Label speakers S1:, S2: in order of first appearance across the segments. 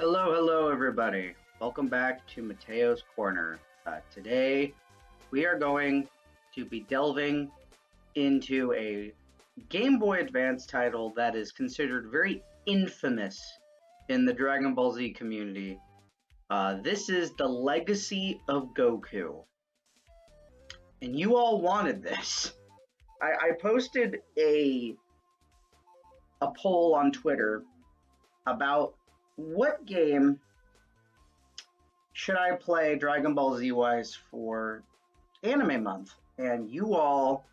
S1: Hello, everybody. Welcome back to Matteo's Corner. Today, we are going to be delving into a Game Boy Advance title that is considered very infamous in the Dragon Ball Z community. This is The Legacy of Goku. And you all wanted this. I posted a poll on Twitter about what game should I play Dragon Ball Z-wise for Anime Month? And you all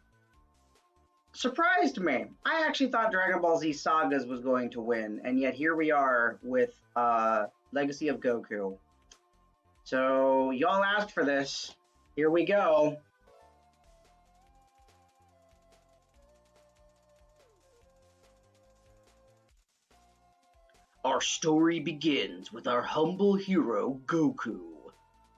S1: surprised me. I actually thought Dragon Ball Z Sagas was going to win, and yet here we are with Legacy of Goku. So y'all asked for this. Here we go. Our story begins with our humble hero, Goku.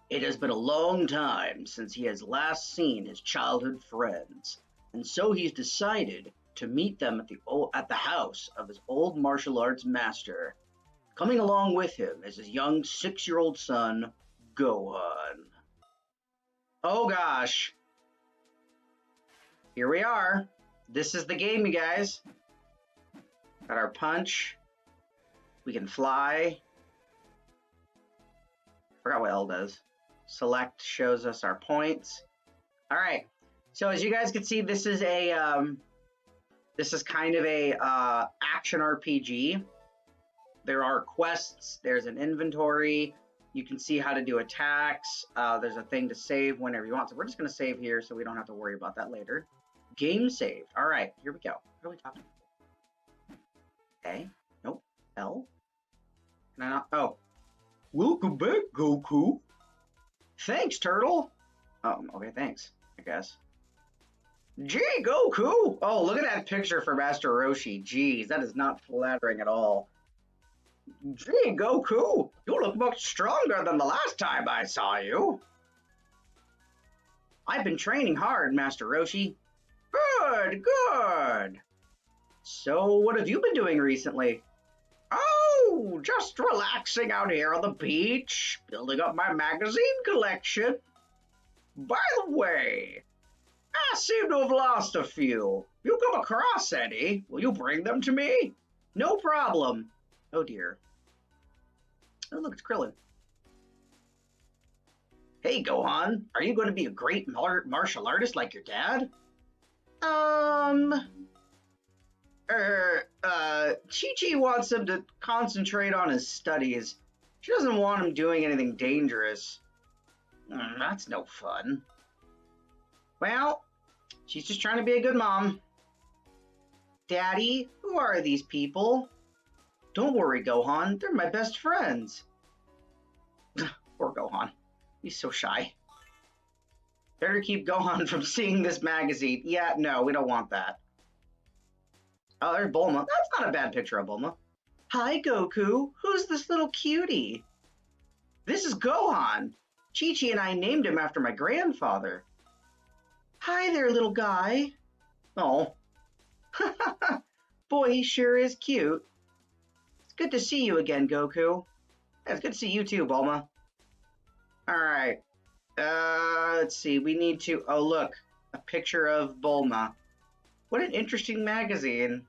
S1: It has been a long time since he has last seen his childhood friends, and so he's decided to meet them at the house of his old martial arts master. Coming along with him is his young 6-year-old son, Gohan. Oh gosh. Here we are. This is the game, you guys. Got our punch. We can fly. Forgot what L does. Select shows us our points. All right. So as you guys can see, this is kind of a action RPG. There are quests. There's an inventory. You can see how to do attacks. There's a thing to save whenever you want. So we're just going to save here so we don't have to worry about that later. Game saved. All right. Here we go. What are we talking about? A. Nope. L. Can I not? Oh. Welcome back, Goku. Thanks, Turtle. Oh, okay, thanks, I guess. Gee, Goku! Oh, look at that picture for Master Roshi. Jeez, that is not flattering at all. Gee, Goku, you look much stronger than the last time I saw you. I've been training hard, Master Roshi. Good, good. So, what have you been doing recently? Oh, just relaxing out here on the beach, building up my magazine collection. By the way, I seem to have lost a few. If you come across any, will you bring them to me? No problem. Oh dear. Oh look, it's Krillin. Hey Gohan, are you going to be a great martial artist like your dad? Chi-Chi wants him to concentrate on his studies. She doesn't want him doing anything dangerous. That's no fun. Well, she's just trying to be a good mom. Daddy, who are these people? Don't worry, Gohan. They're my best friends. Poor Gohan. He's so shy. Better keep Gohan from seeing this magazine. Yeah, no, we don't want that. Oh, there's Bulma. That's not a bad picture of Bulma. Hi, Goku. Who's this little cutie? This is Gohan. Chi-Chi and I named him after my grandfather. Hi there, little guy. Oh. Boy, he sure is cute. It's good to see you again, Goku. Yeah, it's good to see you too, Bulma. All right. Let's see. We need to... Oh, look. A picture of Bulma. What an interesting magazine.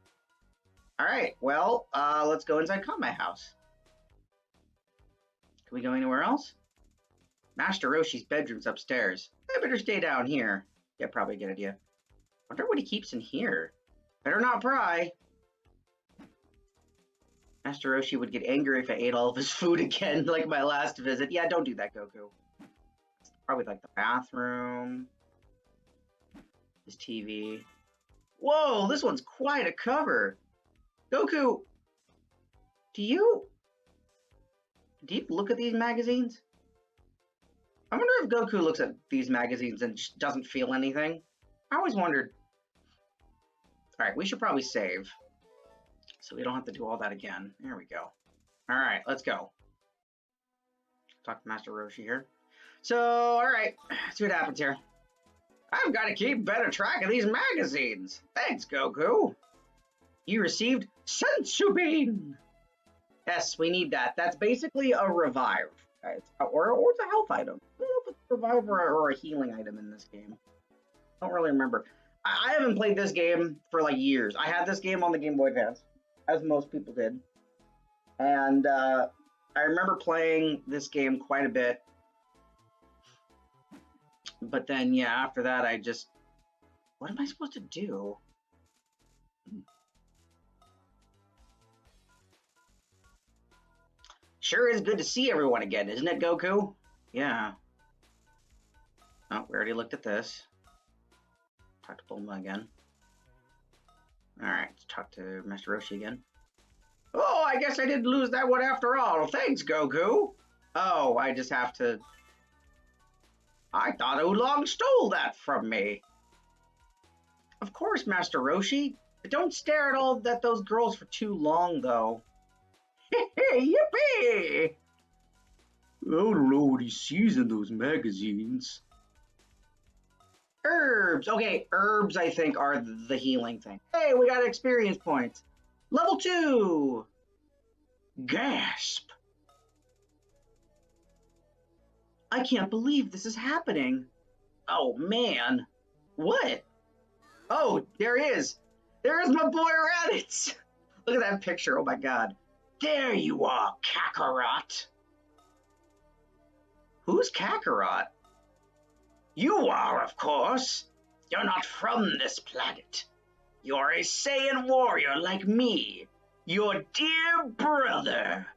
S1: All right, well, let's go inside Kame House. Can we go anywhere else? Master Roshi's bedroom's upstairs. I better stay down here. Yeah, probably a good idea. Wonder what he keeps in here. Better not pry. Master Roshi would get angry if I ate all of his food again, like my last visit. Yeah, don't do that, Goku. Probably like the bathroom. His TV. Whoa, this one's quite a cover. Goku, do you look at these magazines? I wonder if Goku looks at these magazines and just doesn't feel anything. I always wondered. All right, we should probably save so we don't have to do all that again. There we go. All right, let's go. Talk to Master Roshi here. So, all right, let's see what happens here. I've got to keep better track of these magazines. Thanks, Goku. You received Sensu Bean. Yes, we need that. That's basically a revive. Or it's a health item. I don't know if it's a revive or a healing item in this game. I don't really remember. I haven't played this game for like years. I had this game on the Game Boy Advance, as most people did. And I remember playing this game quite a bit. But then, yeah, after that, I just... What am I supposed to do? Sure is good to see everyone again, isn't it, Goku? Yeah. Oh, we already looked at this. Talk to Bulma again. Alright, let's talk to Master Roshi again. Oh, I guess I didn't lose that one after all. Thanks, Goku. Oh, I just have to... I thought Oolong stole that from me. Of course, Master Roshi. But don't stare at those girls for too long, though. Yippee! I don't know what he sees in those magazines. Herbs. Okay, herbs, I think, are the healing thing. Hey, we got experience points. Level 2. Gasp. I can't believe this is happening. Oh, man. What? Oh, there he is. There's my boy Raditz. Look at that picture. Oh, my God. There you are, Kakarot. Who's Kakarot? You are, of course. You're not from this planet. You're a Saiyan warrior like me. Your dear brother.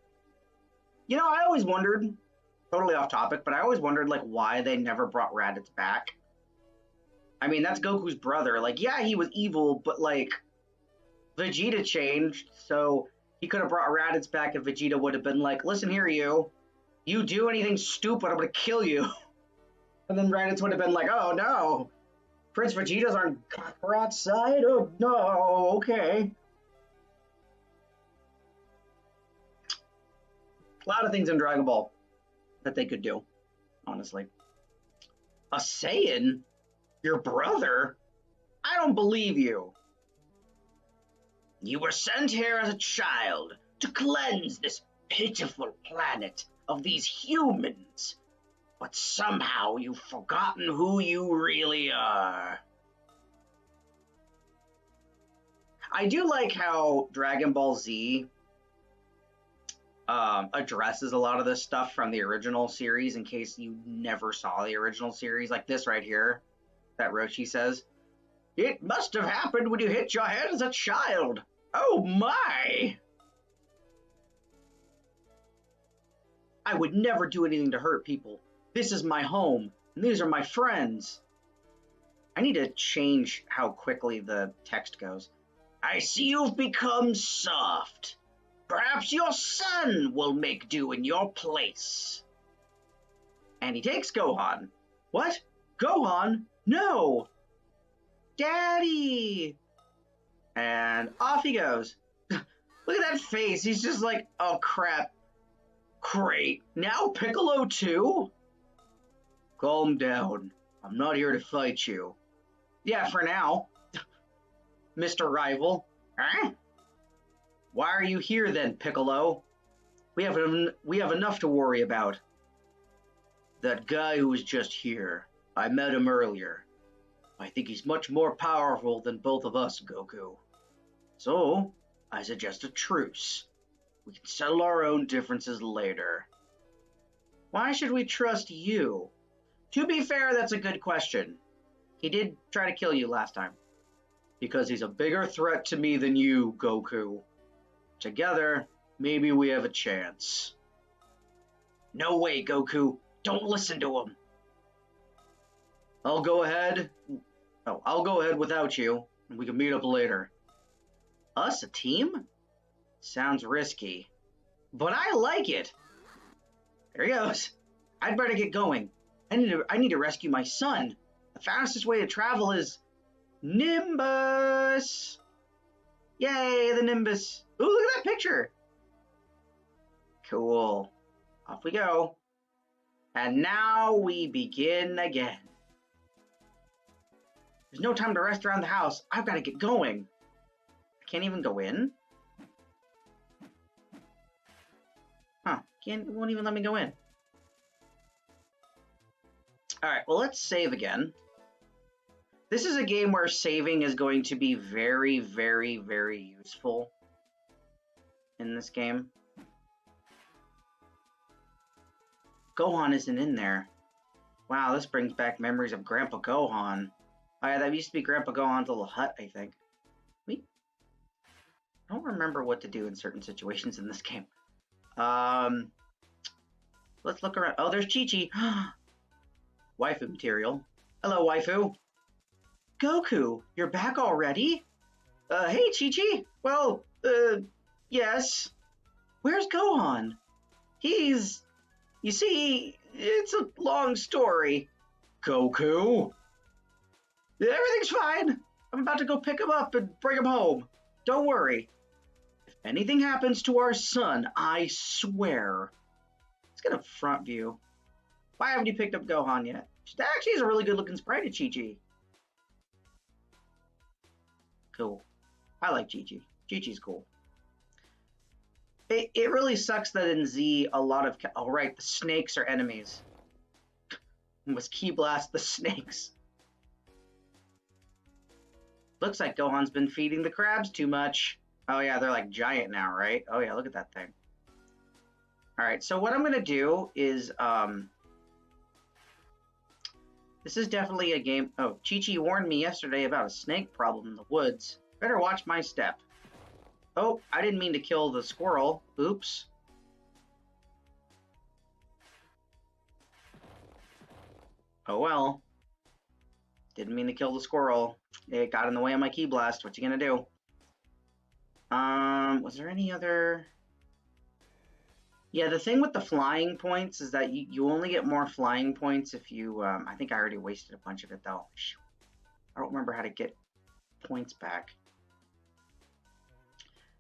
S1: You know, I always wondered, totally off topic, but I always wondered, like, why they never brought Raditz back. I mean, that's Goku's brother. Like, yeah, he was evil, but, like, Vegeta changed, so he could have brought Raditz back if Vegeta would have been like, listen here, you do anything stupid, I'm going to kill you. And then Raditz would have been like, oh, no. Prince Vegeta's on Kakarot's side? Oh, no, okay. A lot of things in Dragon Ball that they could do, honestly. A Saiyan? Your brother? I don't believe you. You were sent here as a child to cleanse this pitiful planet of these humans. But somehow you've forgotten who you really are. I do like how Dragon Ball Z addresses a lot of this stuff from the original series in case you never saw the original series, like this right here that Roshi says. It must have happened when you hit your head as a child. Oh my! I would never do anything to hurt people. This is my home, and these are my friends. I need to change how quickly the text goes. I see you've become soft. Perhaps your son will make do in your place. And he takes Gohan. What? Gohan? No! Daddy! And off he goes. Look at that face. He's just like, oh crap. Great. Now Piccolo too? Calm down. I'm not here to fight you. Yeah, for now. Mr. Rival. Huh? Why are you here then, Piccolo? We have enough to worry about. That guy who was just here. I met him earlier. I think he's much more powerful than both of us, Goku. So, I suggest a truce. We can settle our own differences later. Why should we trust you? To be fair, that's a good question. He did try to kill you last time. Because he's a bigger threat to me than you, Goku. Together, maybe we have a chance. No way, Goku. Don't listen to him. I'll go ahead without you, and we can meet up later. Us, a team? Sounds risky. But I like it. There he goes. I'd better get going. I need to rescue my son. The fastest way to travel is Nimbus. Yay, the Nimbus. Ooh, look at that picture. Cool. Off we go. And now we begin again. There's no time to rest around the house. I've got to get going. I can't even go in. It won't even let me go in. Alright, well, let's save again. This is a game where saving is going to be very, very, very useful in this game. Gohan isn't in there. Wow, this brings back memories of Grandpa Gohan. Oh yeah, that used to be Grandpa Gohan's little hut, I think. I don't remember what to do in certain situations in this game. Let's look around. Oh, there's Chi-Chi. Waifu material. Hello, waifu. Goku, you're back already? Hey, Chi-Chi. Well, yes. Where's Gohan? You see, it's a long story. Goku? Everything's fine. I'm about to go pick him up and bring him home. Don't worry. If anything happens to our son, I swear. Let's get a front view. Why haven't you picked up Gohan yet? That actually is a really good looking sprite of Chi-Chi. Cool. I like Chi-Chi. Chi-Chi's cool. It really sucks that in Z, a lot of... Oh, right, the snakes are enemies. Was Ki Blast the snakes. Looks like Gohan's been feeding the crabs too much. Oh, yeah, they're like giant now, right? Oh, yeah, look at that thing. All right, so what I'm going to do is... This is definitely a game... Oh, Chi-Chi warned me yesterday about a snake problem in the woods. Better watch my step. Oh, I didn't mean to kill the squirrel. Oops. Oh well. Didn't mean to kill the squirrel. It got in the way of my Ki Blast. What you gonna do? Was there any other... Yeah, the thing with the flying points is that you only get more flying points if you... I think I already wasted a bunch of it, though. I don't remember how to get points back.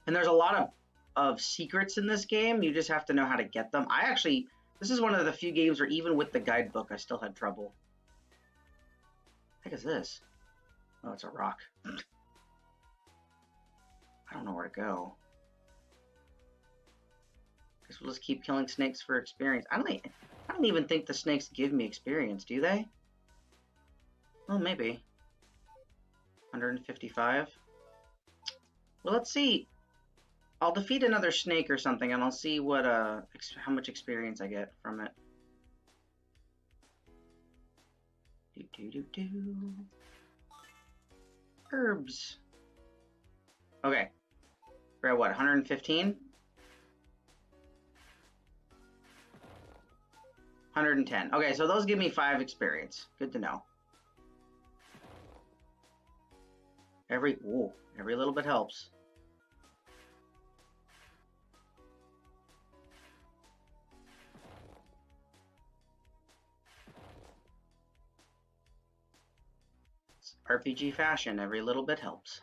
S1: And there's a lot of secrets in this game. You just have to know how to get them. This is one of the few games where even with the guidebook, I still had trouble. What the heck is this? Oh, it's a rock. I don't know where to go. Guess we'll just keep killing snakes for experience. I don't even think the snakes give me experience, do they? Well, maybe. 155. Well, let's see. I'll defeat another snake or something, and I'll see what how much experience I get from it. Herbs. Okay. We're at what, 115? 110. Okay, so those give me 5 experience. Good to know. Every little bit helps. RPG fashion, every little bit helps.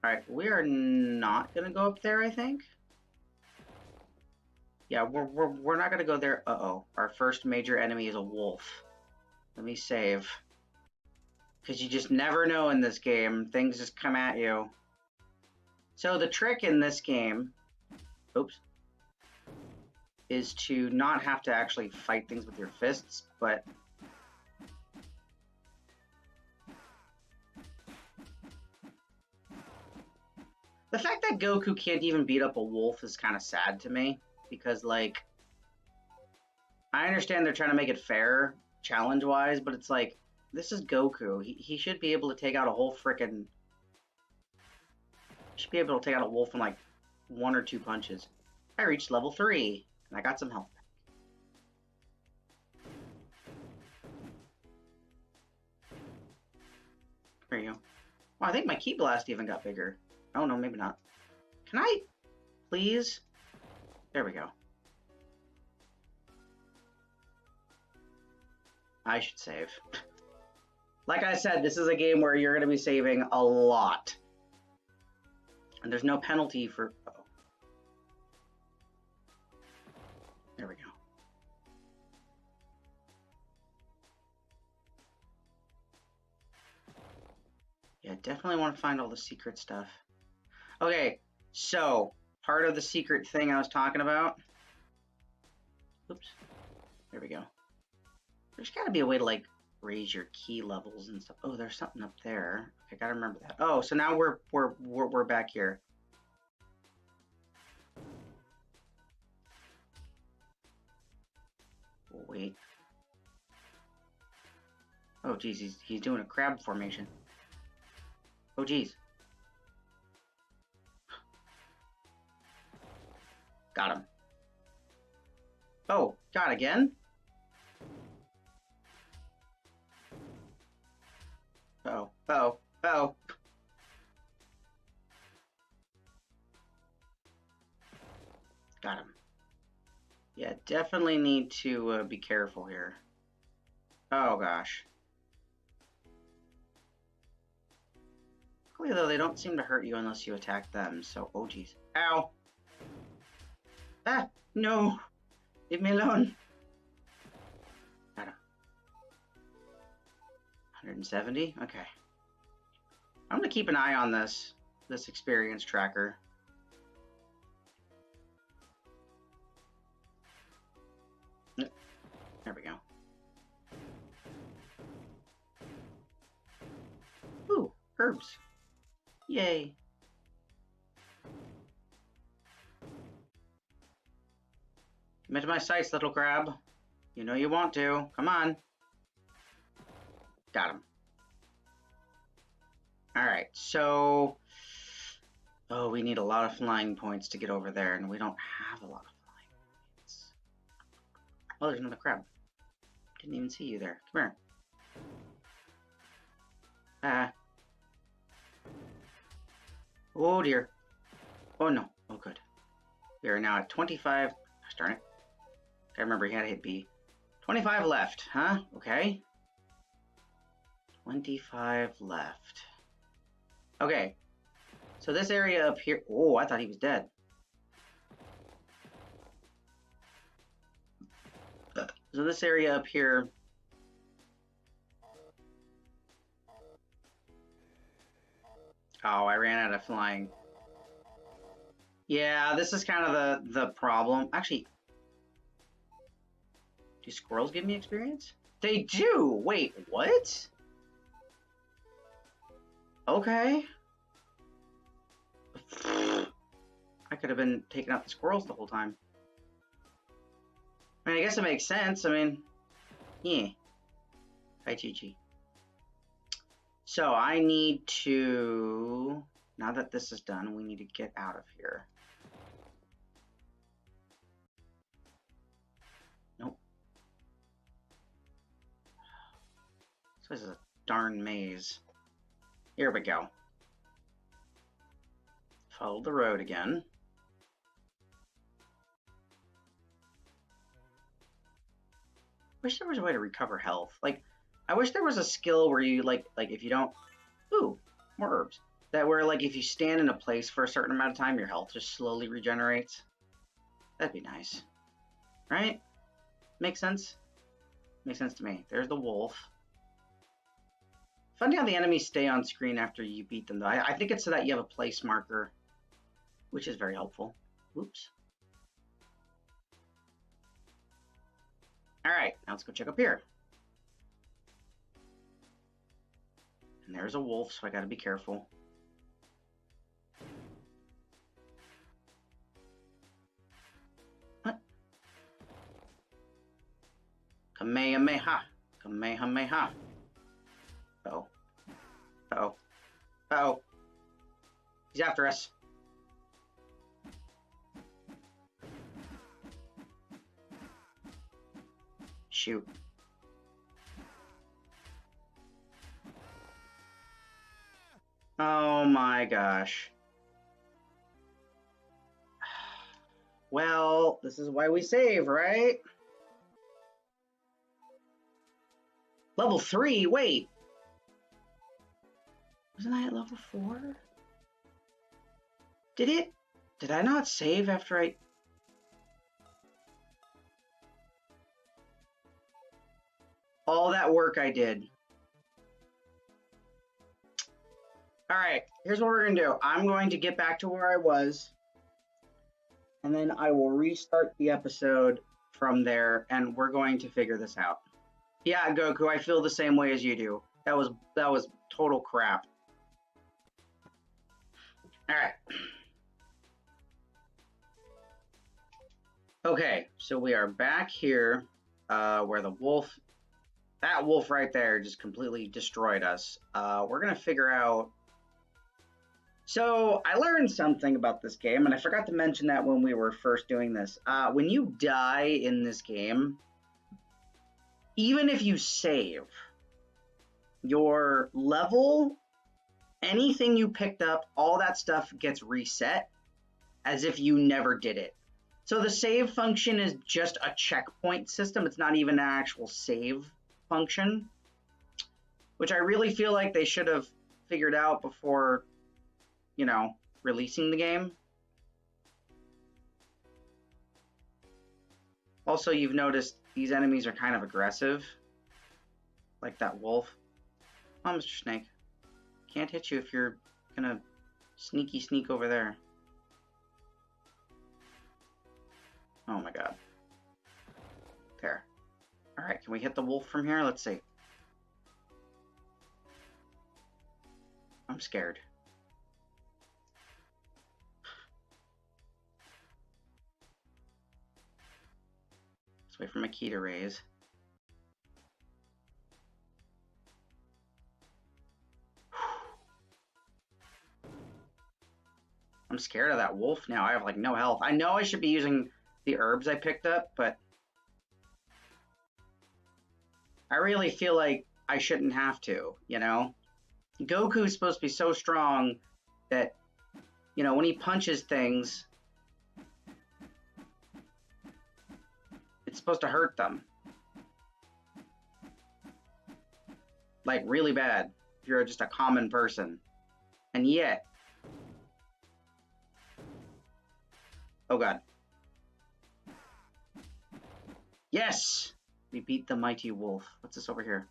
S1: Alright, we are not gonna go up there, I think. Yeah, we're not gonna go there. Uh-oh. Our first major enemy is a wolf. Let me save. Because you just never know in this game. Things just come at you. So the trick in this game, oops, is to not have to actually fight things with your fists, but the fact that Goku can't even beat up a wolf is kind of sad to me, because, like, I understand they're trying to make it fair, challenge-wise, but it's like, this is Goku. He should be able to take out a whole frickin'... Should be able to take out a wolf in, like, 1 or 2 punches. I reached level 3, and I got some health back. There you go. Oh, I think my Ki Blast even got bigger. Oh, no, maybe not. Can I, please? There we go. I should save. Like I said, this is a game where you're going to be saving a lot. And there's no penalty for... Uh-oh. There we go. Yeah, definitely want to find all the secret stuff. Okay, so part of the secret thing I was talking about Oops. There we go. There's got to be a way to, like, raise your key levels and stuff. Oh, there's something up there. I gotta remember that. Oh, so now we're back here. Oh, wait. Oh, geez, he's doing a crab formation. Oh, geez. Got him. Oh, God, again? Uh-oh, uh-oh, uh-oh. Got him. Yeah, definitely need to be careful here. Oh, gosh. Luckily, though, they don't seem to hurt you unless you attack them, so... Oh, geez. Ow! Ah! No! Leave me alone! Got him. 170? Okay. I'm gonna keep an eye on this experience tracker. There we go. Ooh, herbs. Yay. Commit to my sights, little crab. You know you want to. Come on. Got him. Alright, so... Oh, we need a lot of flying points to get over there, and we don't have a lot of flying points. Oh, there's another crab. Didn't even see you there. Come here. Ah. Oh, dear. Oh, no. Oh, good. We are now at 25. Gosh darn it. I remember he had to hit B. 25 left, huh? Okay. 25 left. Okay. So this area up here... Oh, I thought he was dead. So this area up here... Oh, I ran out of flying. Yeah, this is kind of the problem. Actually, do squirrels give me experience? They do! Wait, what? Okay. I could have been taking out the squirrels the whole time. I mean, I guess it makes sense. I mean, yeah. Hi, Chi-Chi. So I need to... Now that this is done, we need to get out of here. Nope. So this is a darn maze. Here we go. Follow the road again. Wish there was a way to recover health. Like, I wish there was a skill where you, like if you don't... Ooh, more herbs. That where, like, if you stand in a place for a certain amount of time, your health just slowly regenerates. That'd be nice. Right? Makes sense? Makes sense to me. There's the wolf. Funny how the enemies stay on screen after you beat them, though. I think it's so that you have a place marker, which is very helpful. Oops. Alright, now let's go check up here. And there's a wolf, so I gotta be careful. What? Kamehameha. Kamehameha. Uh-oh. Uh-oh. Uh-oh. He's after us. Shoot. Oh my gosh. Well, this is why we save, right? Level 3? Wait. Wasn't I at level 4? Did I not save after I... All that work I did. Alright, here's what we're going to do. I'm going to get back to where I was, and then I will restart the episode from there, and we're going to figure this out. Yeah, Goku, I feel the same way as you do. That was total crap. All right. Okay, so we are back here where the wolf, that wolf right there just completely destroyed us. We're going to figure out. So I learned something about this game, and I forgot to mention that when we were first doing this. When you die in this game, even if you save, your level, anything you picked up, all that stuff gets reset as if you never did it. So the save function is just a checkpoint system. It's not even an actual save function, which I really feel like they should have figured out before, you know, releasing the game. Also, you've noticed these enemies are kind of aggressive, like that wolf. Oh, Mr. Snake. Can't hit you if you're gonna sneaky sneak over there. Oh my god. There. Alright, can we hit the wolf from here? Let's see. I'm scared. Let's wait for my key to raise. I'm scared of that wolf now. I have like no health. I know I should be using the herbs I picked up, but I really feel like I shouldn't have to, you know? Goku's supposed to be so strong that, you know, when he punches things, it's supposed to hurt them. Like, really bad, if you're just a common person. And yet... Oh god. Yes! We beat the mighty wolf. What's this over here?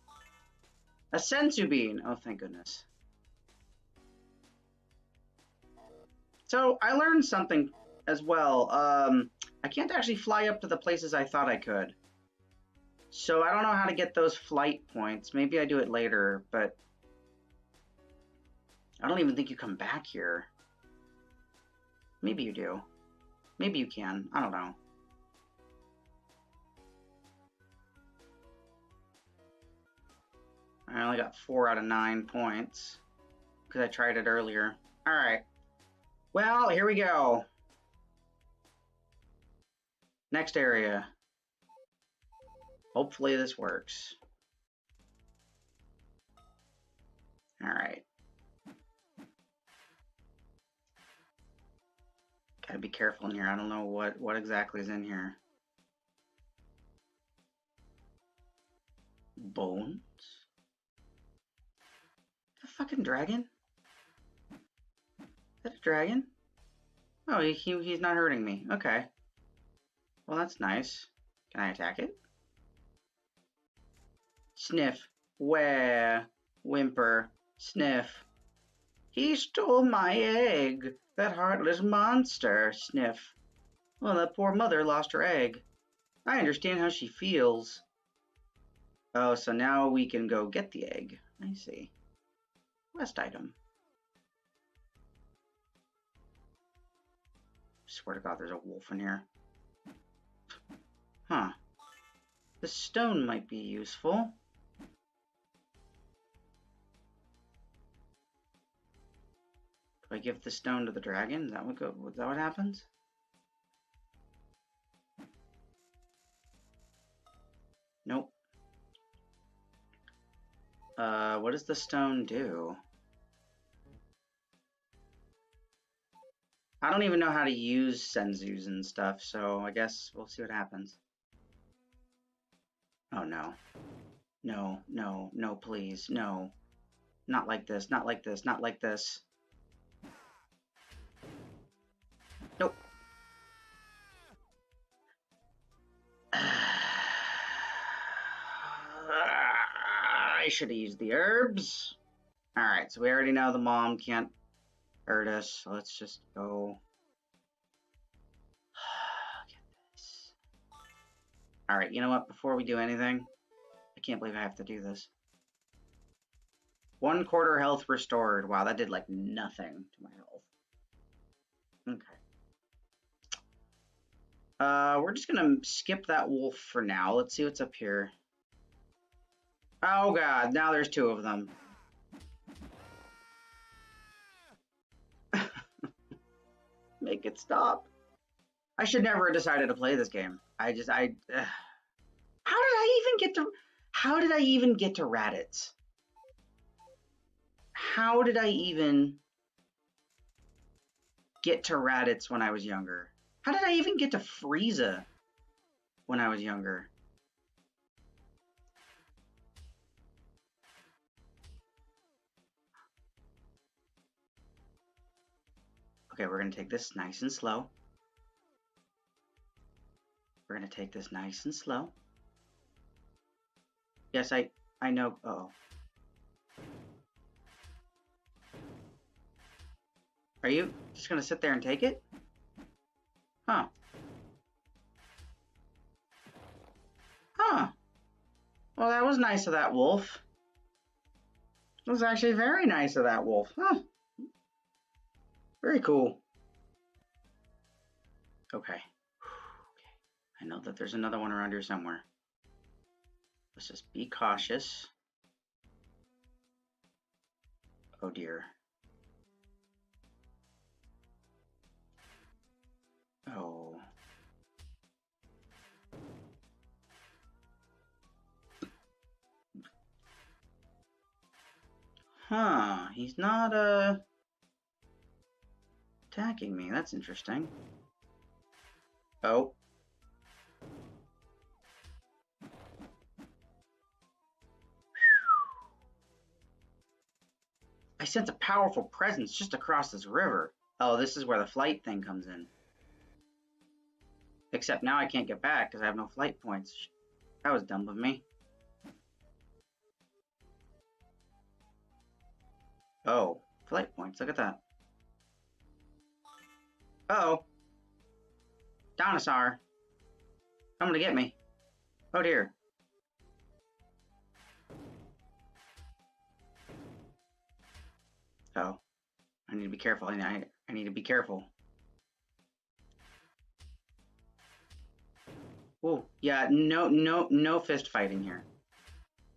S1: A senzu bean! Oh, thank goodness. So, I learned something as well. I can't actually fly up to the places I thought I could. So, I don't know how to get those flight points. Maybe I do it later, but... I don't even think you come back here. Maybe you do. Maybe you can. I don't know. I only got 4 out of 9 points because I tried it earlier. All right. Well, here we go. Next area. Hopefully this works. All right. Gotta be careful in here. I don't know what exactly is in here. Bones? A fucking dragon? Is that a dragon? Oh, he's not hurting me. Okay. Well, that's nice. Can I attack it? Sniff. Where? Whimper. Sniff. He stole my egg. That heartless monster. Sniff. Well, that poor mother lost her egg. I understand how she feels. Oh, so now we can go get the egg. I see. Quest item. Swear to God, there's a wolf in here. Huh. The stone might be useful. Do I give the stone to the dragon? Is that what happens? Nope. What does the stone do? I don't even know how to use senzus and stuff, so I guess we'll see what happens. Oh no. No, no, no, please, no. Not like this, not like this, not like this. Nope. I should have used the herbs. Alright, so we already know the mom can't hurt us, so let's just go. Get this. Alright, you know what? Before we do anything, I can't believe I have to do this. 1/4 health restored. Wow, that did like nothing to my health. Okay. We're just gonna skip that wolf for now. Let's see what's up here. Oh god, now there's 2 of them. Make it stop. I should never have decided to play this game. How did I even get to Raditz? How did I even get to Raditz when I was younger? How did I even get to Frieza when I was younger? Okay, we're going to take this nice and slow. We're going to take this nice and slow. Yes, I know. Uh-oh. Are you just going to sit there and take it? Huh. Huh. Well, that was nice of that wolf. It was actually very nice of that wolf. Huh. Very cool. Okay. I know that there's another one around here somewhere. Let's just be cautious. Oh dear. Oh. Huh. He's not, attacking me. That's interesting. Oh. I sense a powerful presence just across this river. Oh, this is where the flight thing comes in. Except now I can't get back because I have no flight points. That was dumb of me. Oh, flight points. Look at that. Uh-oh. Dinosaur. Coming to get me. Oh dear. Oh. I need to be careful. I need to be careful. Oh, yeah, no fist fighting here.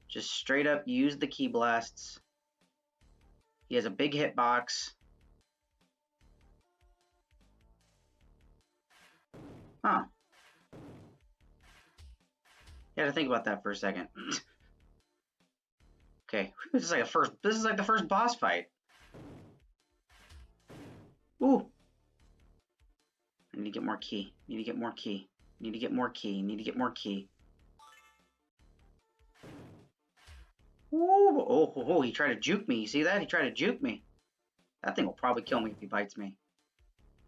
S1: Just straight up use the ki blasts. He has a big hitbox. Huh. You had to think about that for a second. Okay, this is like the first boss fight. Ooh. I need to get more ki. Need to get more ki. Need to get more ki. Need to get more ki. Ooh. Oh, he tried to juke me. You see that? He tried to juke me. That thing will probably kill me if he bites me.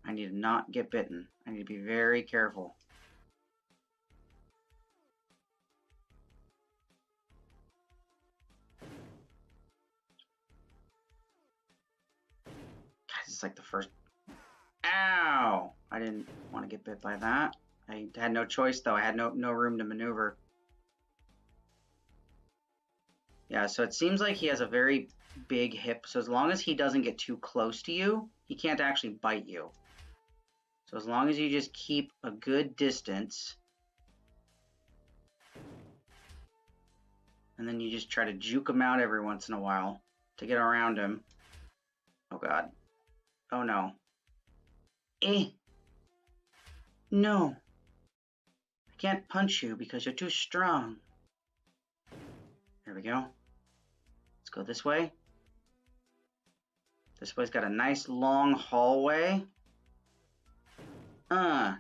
S1: I need to not get bitten. I need to be very careful. Guys, it's like the first... Ow! I didn't want to get bit by that. I had no choice, though. I had no room to maneuver. Yeah, so it seems like he has a very big hip. So as long as he doesn't get too close to you, he can't actually bite you. So as long as you just keep a good distance, and then you just try to juke him out every once in a while to get around him. Oh god. Oh no. No. I can't punch you because you're too strong. There we go. Let's go this way. This way's got a nice long hallway.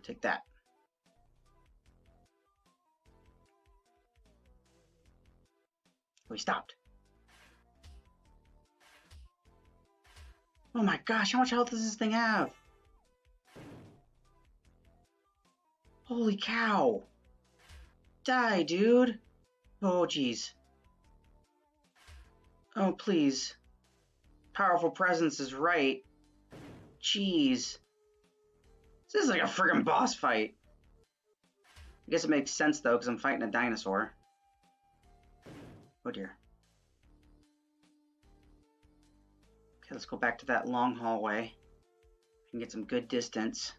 S1: Take that. We stopped. Oh my gosh, how much health does this thing have? Holy cow. Die, dude. Oh, jeez. Oh, please. Powerful presence is right. Jeez. This is like a friggin' boss fight. I guess it makes sense though, because I'm fighting a dinosaur. Oh dear. Okay, let's go back to that long hallway and get some good distance.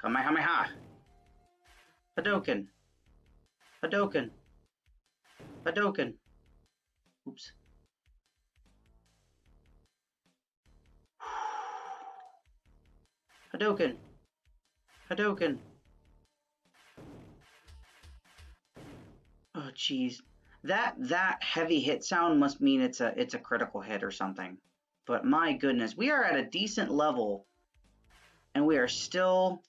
S1: Kamehameha! Hadouken! Hadouken! Hadouken! Oops. Hadouken! Hadouken! Oh jeez. That heavy hit sound must mean it's a critical hit or something. But my goodness, we are at a decent level and we are still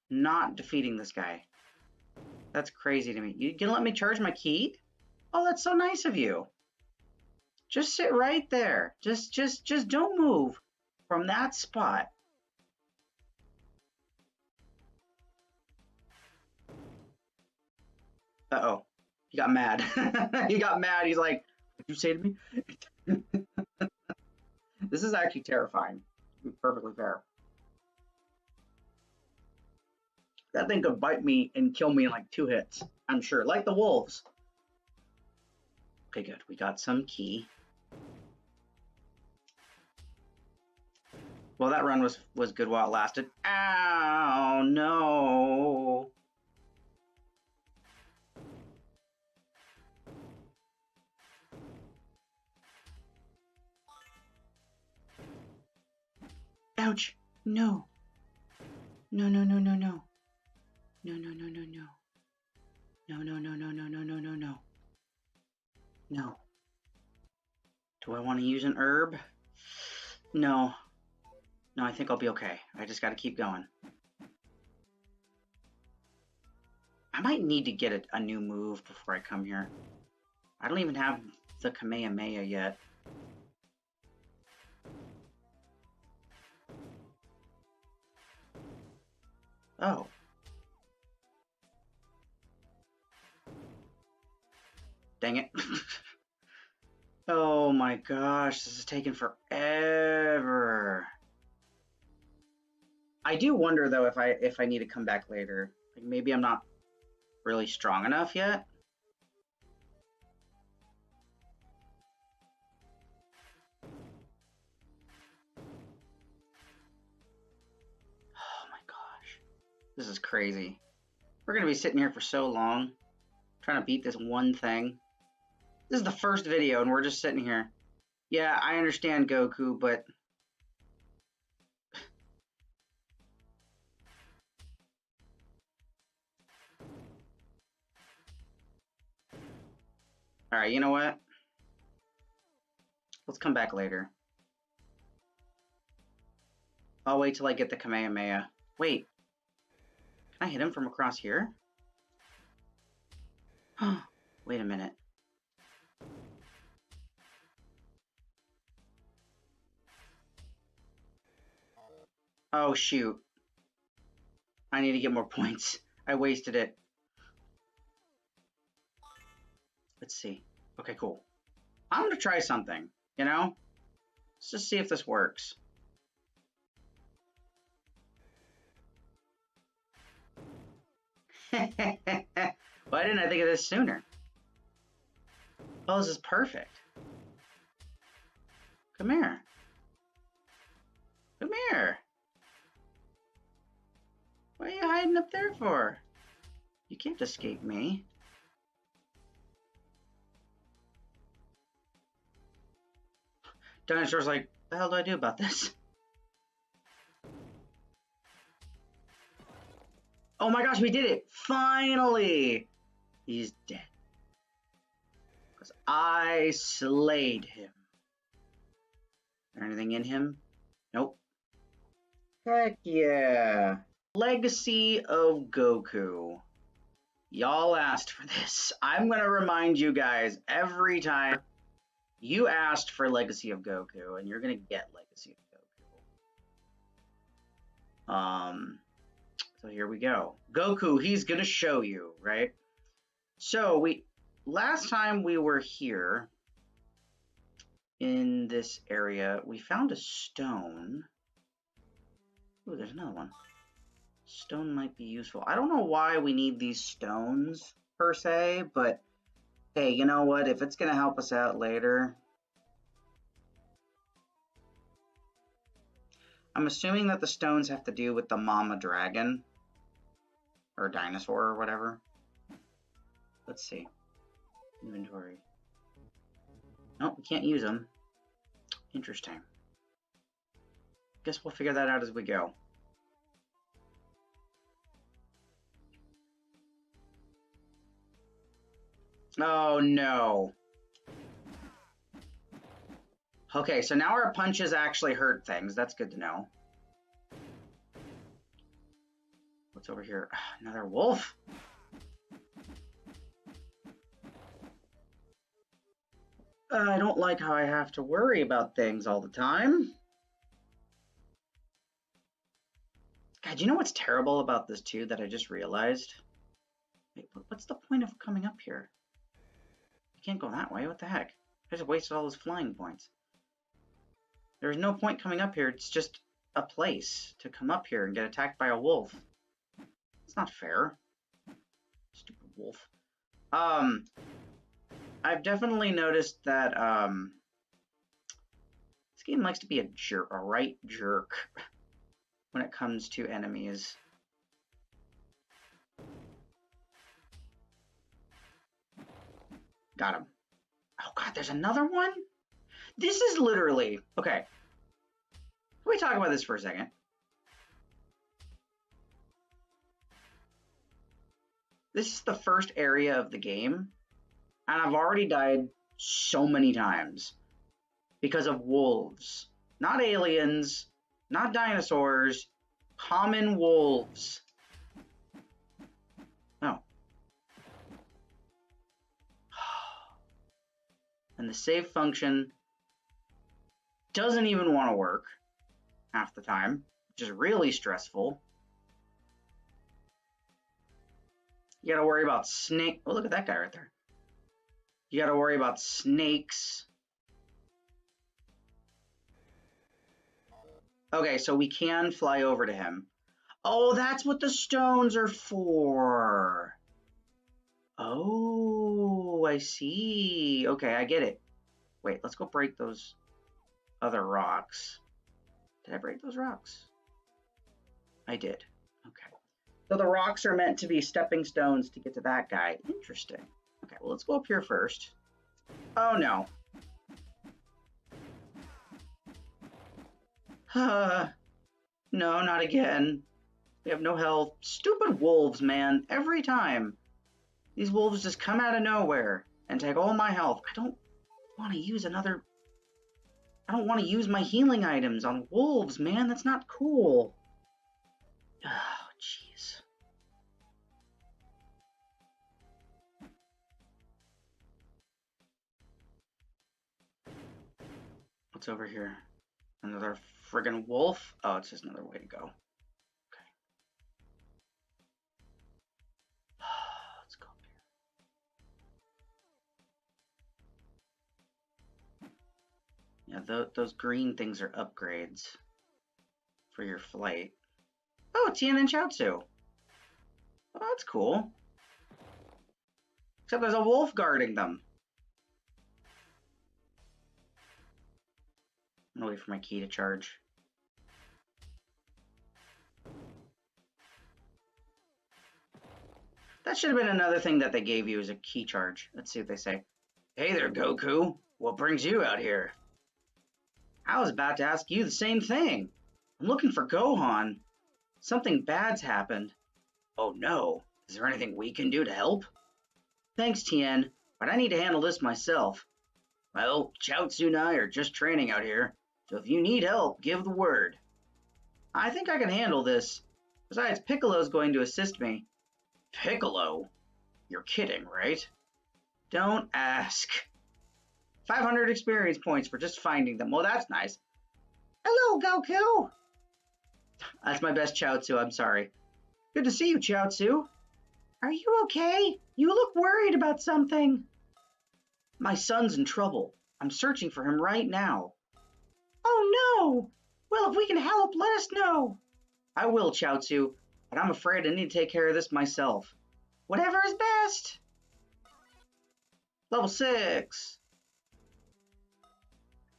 S1: not defeating this guy. That's crazy to me. You gonna let me charge my key? Oh, that's so nice of you. Just sit right there. Just don't move from that spot. Uh-oh. He got mad. He got mad. He's like, "What'd you say to me?" This is actually terrifying. To be perfectly fair. That thing could bite me and kill me in like 2 hits, I'm sure. Like the wolves. Okay, good. We got some key. Well, that run was good while it lasted. Ow, no. Ouch. No. No, no, no, no, no. No, no, no, no, no. No, no, no, no, no, no, no, no, no. No. Do I want to use an herb? No. No, I think I'll be okay. I just got to keep going. I might need to get a new move before I come here. I don't even have the Kamehameha yet. Oh. Dang it. Oh my gosh, this is taking forever. I do wonder though if I need to come back later. Like maybe I'm not really strong enough yet. Oh my gosh. This is crazy. We're gonna be sitting here for so long trying to beat this one thing. This is the first video and we're just sitting here. Yeah, I understand Goku, but alright, you know what? Let's come back later. I'll wait till I get the Kamehameha. Wait. Can I hit him from across here? Wait a minute. Oh, shoot. I need to get more points. I wasted it. Let's see. Okay, cool. I'm going to try something, you know? Let's just see if this works. Why didn't I think of this sooner? Oh, this is perfect. Come here. Come here. What are you hiding up there for? You can't escape me. Dinosaur's like, what the hell do I do about this? Oh my gosh, we did it! Finally! He's dead. Because I slayed him. Is there anything in him? Nope. Heck yeah. Legacy of Goku. Y'all asked for this. I'm going to remind you guys every time you asked for Legacy of Goku, and you're going to get Legacy of Goku. So here we go. Goku, he's going to show you, right? So last time we were here in this area, we found a stone. Ooh, there's another one. Stone might be useful. I don't know why we need these stones, per se, but hey, you know what? If it's going to help us out later... I'm assuming that the stones have to do with the mama dragon. Or dinosaur or whatever. Let's see. Inventory. Nope, we can't use them. Interesting. Guess we'll figure that out as we go. Oh no. Okay, so now our punches actually hurt things. That's good to know. What's over here? Another wolf? I don't like how I have to worry about things all the time. God, you know what's terrible about this too that I just realized? Wait, what's the point of coming up here? I can't go that way. What the heck? I just wasted all those flying points. There's no point coming up here. It's just a place to come up here and get attacked by a wolf. It's not fair. Stupid wolf. I've definitely noticed that this game likes to be a right jerk when it comes to enemies. Got him. Oh god, there's another one? This is literally... Okay. Can we talk about this for a second? This is the first area of the game, and I've already died so many times because of wolves. Not aliens, not dinosaurs, common wolves. Oh. And the save function doesn't even want to work half the time, which is really stressful. You gotta worry about snake. Oh, look at that guy right there. You gotta worry about snakes. Okay, so we can fly over to him. Oh, that's what the stones are for. Oh, I see. Okay, I get it. Wait, let's go break those other rocks. Did I break those rocks? I did. Okay. So the rocks are meant to be stepping stones to get to that guy. Interesting. Okay, well, let's go up here first. Oh, no. No, not again. We have no health. Stupid wolves, man. Every time. These wolves just come out of nowhere and take all my health. I don't want to use another... I don't want to use my healing items on wolves, man. That's not cool. Oh, jeez. What's over here? Another friggin' wolf? Oh, it's just another way to go. Okay. Let's go up here. Yeah, those green things are upgrades for your flight. Oh, Tien and Chaozu. Oh, that's cool. Except there's a wolf guarding them. I'm gonna wait for my key to charge. That should have been another thing that they gave you as a key charge. Let's see what they say. Hey there, Goku. What brings you out here? I was about to ask you the same thing. I'm looking for Gohan. Something bad's happened. Oh no. Is there anything we can do to help? Thanks, Tien, but I need to handle this myself. Well, Chaozu and I are just training out here, so if you need help, give the word. I think I can handle this. Besides, Piccolo's going to assist me. Piccolo? You're kidding, right? Don't ask. 500 experience points for just finding them. Well, that's nice. Hello, Goku! That's my best Chaozu, I'm sorry. Good to see you, Chaozu. Are you okay? You look worried about something. My son's in trouble. I'm searching for him right now. Oh no! Well, if we can help, let us know. I will, Chaozu. But I'm afraid I need to take care of this myself. Whatever is best. Level 6.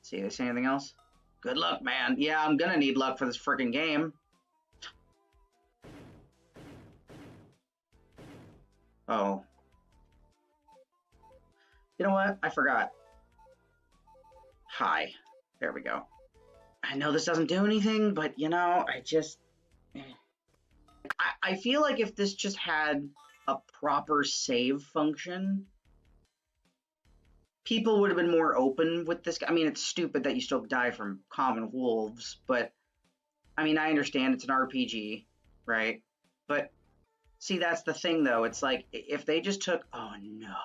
S1: See, they say anything else? Good luck, man. Yeah, I'm gonna need luck for this freaking game. Oh. You know what? I forgot. Hi. There we go. I know this doesn't do anything, but you know, I feel like if this just had a proper save function, people would have been more open with this. I mean, it's stupid that you still die from common wolves, but I mean, I understand it's an RPG, right? But see, that's the thing though. It's like if they just took, oh no,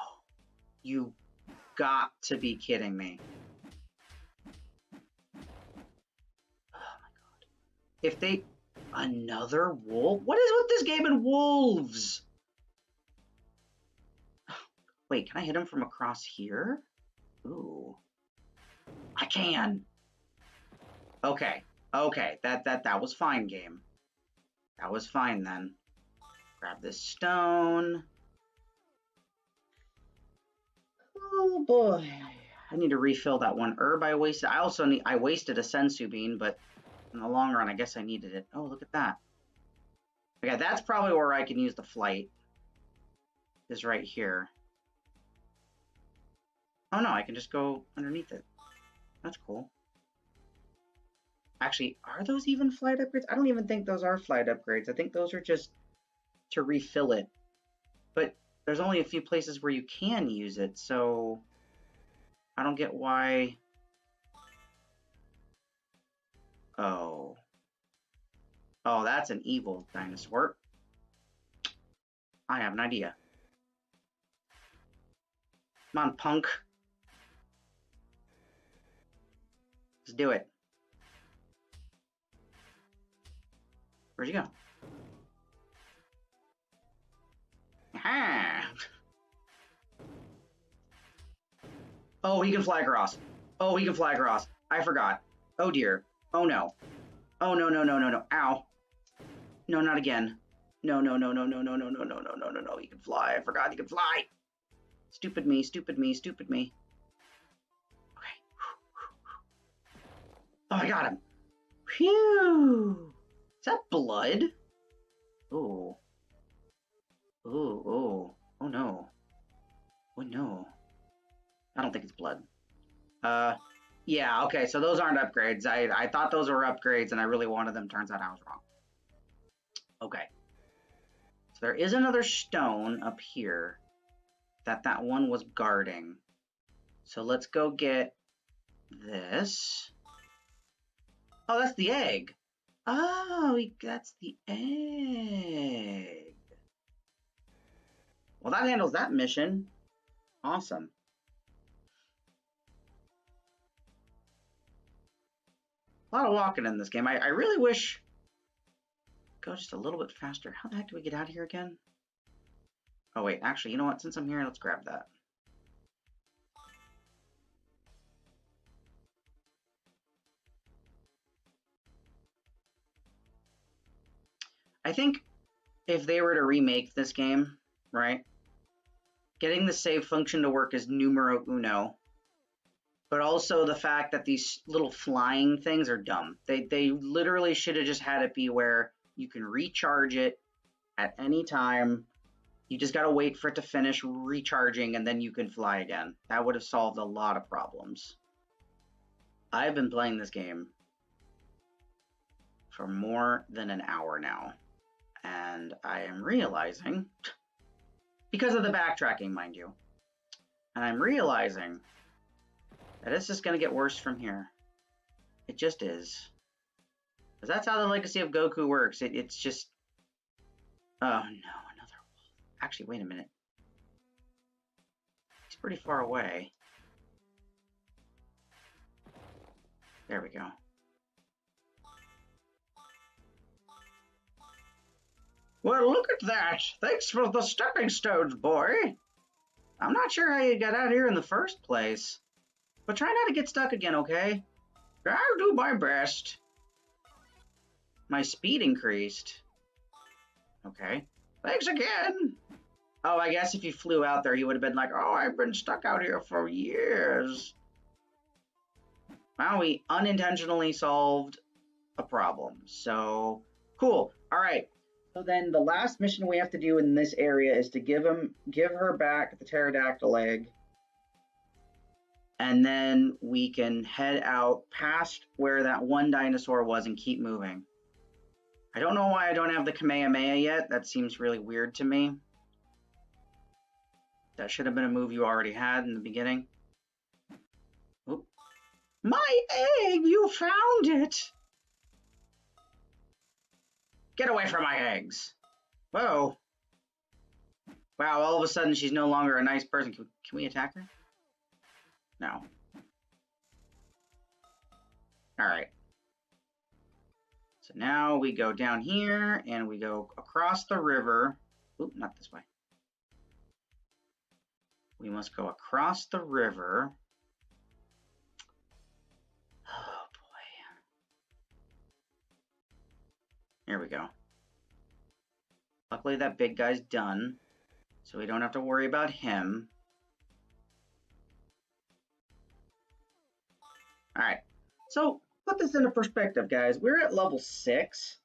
S1: you got to be kidding me. Oh my god. If they, another wolf? What is with this game and wolves? Wait, can I hit him from across here? Ooh. I can. Okay. Okay. That was fine, game. That was fine then. Grab this stone. Oh boy. I need to refill that one herb I wasted. I wasted a sensu bean, but in the long run, I guess I needed it. Oh, look at that. Okay, that's probably where I can use the flight. Is right here. Oh no, I can just go underneath it. That's cool. Actually, are those even flight upgrades? I don't even think those are flight upgrades. I think those are just to refill it. But there's only a few places where you can use it, so I don't get why. Oh. Oh, that's an evil dinosaur. I have an idea. Come on, punk. Let's do it. Where'd you go? Aha! Oh, he can fly across. Oh, he can fly across. I forgot. Oh dear. Oh no. Oh no, no, no, no, no. Ow. No, not again. No, no, no, no, no, no, no, no, no, no, no, no, no. He can fly. I forgot he can fly. Stupid me, stupid me, stupid me. Okay. Oh, I got him. Phew. Is that blood? Ooh. Ooh, ooh. Oh no. Oh no. I don't think it's blood. Yeah, okay, so those aren't upgrades. I thought those were upgrades and I really wanted them. Turns out I was wrong. Okay. So there is another stone up here that one was guarding. So let's go get this. Oh, that's the egg. Oh, that's the egg. Well, that handles that mission. Awesome. A lot of walking in this game. I really wish go just a little bit faster. How the heck do we get out of here again? Oh, wait. Actually, you know what? Since I'm here, let's grab that. I think if they were to remake this game, right, getting the save function to work is numero uno. But also the fact that these little flying things are dumb. They literally should have just had it be where you can recharge it at any time. You just got to wait for it to finish recharging and then you can fly again. That would have solved a lot of problems. I've been playing this game for more than an hour now. And I am realizing, because of the backtracking, mind you, and I'm realizing that it's just going to get worse from here. It just is. Because that's how the Legacy of Goku works. It's just... Oh, no, another wolf. Actually, wait a minute. He's pretty far away. There we go. Well, look at that. Thanks for the stepping stones, boy. I'm not sure how you got out here in the first place. But try not to get stuck again, okay? I'll do my best. My speed increased. Okay. Thanks again. Oh, I guess if you flew out there, he would have been like, oh, I've been stuck out here for years. Wow, we unintentionally solved a problem. So, cool. All right. So then the last mission we have to do in this area is to give her back the pterodactyl egg. And then we can head out past where that one dinosaur was and keep moving. I don't know why I don't have the Kamehameha yet. That seems really weird to me. That should have been a move you already had in the beginning. Oop. My egg! You found it! Get away from my eggs! Whoa. Wow, all of a sudden she's no longer a nice person. Can we attack her? No. Alright. So now we go down here and we go across the river. Oop, not this way. We must go across the river. Oh boy. Here we go. Luckily that big guy's done, so we don't have to worry about him. Alright, so put this into perspective, guys. We're at level 6.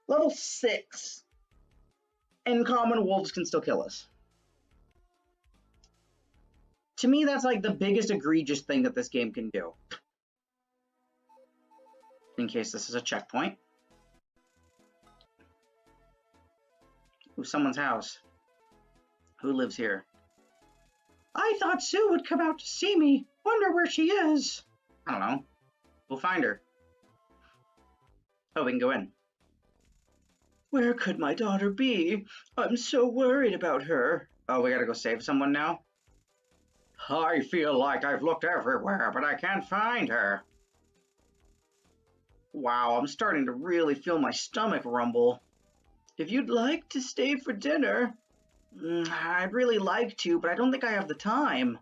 S1: Level 6. And common wolves can still kill us. To me, that's like the biggest egregious thing that this game can do. In case this is a checkpoint. Ooh, someone's house. Who lives here? I thought Sue would come out to see me. Wonder where she is. I don't know. We'll find her. Oh, we can go in. Where could my daughter be? I'm so worried about her. Oh, we gotta go save someone now? I feel like I've looked everywhere, but I can't find her. Wow, I'm starting to really feel my stomach rumble. If you'd like to stay for dinner, I'd really like to, but I don't think I have the time.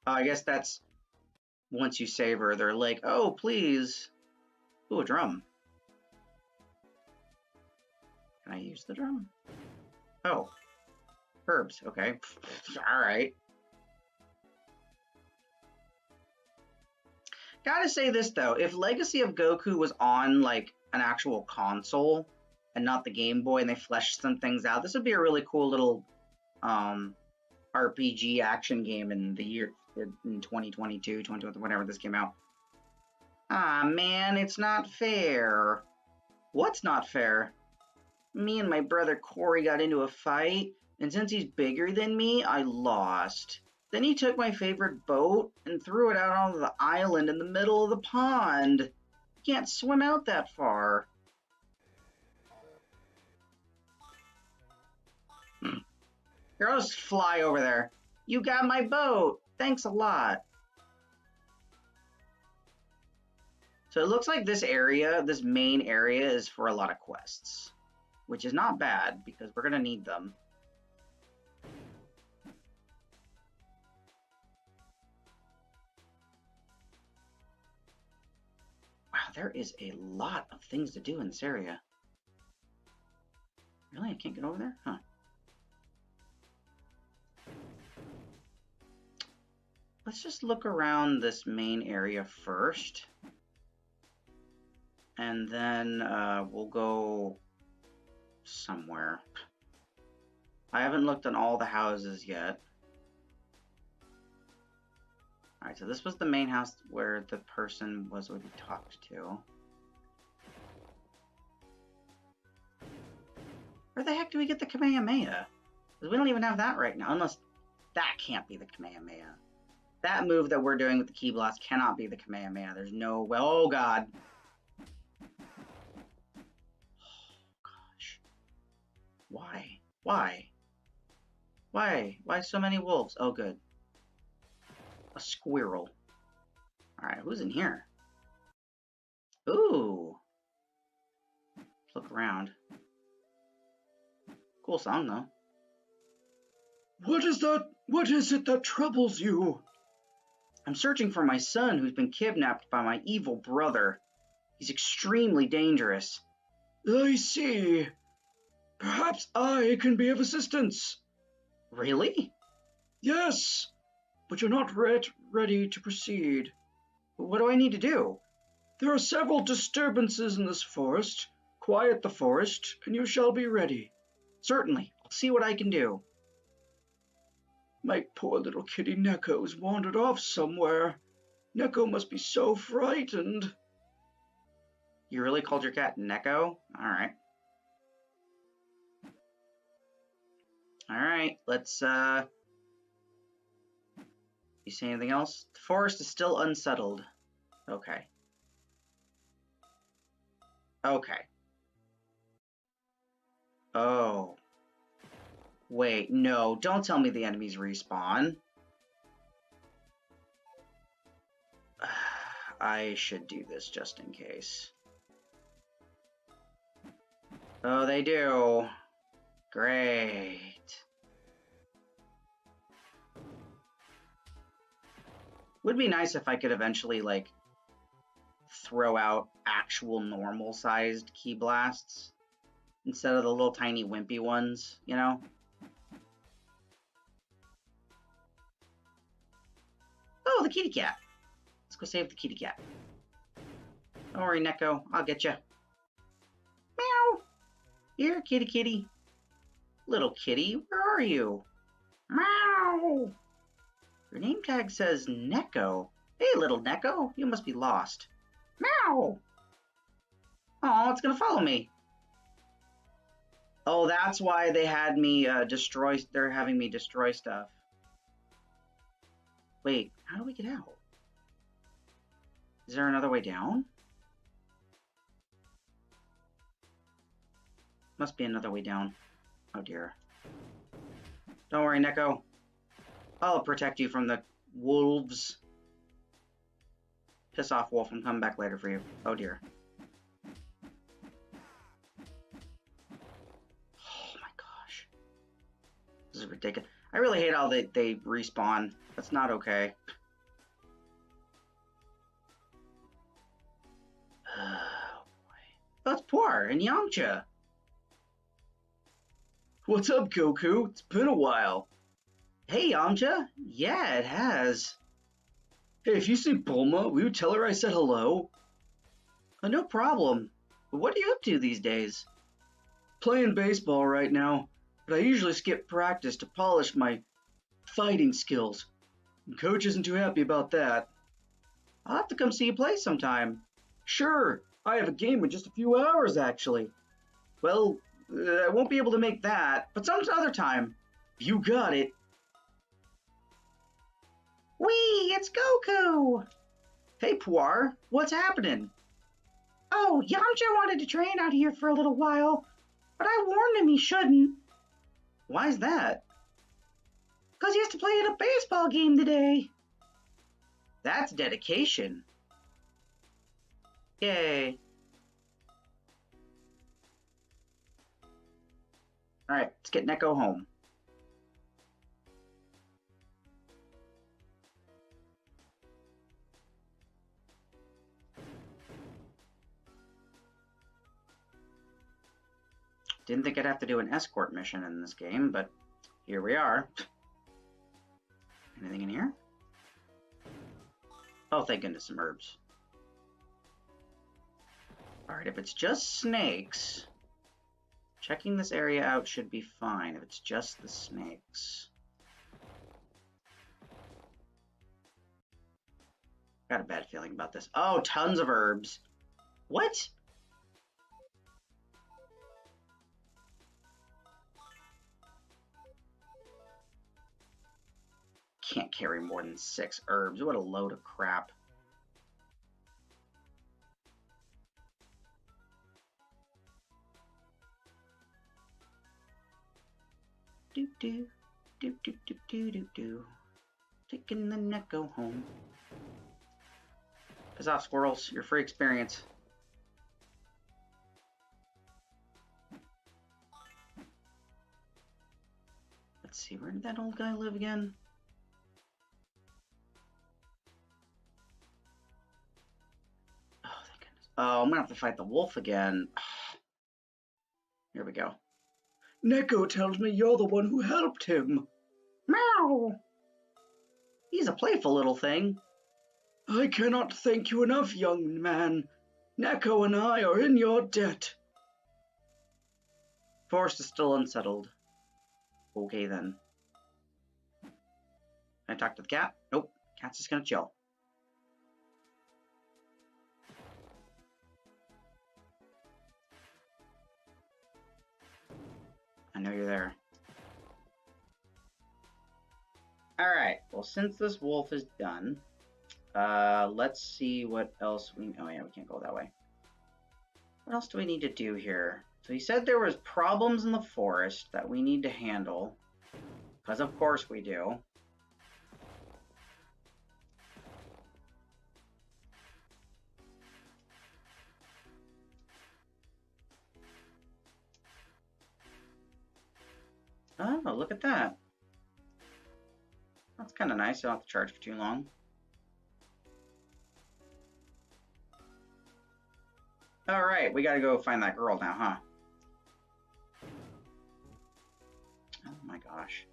S1: I guess that's once you save her, they're like, oh, please. Ooh, a drum. Can I use the drum? Oh. Herbs, okay. Alright. Gotta say this, though. If Legacy of Goku was on, like, an actual console and not the Game Boy and they fleshed some things out, this would be a really cool little RPG action game in the year, in 2022, 2020, whenever this came out. Ah, man, it's not fair. What's not fair? Me and my brother Corey got into a fight, and since he's bigger than me, I lost. Then he took my favorite boat and threw it out onto the island in the middle of the pond. Can't swim out that far. Here, I'll just fly over there. You got my boat. Thanks a lot. So it looks like this area, this main area, is for a lot of quests, which is not bad because we're going to need them. Wow, there is a lot of things to do in this area. Really? I can't get over there? Huh. Let's just look around this main area first. And then we'll go somewhere. I haven't looked at all the houses yet. Alright, so this was the main house where the person was what we talked to. Where the heck do we get the Kamehameha? Because we don't even have that right now, unless that can't be the Kamehameha. That move that we're doing with the Ki Blast cannot be the Kamehameha. There's no way. Oh, God. Oh, gosh. Why? Why? Why? Why so many wolves? Oh, good. A squirrel. Alright, who's in here? Ooh. Let's look around. Cool song, though. What is that? What is it that troubles you? I'm searching for my son who's been kidnapped by my evil brother. He's extremely dangerous.
S2: I see. Perhaps I can be of assistance.
S1: Really?
S2: Yes, but you're not ready to proceed.
S1: What do I need to do?
S2: There are several disturbances in this forest. Quiet the forest, and you shall be ready.
S1: Certainly. I'll see what I can do.
S2: My poor little kitty Neko's wandered off somewhere. Neko must be so frightened.
S1: You really called your cat Neko? Alright. Alright, let's, You see anything else? The forest is still unsettled. Okay. Okay. Oh. Wait, no, don't tell me the enemies respawn. I should do this just in case. Oh, they do. Great. Would be nice if I could eventually, like, throw out actual normal-sized key blasts instead of the little tiny wimpy ones, you know? Oh, the kitty cat. Let's go save the kitty cat. Don't worry, Neko. I'll get you. Meow. Here, kitty kitty. Little kitty, where are you? Meow. Your name tag says Neko. Hey, little Neko, you must be lost. Meow. Oh, it's gonna follow me. Oh, that's why they had me destroy. They're having me destroy stuff. Wait, how do we get out? Is there another way down? Must be another way down. Oh dear. Don't worry, Neko. I'll protect you from the wolves. Piss off, wolf. I'm coming back later for you. Oh dear. Oh my gosh. This is ridiculous. I really hate how they respawn. That's not okay. Oh boy. That's Puar and Yamcha.
S2: What's up, Goku? It's been a while.
S1: Hey, Yamcha. Yeah, it has.
S2: Hey, if you see Bulma, will you tell her I said hello?
S1: No problem. But what are you up to these days?
S2: Playing baseball right now, but I usually skip practice to polish my fighting skills. Coach isn't too happy about that.
S1: I'll have to come see you play sometime.
S2: Sure, I have a game in just a few hours, actually.
S1: Well, I won't be able to make that, but some other time.
S2: You got it.
S1: Whee! It's Goku! Hey, Puar, what's happening? Oh, Yamcha wanted to train out here for a little while, but I warned him he shouldn't. Why's that? Because he has to play in a baseball game today. That's dedication. Yay. Alright, let's get Neko home. Didn't think I'd have to do an escort mission in this game, but here we are. Anything in here? Oh, thank goodness, some herbs. Alright, if it's just snakes, checking this area out should be fine if it's just the snakes. Got a bad feeling about this. Oh, tons of herbs. What? Can't carry more than 6 herbs. What a load of crap. Do do do do do do do do. Taking the Neko home. Piss off, squirrels. Your free experience. Let's see, where did that old guy live again? Oh, thank goodness. Oh, I'm gonna have to fight the wolf again. Here we go.
S2: Neko tells me you're the one who helped him.
S1: Meow! He's a playful little thing.
S2: I cannot thank you enough, young man. Neko and I are in your debt.
S1: Forest is still unsettled. Okay then. Can I talk to the cat? Nope. Cat's just gonna chill. I know you're there. Alright, well since this wolf is done, let's see what else we... Oh yeah, we can't go that way. What else do we need to do here? So he said there was problems in the forest that we need to handle. Because of course we do. Oh, look at that. That's kind of nice. I don't have to charge for too long. All right, we got to go find that girl now, huh? Oh my gosh.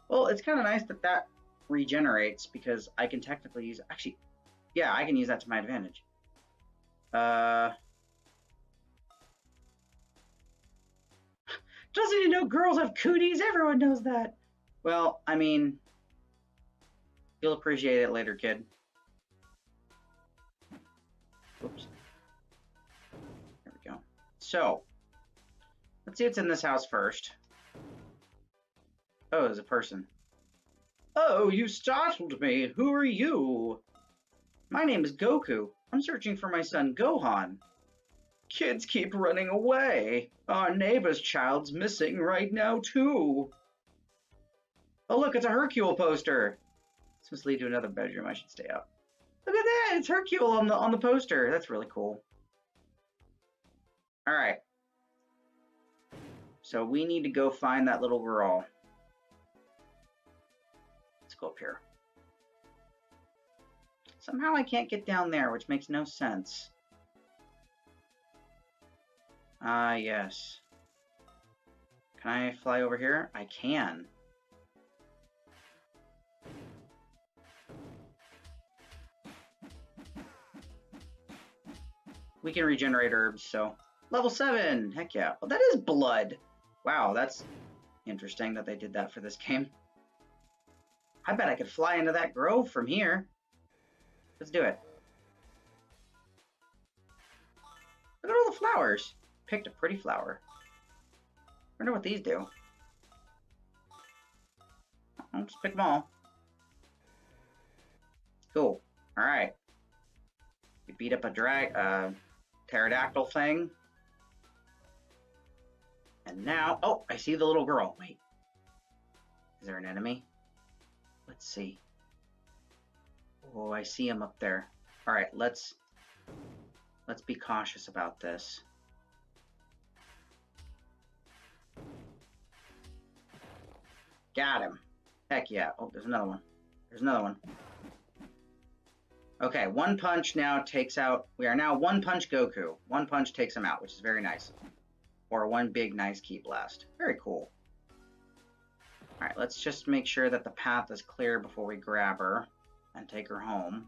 S1: Well, it's kind of nice that that regenerates because I can technically use... Actually, yeah, I can use that to my advantage. Doesn't he know girls have cooties? Everyone knows that. Well, I mean, you'll appreciate it later, kid. Oops. There we go. So, let's see what's in this house first. Oh, there's a person. Oh, you startled me. Who are you? My name is Goku. I'm searching for my son Gohan. Kids keep running away. Our neighbor's child's missing right now, too. Oh, look, it's a Hercule poster. This must lead to another bedroom. I should stay up. Look at that. It's Hercule on the poster. That's really cool. All right. So we need to go find that little girl. Let's go up here. Somehow I can't get down there, which makes no sense. Ah, yes. Can I fly over here? I can. We can regenerate herbs, so... Level 7! Heck yeah. Well, that is blood! Wow, that's interesting that they did that for this game. I bet I could fly into that grove from here. Let's do it. Look at all the flowers. Picked a pretty flower. Wonder what these do. I'll just pick them all. Cool. Alright. We beat up a pterodactyl thing. And now... Oh, I see the little girl. Wait. Is there an enemy? Let's see. Oh, I see him up there. Alright, let's be cautious about this. Got him. Heck yeah. Oh, there's another one. There's another one. Okay, one punch now takes out... We are now one punch Goku. One punch takes him out, which is very nice. Or one big nice ki blast. Very cool. Alright, let's just make sure that the path is clear before we grab her and take her home.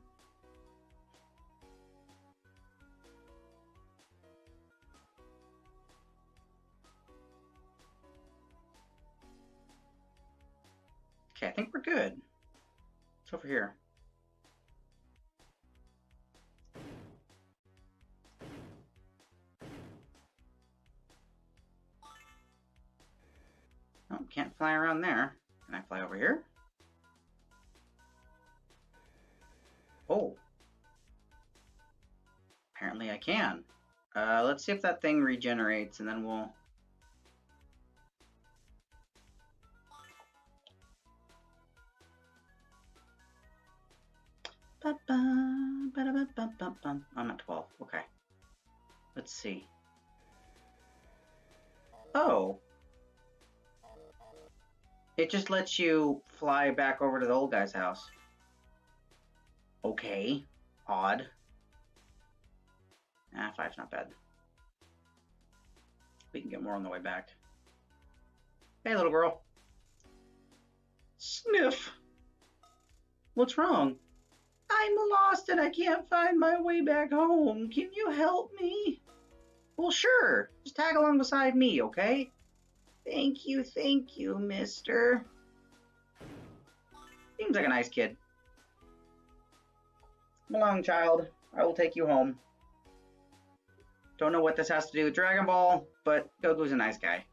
S1: Okay, I think we're good. What's over here? Oh, can't fly around there. Can I fly over here? Oh. Apparently I can. Let's see if that thing regenerates, and then we'll... I'm at 12. Okay. Let's see. Oh. It just lets you fly back over to the old guy's house. Okay. Odd. Nah, 5's not bad. We can get more on the way back. Hey, little girl. Sniff. What's wrong? I'm lost and I can't find my way back home. Can you help me? Well, sure. Just tag along beside me, okay? Thank you, mister. Seems like a nice kid. Come along, child. I will take you home. Don't know what this has to do with Dragon Ball, but Goku's a nice guy.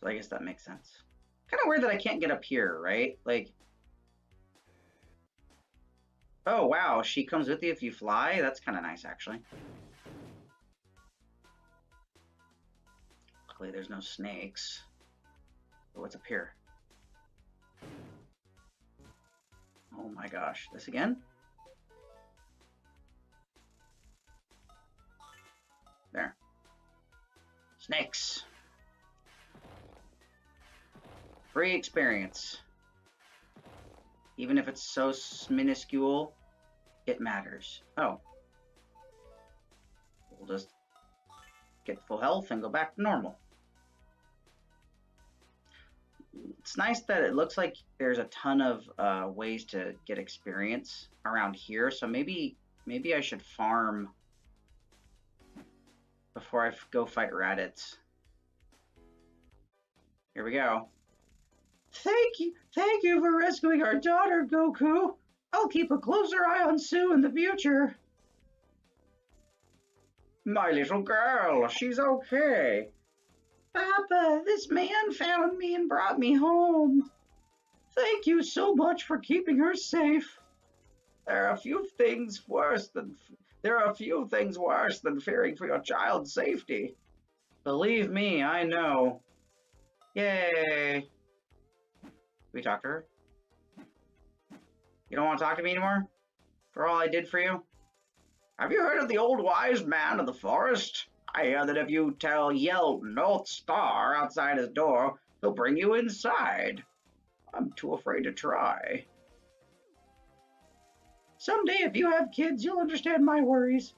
S1: So I guess that makes sense. Kind of weird that I can't get up here, right? Like, oh wow, she comes with you if you fly? That's kind of nice, actually. Luckily, there's no snakes. But what's up here? Oh my gosh, this again? There. Snakes. Free experience. Even if it's so minuscule, it matters. Oh. We'll just get full health and go back to normal. It's nice that it looks like there's a ton of ways to get experience around here. So maybe I should farm before I go fight Raditz. Here we go. Thank you for rescuing our daughter, Goku. I'll keep a closer eye on Sue in the future. My little girl, she's okay. Papa, this man found me and brought me home. Thank you so much for keeping her safe. There are a few things worse than fearing for your child's safety. Believe me, I know. Yay. We talk to her? You don't want to talk to me anymore? For all I did for you? Have you heard of the old wise man of the forest? I hear that if you yell North Star outside his door, he'll bring you inside. I'm too afraid to try. Someday, if you have kids, you'll understand my worries.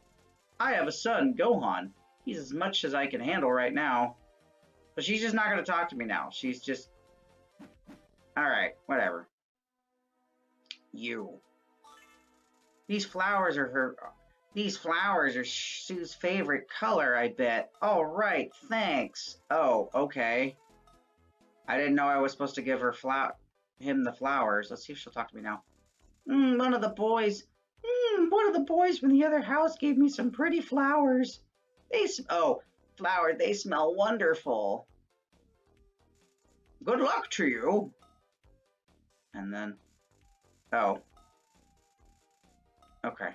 S1: I have a son, Gohan. He's as much as I can handle right now. But she's just not going to talk to me now. She's just... Alright, whatever. You. These flowers are Sue's favorite color, I bet. All right, thanks. Oh, okay. I didn't know I was supposed to give him the flowers. Let's see if she'll talk to me now. One of the boys from the other house gave me some pretty flowers. They smell wonderful. Good luck to you. And then, oh. Okay.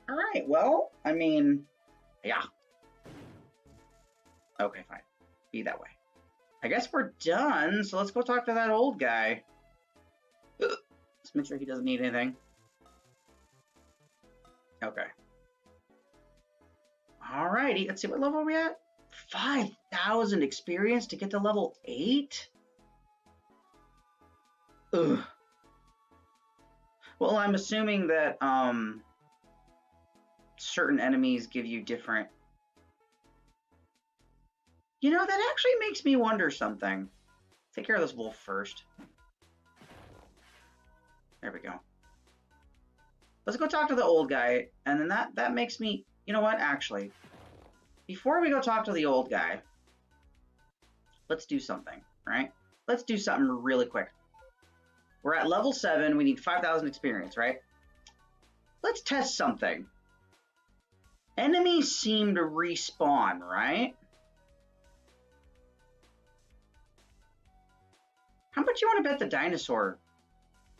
S1: All right, well, I mean, yeah. Okay, fine. Be that way. I guess we're done, so let's go talk to that old guy. Let's make sure he doesn't need anything. Okay. Alrighty, let's see, what level are we at? 5,000 experience to get to level 8? Ugh. Well, I'm assuming that, certain enemies give you different... You know, that actually makes me wonder something. Take care of this wolf first. There we go. Let's go talk to the old guy, and then that makes me... You know what, actually, before we go talk to the old guy, let's do something, right? Let's do something really quick. We're at level 7, we need 5,000 experience, right? Let's test something. Enemies seem to respawn, right? How much you want to bet the dinosaur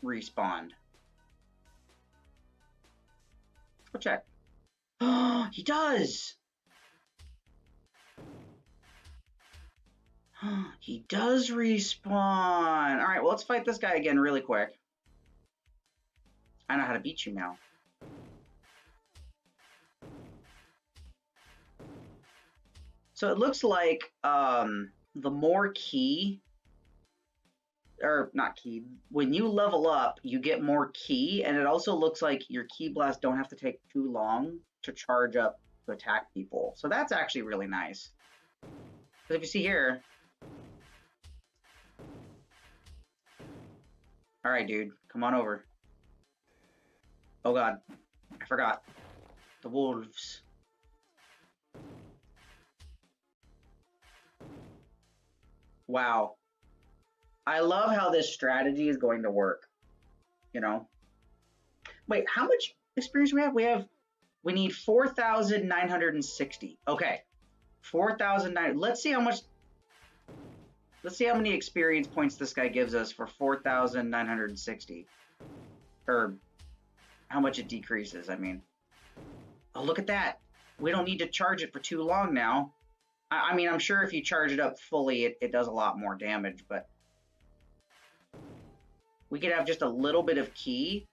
S1: respawned? Let's go check. Oh, he does! He does respawn. Alright, well, let's fight this guy again really quick. I know how to beat you now. So it looks like the more ki, or not ki, when you level up, you get more ki, and it also looks like your ki blasts don't have to take too long to charge up to attack people. So that's actually really nice. Because if you see here, all right, dude, come on over. Oh God, I forgot. The wolves. Wow. I love how this strategy is going to work, you know? Wait, how much experience do we have? We need 4,960. Okay. 4,009. Let's see how many experience points this guy gives us for 4,960. Or how much it decreases, I mean. Oh, look at that. We don't need to charge it for too long now. I mean, I'm sure if you charge it up fully, it does a lot more damage, but we could have just a little bit of ki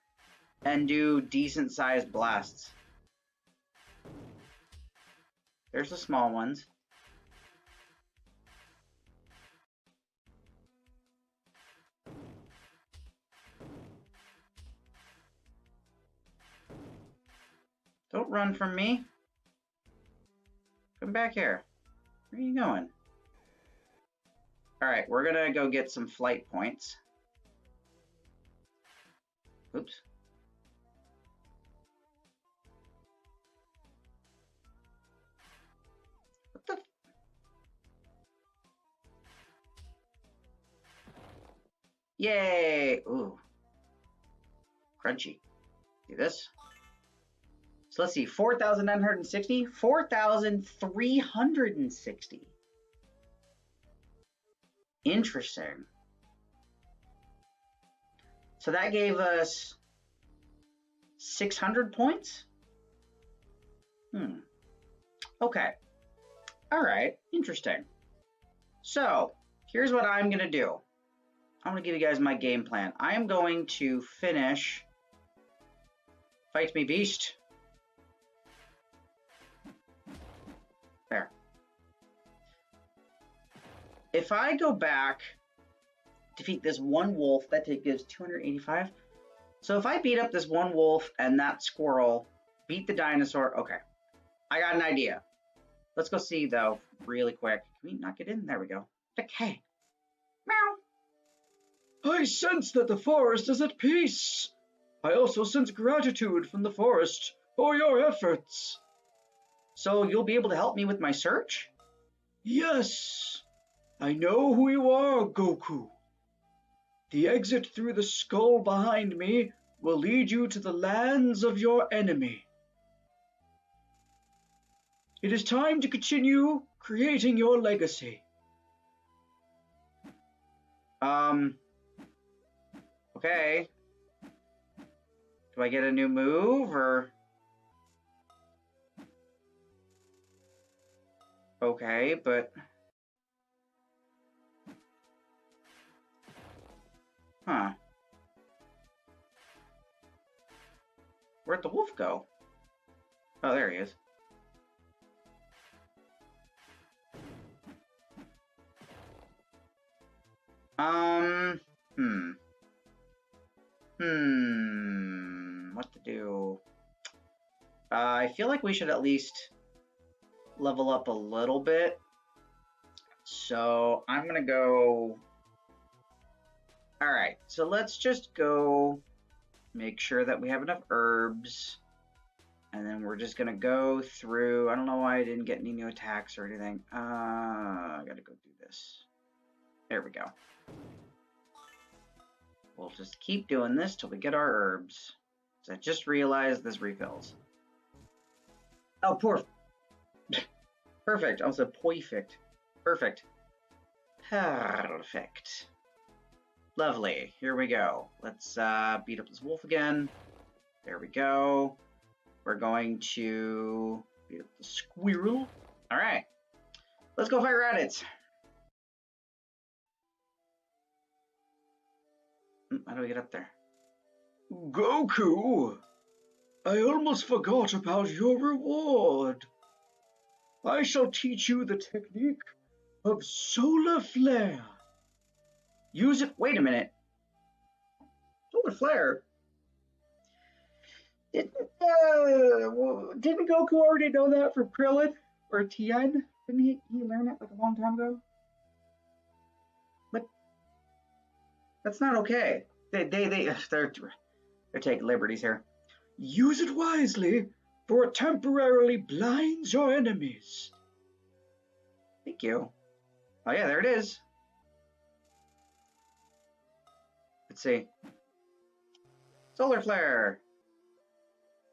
S1: and do decent sized blasts. There's the small ones. Don't run from me. Come back here. Where are you going? All right, we're gonna go get some flight points. Oops. What the? Yay! Ooh. Crunchy. Do this. So let's see, 4,960, 4,360. Interesting. So that gave us 600 points? Okay. All right, interesting. So here's what I'm gonna do. I'm gonna give you guys my game plan. I am going to finish Fight Me Beast. There. If I go back, defeat this one wolf, that gives 285. So if I beat up this one wolf and that squirrel, beat the dinosaur, okay. I got an idea. Let's go see, though, really quick. Can we not get in? There we go. Okay. Meow.
S2: I sense that the forest is at peace. I also sense gratitude from the forest for your efforts.
S1: So you'll be able to help me with my search?
S2: Yes. I know who you are, Goku. The exit through the skull behind me will lead you to the lands of your enemy. It is time to continue creating your legacy.
S1: Okay. Do I get a new move, or? Okay, but... Huh. Where'd the wolf go? Oh, there he is. What to do? I feel like we should at least level up a little bit. So I'm gonna go... Alright, so let's just go make sure that we have enough herbs. And then we're just gonna go through... I don't know why I didn't get any new attacks or anything. I gotta go do this. There we go. We'll just keep doing this till we get our herbs. So I just realized this refills. Oh, poor. Perfect. I was a perfect. Perfect. Perfect. Lovely. Here we go. Let's beat up this wolf again. There we go. We're going to beat up the squirrel. All right. Let's go fight rabbits. How do we get up there?
S2: Goku! I almost forgot about your reward. I shall teach you the technique of solar flare. Use it.
S1: Wait a minute. Solar flare? Didn't Goku already know that from Krillin or Tien? Didn't he learn it like a long time ago? But that's not okay. They're taking liberties here.
S2: Use it wisely, for it temporarily blinds your enemies.
S1: Thank you. Oh yeah, there it is. Let's see. Solar flare.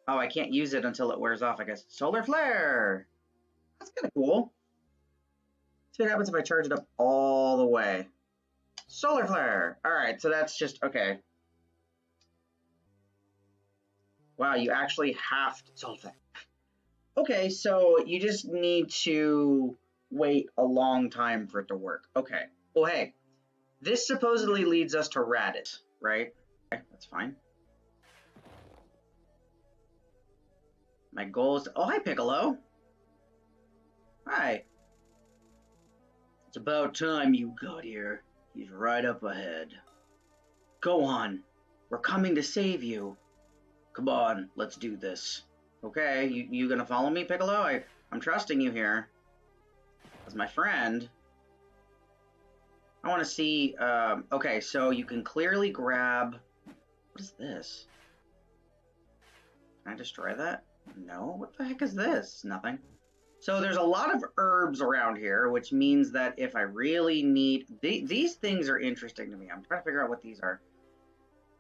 S1: Oh, I can't use it until it wears off, I guess. Solar flare. That's kind of cool. See what happens if I charge it up all the way. Solar flare. All right, so that's just, okay. Wow, you actually have to, solar flare. Okay, so you just need to wait a long time for it to work. Okay, well, hey, this supposedly leads us to Raditz, right? Okay, that's fine. My goal is to, oh, hi, Piccolo. Hi. It's about time you got here. He's right up ahead. Go on. We're coming to save you. Come on, let's do this. Okay, you gonna follow me, Piccolo? I'm trusting you here. As my friend. I want to see, okay, so you can clearly grab, what is this? Can I destroy that? No, what the heck is this? Nothing. So there's a lot of herbs around here, which means that if I really need, these things are interesting to me. I'm trying to figure out what these are.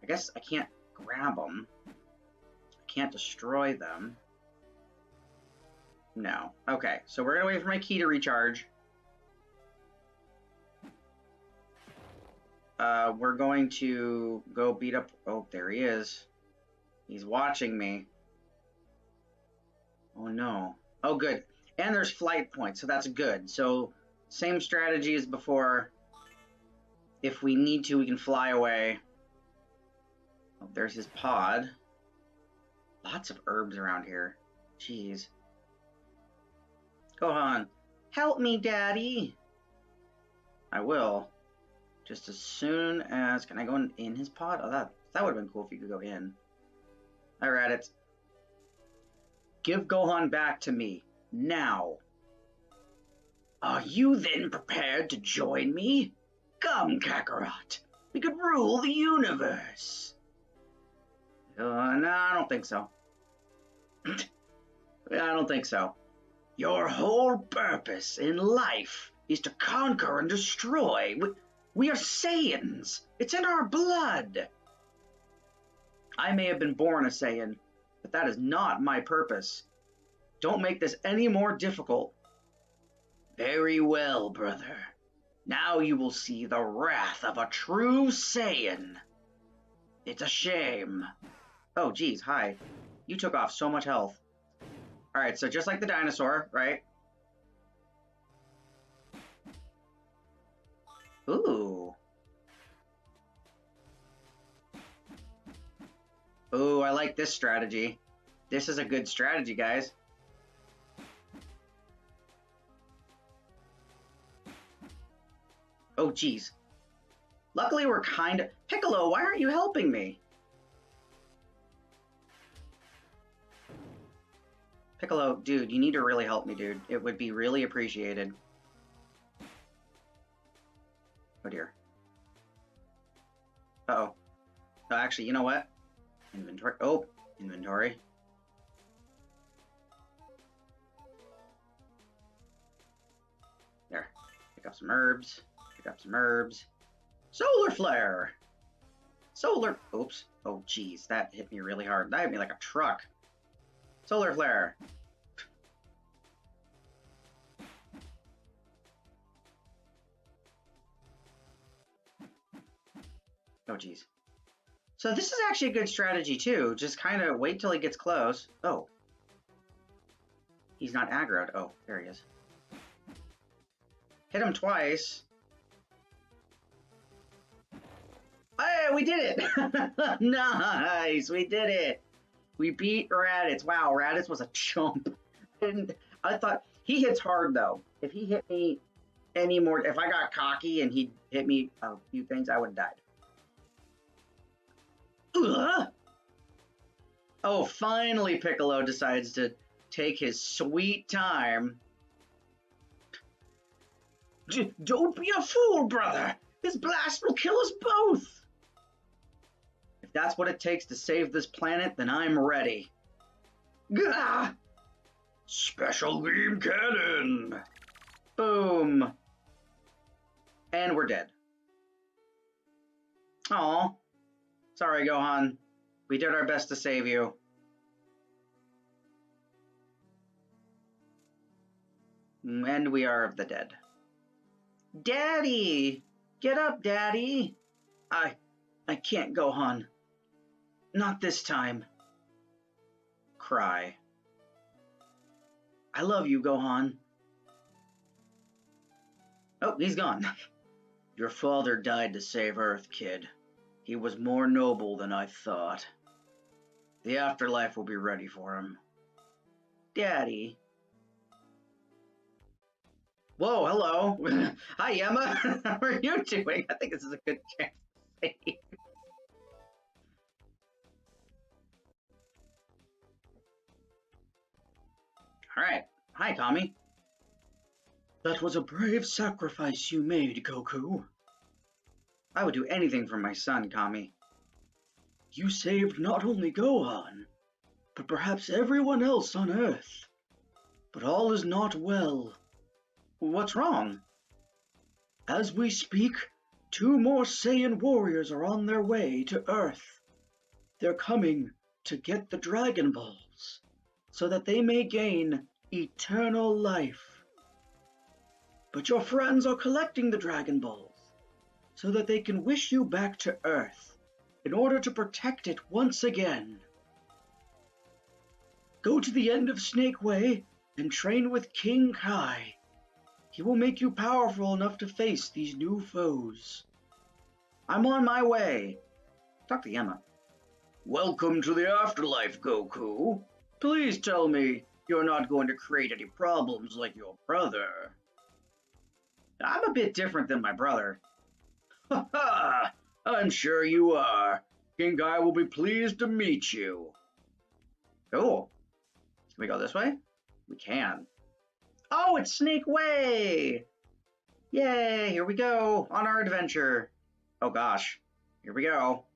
S1: I guess I can't grab them. I can't destroy them. No. Okay, so we're gonna wait for my key to recharge. We're going to go beat up, oh, there he is. He's watching me. Oh no. Oh, good. And there's flight points, so that's good. So, same strategy as before. If we need to, we can fly away. Oh, there's his pod. Lots of herbs around here. Jeez. Gohan, help me, Daddy. I will. Just as soon as... Can I go in his pod? Oh, that would have been cool if you could go in. Alright, it's... Give Gohan back to me. Now. Are you then prepared to join me? Come, Kakarot. We could rule the universe. No, I don't think so. I don't think so. Your whole purpose in life is to conquer and destroy. We are Saiyans. It's in our blood. I may have been born a Saiyan, but that is not my purpose. Don't make this any more difficult. Very well, brother. Now you will see the wrath of a true Saiyan. It's a shame. Oh, geez, hi. You took off so much health. Alright, so just like the dinosaur, right? Ooh. Ooh, I like this strategy. This is a good strategy, guys. Oh, geez. Luckily, we're kind of... Piccolo, why aren't you helping me? Piccolo, dude, you need to really help me, dude. It would be really appreciated. Oh, dear. Uh-oh. Oh, actually, you know what? Inventory. Oh, inventory. There. Pick up some herbs. Pick up some herbs. Solar flare! Solar... Oops. Oh, geez. That hit me really hard. That hit me like a truck. Solar flare. Oh, geez. So this is actually a good strategy, too. Just kind of wait till he gets close. Oh. He's not aggroed. Oh, there he is. Hit him twice. Hey, we did it! Nice! We did it! We beat Raditz. Wow, Raditz was a chump. And I thought He hits hard, though. If he hit me any more, if I got cocky and he hit me a few things, I would have died. Ugh. Oh, finally Piccolo decides to take his sweet time. Don't be a fool, brother. This blast will kill us both. If that's what it takes to save this planet, then I'm ready. Gah! Special beam cannon. Boom. And we're dead. Aw. Sorry, Gohan. We did our best to save you. And we are of the dead. Daddy! Get up, Daddy! I can't, Gohan. Not this time. Cry. I love you, Gohan. Oh, he's gone. Your father died to save Earth, kid. He was more noble than I thought. The afterlife will be ready for him. Daddy. Whoa, hello. Hi, Emma. How are you doing? I think this is a good chance to save. All right. Hi, Kami.
S2: That was a brave sacrifice you made, Goku.
S1: I would do anything for my son, Kami.
S2: You saved not only Gohan, but perhaps everyone else on Earth. But all is not well.
S1: What's wrong?
S2: As we speak, 2 more Saiyan warriors are on their way to Earth. They're coming to get the Dragon Balls, so that they may gain eternal life. But your friends are collecting the Dragon Balls, so that they can wish you back to Earth, in order to protect it once again. Go to the end of Snake Way and train with King Kai. He will make you powerful enough to face these new foes.
S1: I'm on my way. Talk to Emma.
S2: Welcome to the afterlife, Goku. Please tell me you're not going to create any problems like your brother.
S1: I'm a bit different than my brother.
S2: Ha ha! I'm sure you are. King Kai will be pleased to meet you.
S1: Cool. Can we go this way? We can. Oh, it's Snake Way! Yay, here we go on our adventure. Oh gosh, here we go. All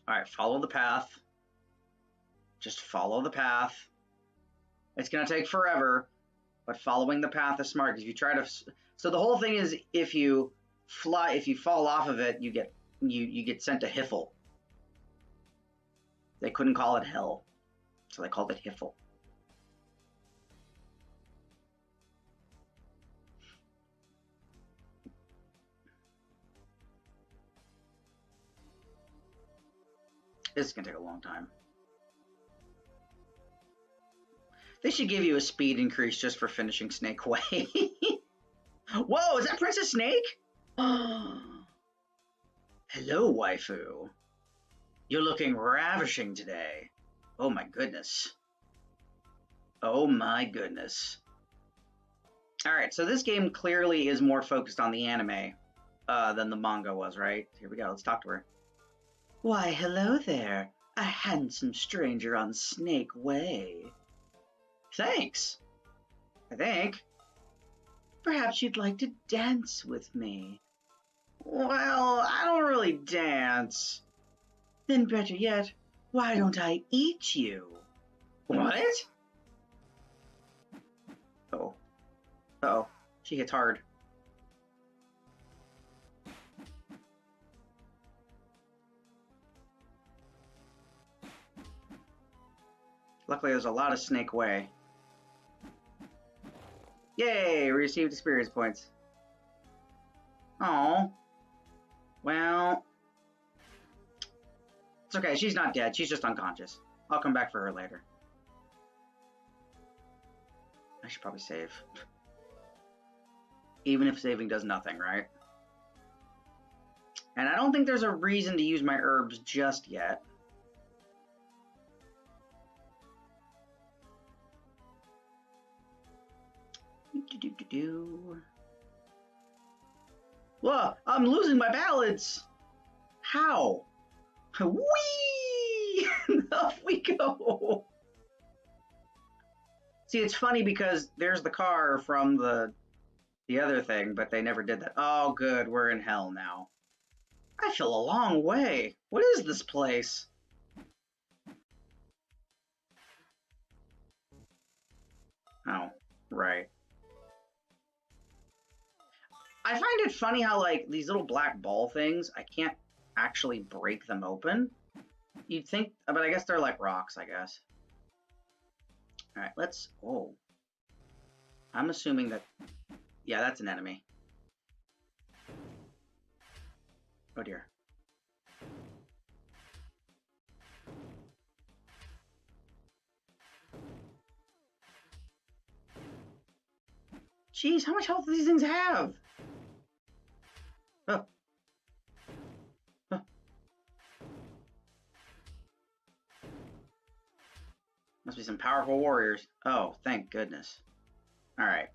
S1: right, follow the path. Just follow the path. It's gonna take forever, but following the path is smart, because if you try to... So the whole thing is, if you fall off of it, you get sent to Hiffle. They couldn't call it hell, so they called it Hiffle. This is gonna take a long time. They should give you a speed increase just for finishing Snake Way. Whoa, is that Princess Snake? Hello, waifu. You're looking ravishing today. Oh my goodness. Oh my goodness. Alright, so this game clearly is more focused on the anime than the manga was, right? Here we go, let's talk to her. Why, hello there, a handsome stranger on Snake Way. Thanks, I think. Perhaps you'd like to dance with me. Well, I don't really dance. Then better yet, why don't I eat you? What? Oh. Uh-oh, she hits hard. Luckily, there's a lot of Snake Way. Yay! Received experience points. Oh. Well. It's okay, she's not dead. She's just unconscious. I'll come back for her later. I should probably save. Even if saving does nothing, right? And I don't think there's a reason to use my herbs just yet. Whoa, I'm losing my balance. How? Whee! Off we go. See, it's funny because there's the car from the other thing, but they never did that. Oh, good. We're in hell now. I feel a long way. What is this place? Oh, right. I find it funny how, like, these little black ball things, I can't actually break them open. You'd think, but I guess they're like rocks, I guess. All right, let's, oh. I'm assuming that, yeah, that's an enemy. Oh dear. Jeez, how much health do these things have? Oh. Oh. Must be some powerful warriors. Oh, thank goodness. All right.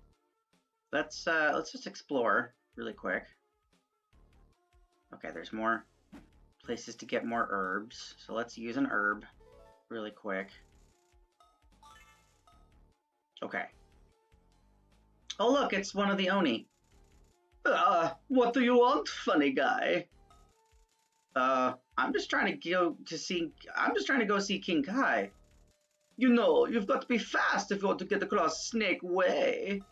S1: Let's just explore really quick. Okay, there's more places to get more herbs. So let's use an herb really quick. Okay. Oh look, it's one of the Oni. What do you want, funny guy? I'm just trying to go see King Kai. You know, you've got to be fast if you want to get across Snake Way.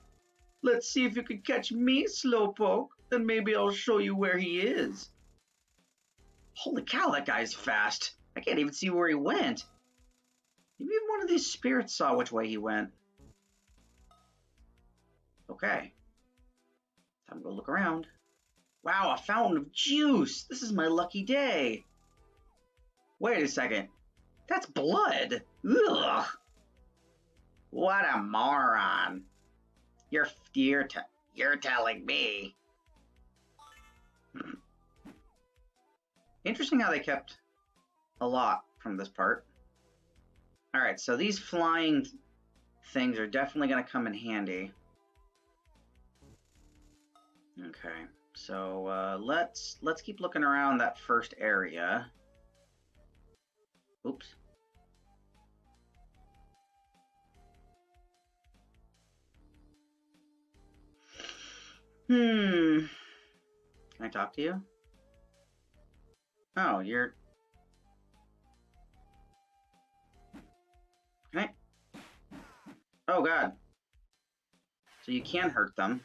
S1: Let's see if you can catch me, Slowpoke, then maybe I'll show you where he is. Holy cow, that guy's fast. I can't even see where he went. Maybe one of these spirits saw which way he went. Okay. Time to go look around. Wow, a fountain of juice! This is my lucky day. Wait a second. That's blood! Ugh! What a moron. You're telling me. Interesting how they kept a lot from this part. Alright, so these flying things are definitely going to come in handy. Okay, so let's keep looking around that first area. Oops. Can I talk to you? Oh, you're... Can I... Oh, God. So you can hurt them.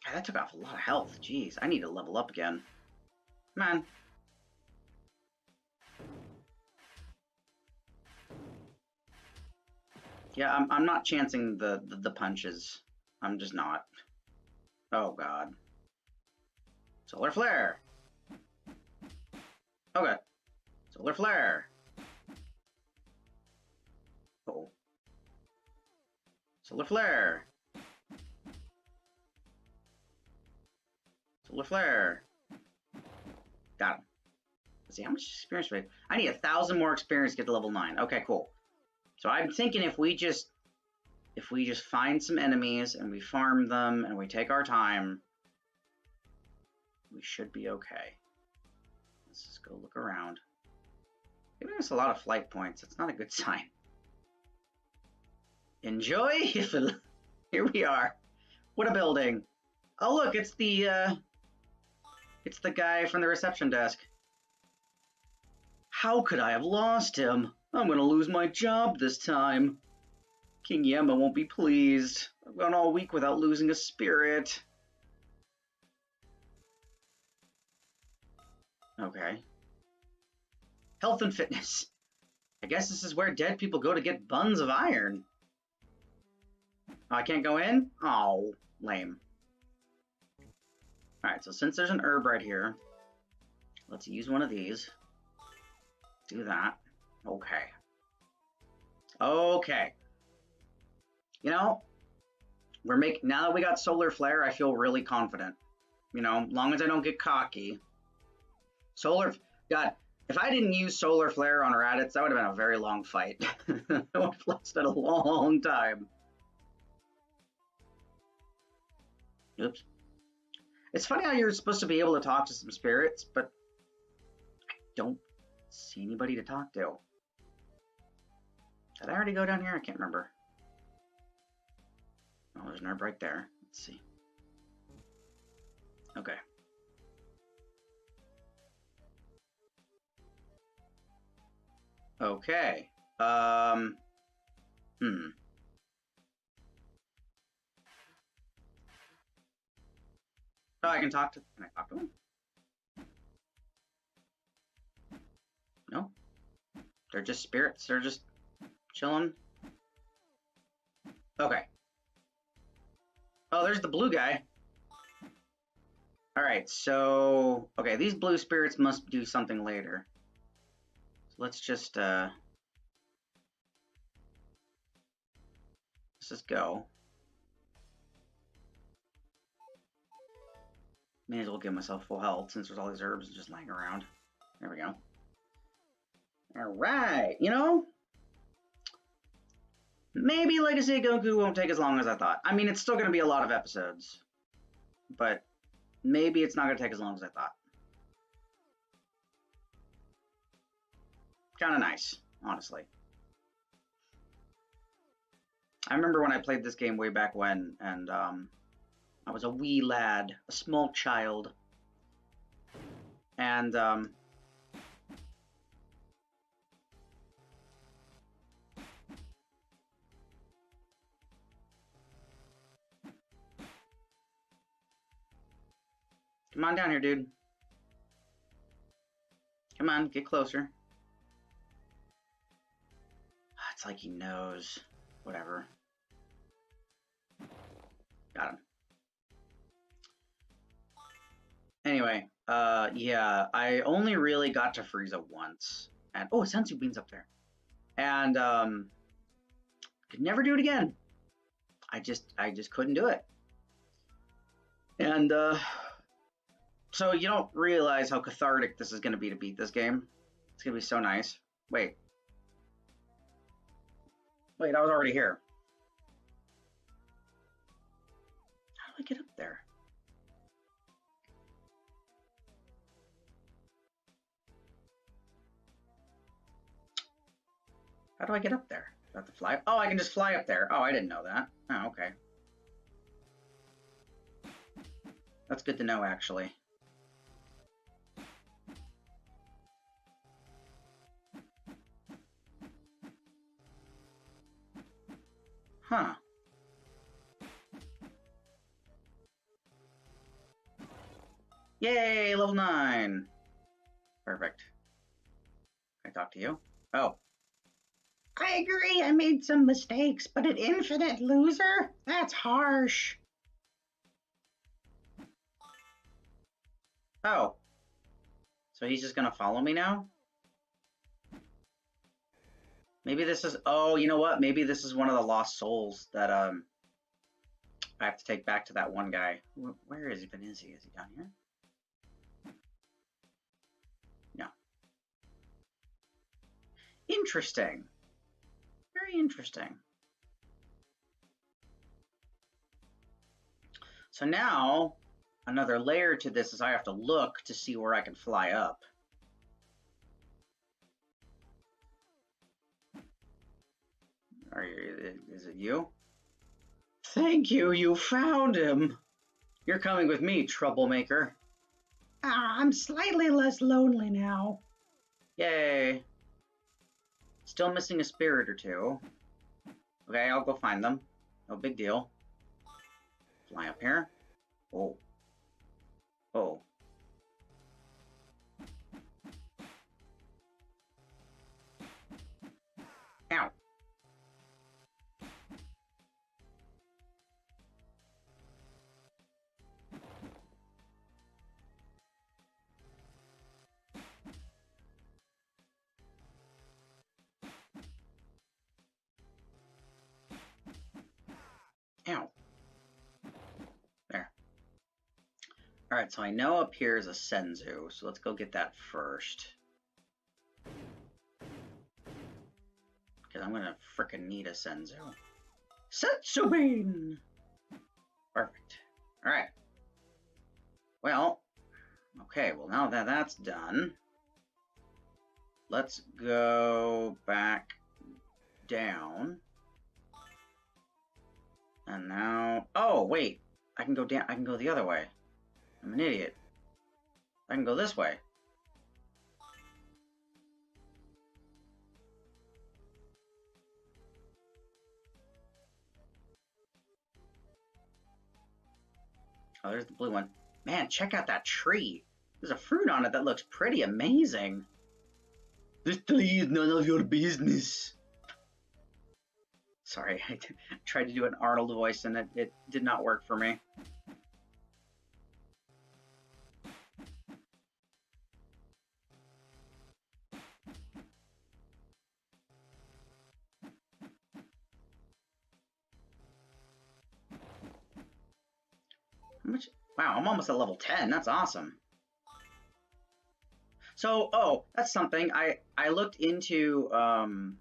S1: God, that took off a lot of health. Jeez, I need to level up again. Come on. Yeah, I'm not chancing the punches. I'm just not. Oh, God. Solar Flare. Okay. Solar Flare. Oh. Solar Flare. Solar Flare. Got him. Let's see, how much experience do I need 1,000 more experience to get to level 9. Okay, cool. So I'm thinking if we just find some enemies and we farm them and we take our time, we should be okay. Let's just go look around. Giving us a lot of flight points. That's not a good sign. Enjoy. Here we are. What a building. Oh look, it's the guy from the reception desk. How could I have lost him? I'm gonna lose my job this time. King Yemma won't be pleased. I've gone all week without losing a spirit. Okay. Health and fitness. I guess this is where dead people go to get buns of iron. Oh, I can't go in? Oh, lame. Alright, so since there's an herb right here, let's use one of these. Do that. Okay. Okay. You know, now that we got Solar Flare, I feel really confident. You know, as long as I don't get cocky. Solar, God, if I didn't use Solar Flare on Raditz, that would have been a very long fight. It would have lasted a long time. Oops. It's funny how you're supposed to be able to talk to some spirits, but I don't see anybody to talk to. Did I already go down here? I can't remember. Oh, there's an herb right there. Let's see. Okay. Okay. Oh, I can talk to. Can I talk to him? No. They're just spirits. They're just chilling. Okay. Oh, there's the blue guy. All right. So, okay, these blue spirits must do something later. So let's just go. May as well give myself full health since there's all these herbs just lying around. There we go. All right, you know, maybe Legacy of Goku won't take as long as I thought. I mean, it's still going to be a lot of episodes, but maybe it's not going to take as long as I thought. Kind of nice, honestly. I remember when I played this game way back when, and I was a wee lad, a small child, and come on down here, dude. Come on, get closer. It's like he knows. Whatever. Got him. Anyway, yeah, I only really got to Frieza once. And oh, Senzu Bean's up there. And could never do it again. I just couldn't do it. And so you don't realize how cathartic this is going to be to beat this game. It's going to be so nice. Wait, I was already here. How do I get up there? How do I get up there? Do I have to fly? Oh, I can just fly up there. Oh, I didn't know that. Oh, okay. That's good to know, actually. Huh. Yay, level 9. Perfect. Can I talk to you? Oh. I agree, I made some mistakes, but an infinite loser? That's harsh. Oh. So he's just gonna follow me now? Maybe this is, oh, you know what? Maybe this is one of the lost souls that I have to take back to that one guy. Where is he? Is he down here? No. Interesting. Very interesting. So now, another layer to this is I have to look to see where I can fly up. Is it you? Thank you, you found him. You're coming with me, troublemaker. I'm slightly less lonely now. Yay. Still missing a spirit or two. Okay, I'll go find them. No big deal. Fly up here. Oh. Oh. Ow. Ow. There. Alright, so I know up here is a Senzu, so let's go get that first. Because I'm gonna frickin' need a Senzu.
S2: Setsubin!
S1: Perfect. Alright. Well, okay, well now that that's done, let's go back down. And now, oh wait, I can go down, I can go the other way. I'm an idiot. I can go this way. Oh, there's the blue one. Man, check out that tree. There's a fruit on it that looks pretty amazing. This tree is none of your business. Sorry, I tried to do an Arnold voice and it did not work for me. How much? Wow, I'm almost at level 10. That's awesome. So, oh, that's something. I looked into some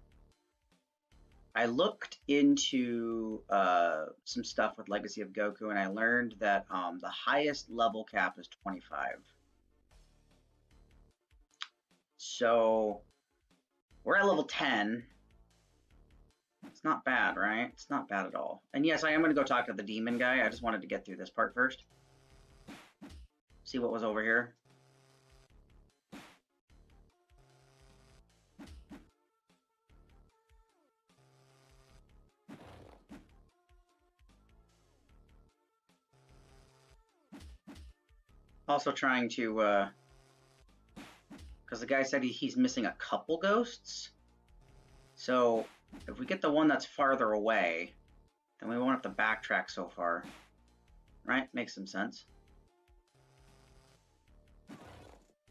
S1: stuff with Legacy of Goku, and I learned that the highest level cap is 25. So we're at level 10. It's not bad, right? It's not bad at all. And yes, I am going to go talk to the demon guy. I just wanted to get through this part first. See what was over here. Also trying to, because the guy said he's missing a couple ghosts. So if we get the one that's farther away, then we won't have to backtrack so far. Right? Makes some sense.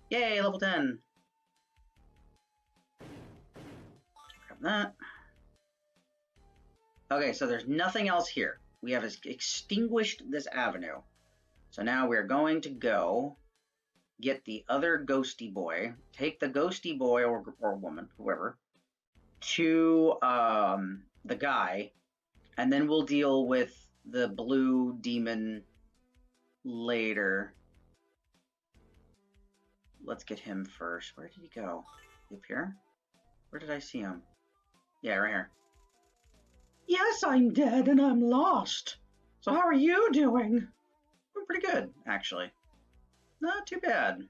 S1: Yay, level 10. Grab that. Okay, so there's nothing else here. We have extinguished this avenue. So now we're going to go get the other ghosty boy, take the ghosty boy or woman, whoever, to the guy, and then we'll deal with the blue demon later. Let's get him first. Where did he go? Up here? Where did I see him? Yeah, right here.
S2: Yes, I'm dead and I'm lost. So how are you doing?
S1: I'm pretty good, actually. Not too bad.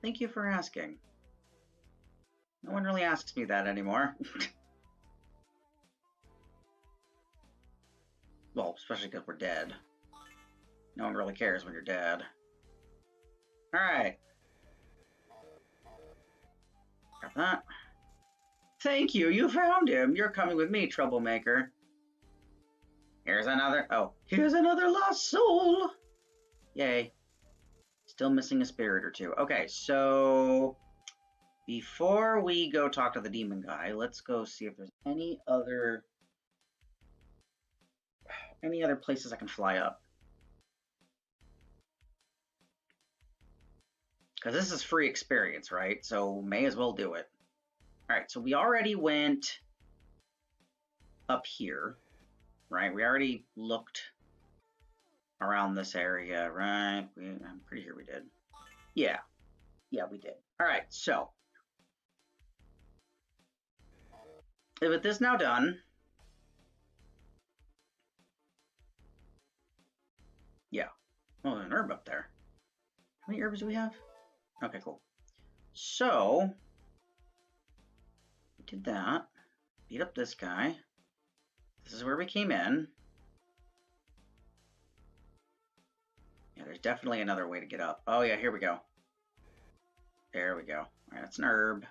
S1: Thank you for asking. No one really asks me that anymore. Well, especially because we're dead. No one really cares when you're dead. Alright. Grab that. Thank you, you found him. You're coming with me, troublemaker. Here's another, oh, here's another lost soul. Yay. Still missing a spirit or two. Okay, so before we go talk to the demon guy, let's go see if there's any other places I can fly up. Because this is free experience, right? So may as well do it. All right, so we already went up here, right? We already looked around this area, right? I'm pretty sure we did. Yeah, we did. All right, so with this now done, yeah. Oh, there's an herb up there. How many herbs do we have? Okay, cool. So we did that. Beat up this guy. This is where we came in. Yeah, there's definitely another way to get up. Oh yeah, here we go. There we go. All right, that's an herb.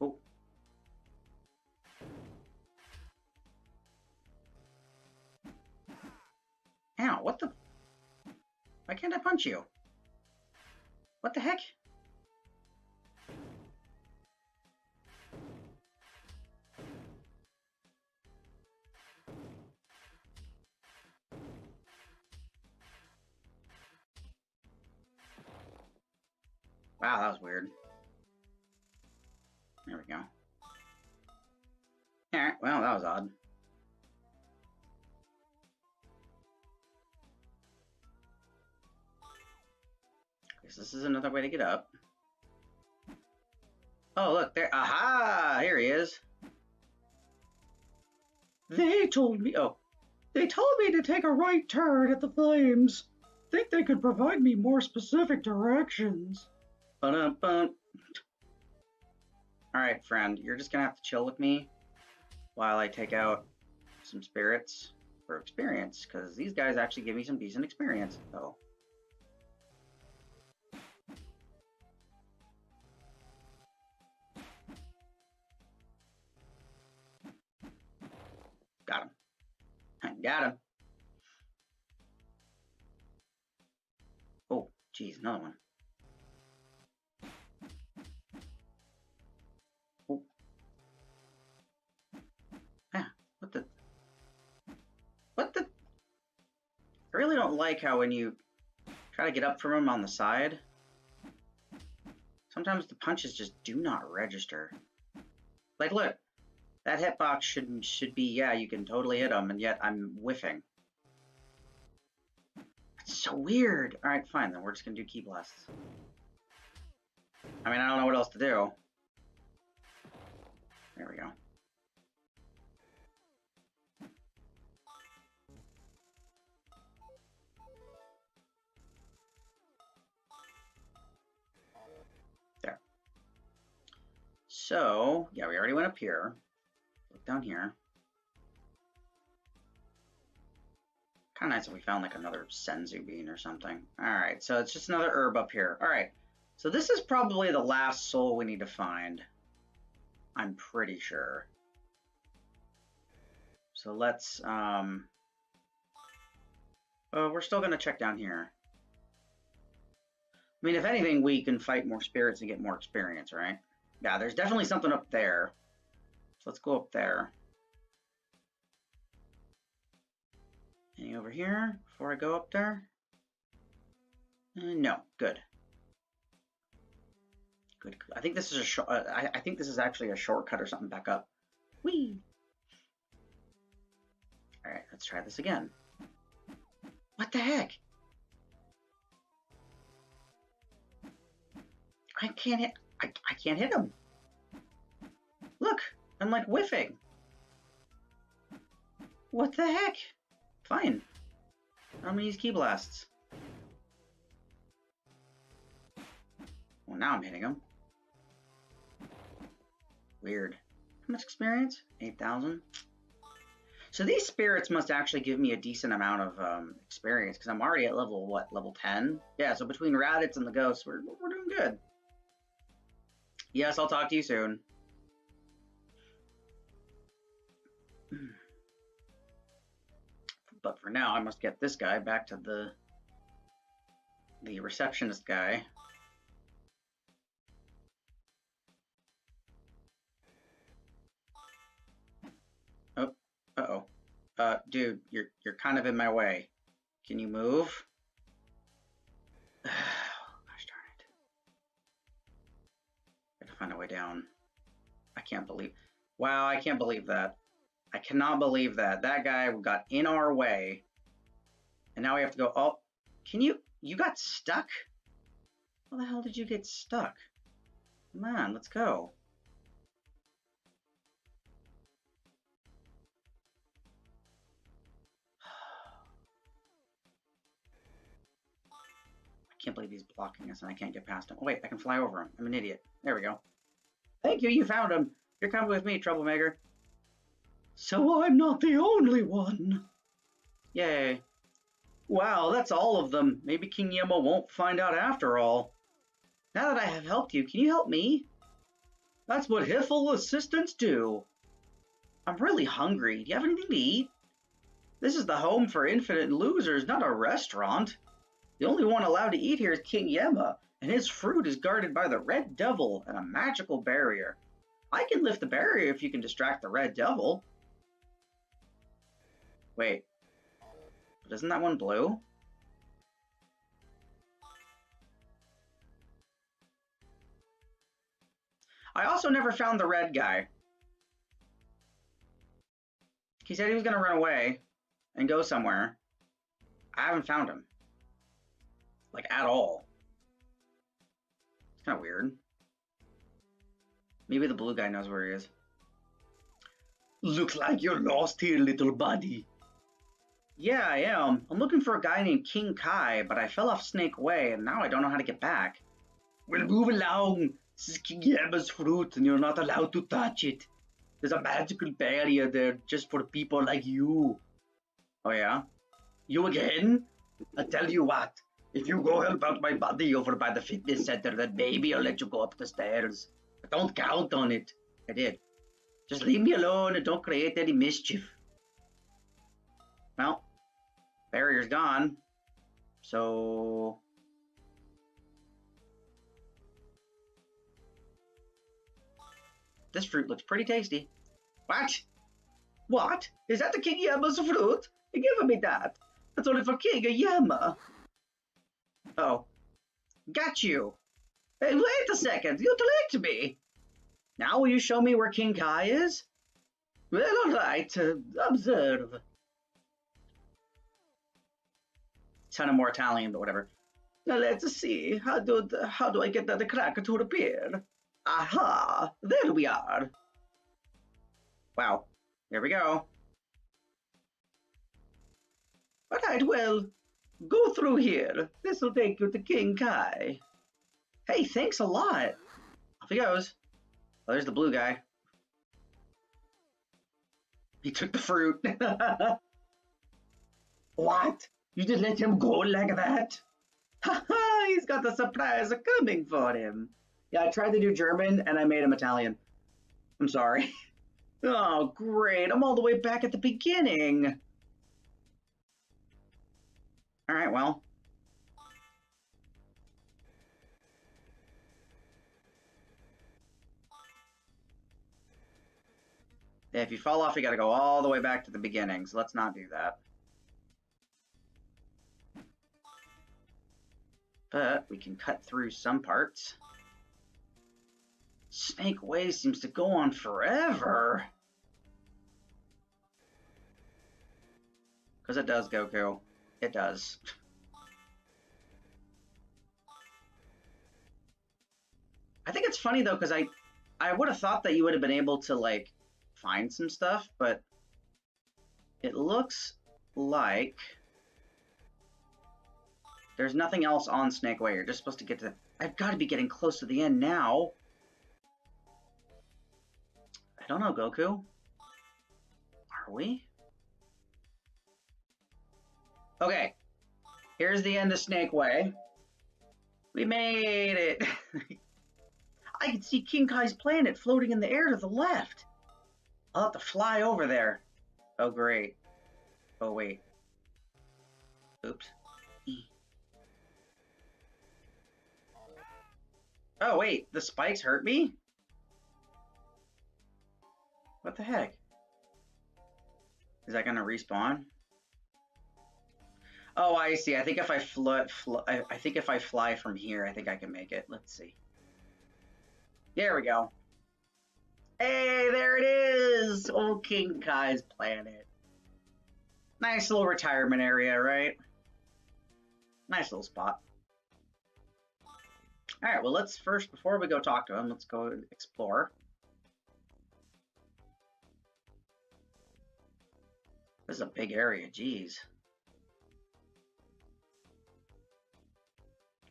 S1: Oh. Ow, what the? Why can't I punch you? What the heck? Wow, that was weird. There we go. Alright, well, that was odd. Guess this is another way to get up. Oh, look, there. Aha! Here he is.
S2: They told me to take a right turn at the flames. Think they could provide me more specific directions.
S1: Ba-dum-bum. Alright, friend, you're just gonna have to chill with me while I take out some spirits for experience, because these guys actually give me some decent experience, though. Got him. Got him. Oh, geez, another one. Oh. Ah, what the? What the? I really don't like how when you try to get up from him on the side, sometimes the punches just do not register. Like, look. That hitbox should be, yeah, you can totally hit him, and yet I'm whiffing. It's so weird. All right, fine, then we're just gonna do ki blasts. I mean, I don't know what else to do. There we go. There. So, yeah, we already went up here. Look down here. Kind of nice if we found like another senzu bean or something. Alright, so it's just another herb up here. Alright, so this is probably the last soul we need to find. I'm pretty sure. So let's, we're still going to check down here. I mean, if anything, we can fight more spirits and get more experience, right? Yeah, there's definitely something up there. So let's go up there. Any over here before I go up there? No, good. Good. I think this is a I think this is actually a shortcut or something back up. Whee! All right, let's try this again. What the heck? I can't hit. I can't hit him. Look, I'm like whiffing. What the heck? Fine. I'm gonna use ki blasts. Well, now I'm hitting him. Weird. How much experience? 8,000. So these spirits must actually give me a decent amount of experience, because I'm already at level, what, level 10? Yeah, so between Raditz and the ghosts, we're doing good. Yes, I'll talk to you soon. But for now, I must get this guy back to the receptionist guy. Oh, uh-oh. Dude, you're kind of in my way. Can you move? Gosh darn it. I gotta find a way down. I can't believe... Wow, I can't believe that. I cannot believe that. That guy got in our way. And now we have to go... Oh, can you... You got stuck? How the hell did you get stuck? Come on, let's go. I can't believe he's blocking us and I can't get past him. Oh, wait, I can fly over him. I'm an idiot. There we go. Thank you, you found him. You're coming with me, troublemaker.
S2: So I'm not the only one.
S1: Yay. Wow, that's all of them. Maybe King Yemo won't find out after all. Now that I have helped you, can you help me? That's what Hiffle assistants do. I'm really hungry. Do you have anything to eat? This is the home for infinite losers, not a restaurant. The only one allowed to eat here is King Yema, and his fruit is guarded by the Red Devil and a magical barrier. I can lift the barrier if you can distract the Red Devil. Wait, but isn't that one blue? I also never found the red guy. He said he was going to run away and go somewhere. I haven't found him. Like, at all. It's kind of weird. Maybe the blue guy knows where he is.
S2: Looks like you're lost here, little buddy.
S1: Yeah, I am. I'm looking for a guy named King Kai, but I fell off Snake Way, and now I don't know how to get back.
S2: Well, move along. This is King Yama's fruit, and you're not allowed to touch it. There's a magical barrier there just for people like you.
S1: Oh, yeah?
S2: You again? I tell you what, if you go help out my buddy over by the fitness center, then maybe I'll let you go up the stairs. But don't count on it.
S1: I did.
S2: Just leave me alone and don't create any mischief.
S1: Well, barrier's gone. So... this fruit looks pretty tasty.
S2: What? What? Is that the King Yama's fruit? Give me that. That's only for King Yama.
S1: Oh. Got you.
S2: Hey, wait a second. You tricked me.
S1: Now will you show me where King Kai is?
S2: Well, all right. Observe.
S1: Sounded more Italian, but whatever.
S2: Now let's see. How do I get that crack to appear? Aha! There we are.
S1: Wow. Here we go.
S2: All right, well, go through here. This will take you to King Kai.
S1: Hey, thanks a lot. Off he goes. Oh, there's the blue guy. He took the fruit.
S2: What? You just let him go like that? Ha ha! He's got the surprise coming for him.
S1: Yeah, I tried to do German and I made him Italian. I'm sorry.
S2: Oh, great. I'm all the way back at the beginning.
S1: All right, well. Yeah, if you fall off, you got to go all the way back to the beginning, so let's not do that. But we can cut through some parts. Snake Way seems to go on forever. Because it does, Goku. It does. I think it's funny, though, because I would have thought that you would have been able to, like, find some stuff, but it looks like there's nothing else on Snake Way. You're just supposed to get to... I've got to be getting close to the end now. I don't know, Goku. Are we? Okay. Here's the end of Snake Way. We made it. I can see King Kai's planet floating in the air to the left. I'll have to fly over there. Oh, great. Oh, wait. Oops. Oh, wait. The spikes hurt me? What the heck? Is that going to respawn? Oh, I see. I think if I fly from here, I think I can make it. Let's see. There we go. Hey, there it is! Old King Kai's planet. Nice little retirement area, right? Nice little spot. Alright, well, let's first, before we go talk to him, let's go explore. This is a big area, jeez.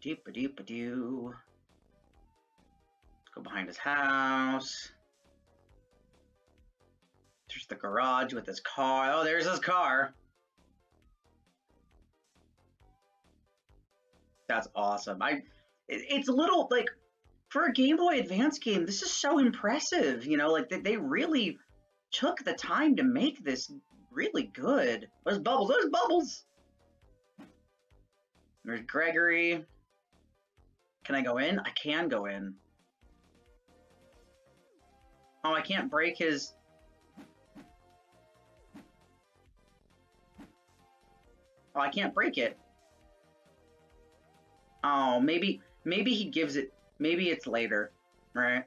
S1: Doop-a-doop-a-doo. Let's go behind his house. There's the garage with his car. Oh, there's his car. That's awesome. It's a little, like, for a Game Boy Advance game, this is so impressive. You know, like, they really took the time to make this really good. There's bubbles. There's bubbles. There's Gregory. Can I go in? I can go in. Oh, I can't break his... Oh, I can't break it. Oh, maybe he gives it... Maybe it's later, right?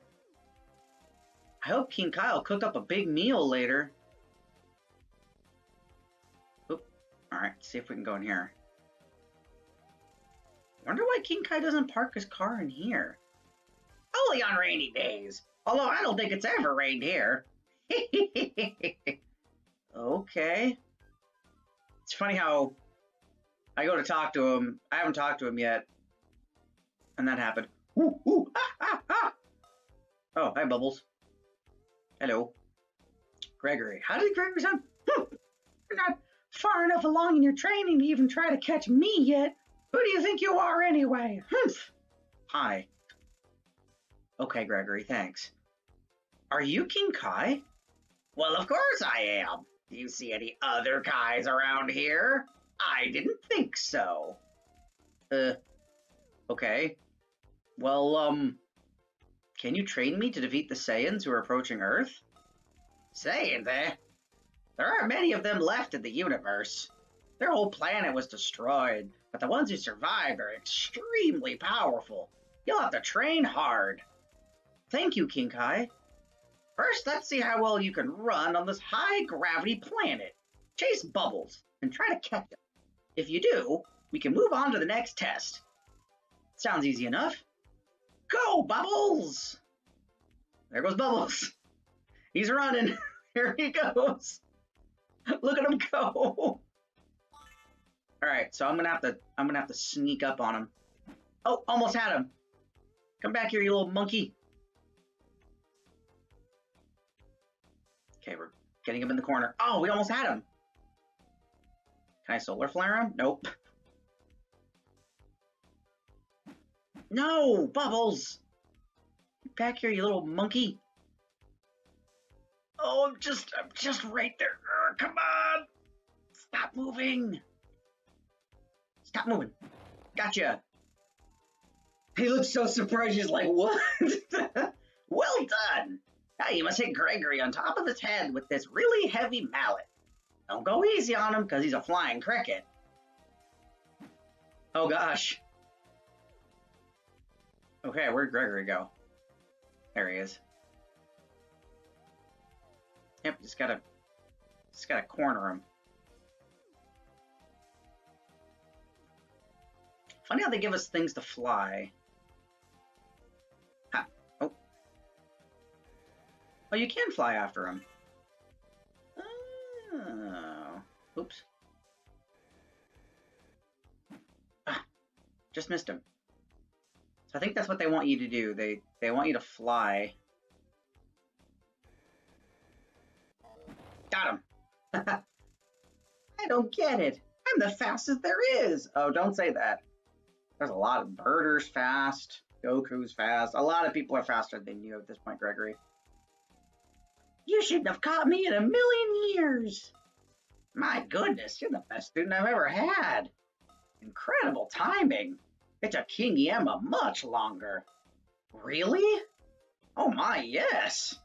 S1: I hope King Kai will cook up a big meal later. Oop. Alright, see if we can go in here. Wonder why King Kai doesn't park his car in here. Only on rainy days. Although I don't think it's ever rained here. Okay. It's funny how I go to talk to him. I haven't talked to him yet. And that happened. Ooh, ooh, ah, ah, ah. Oh, hi, Bubbles. Hello. Gregory. How did Gregory sound? You're not far enough along in your training to even try to catch me yet. Who do you think you are anyway? Humph. Hi. Okay, Gregory, thanks. Are you King Kai? Well, of course I am. Do you see any other Kais around here? I didn't think so. Okay. Well, can you train me to defeat the Saiyans who are approaching Earth? Saiyans, eh? There aren't many of them left in the universe. Their whole planet was destroyed, but the ones who survived are extremely powerful. You'll have to train hard. Thank you, King Kai. First, let's see how well you can run on this high-gravity planet. Chase Bubbles and try to catch him. If you do, we can move on to the next test. Sounds easy enough. Go, Bubbles! There goes Bubbles. He's running. Here he goes. Look at him go. All right, so I'm gonna have to sneak up on him. Oh, almost had him. Come back here, you little monkey. Okay, we're getting him in the corner. Oh, we almost had him. Can I solar flare him? Nope. No, Bubbles. Get back here, you little monkey. Oh, I'm just right there. Come on. Stop moving. Stop moving. Gotcha. He looks so surprised. He's like, what? Well done. Now you must hit Gregory on top of his head with this really heavy mallet. Don't go easy on him because he's a flying cricket. Oh gosh. Okay, where'd Gregory go? There he is. Yep, just gotta corner him. Funny how they give us things to fly. Ha. Oh. Oh, you can fly after him. Oh. Oops. Ah, just missed him. So I think that's what they want you to do. They want you to fly. Got him. I don't get it. I'm the fastest there is. Oh, don't say that. There's a lot of birders fast. Goku's fast. A lot of people are faster than you at this point, Gregory. You shouldn't have caught me in a million years. My goodness, you're the best student I've ever had. Incredible timing. It took King Yama much longer. Really? Oh my, yes.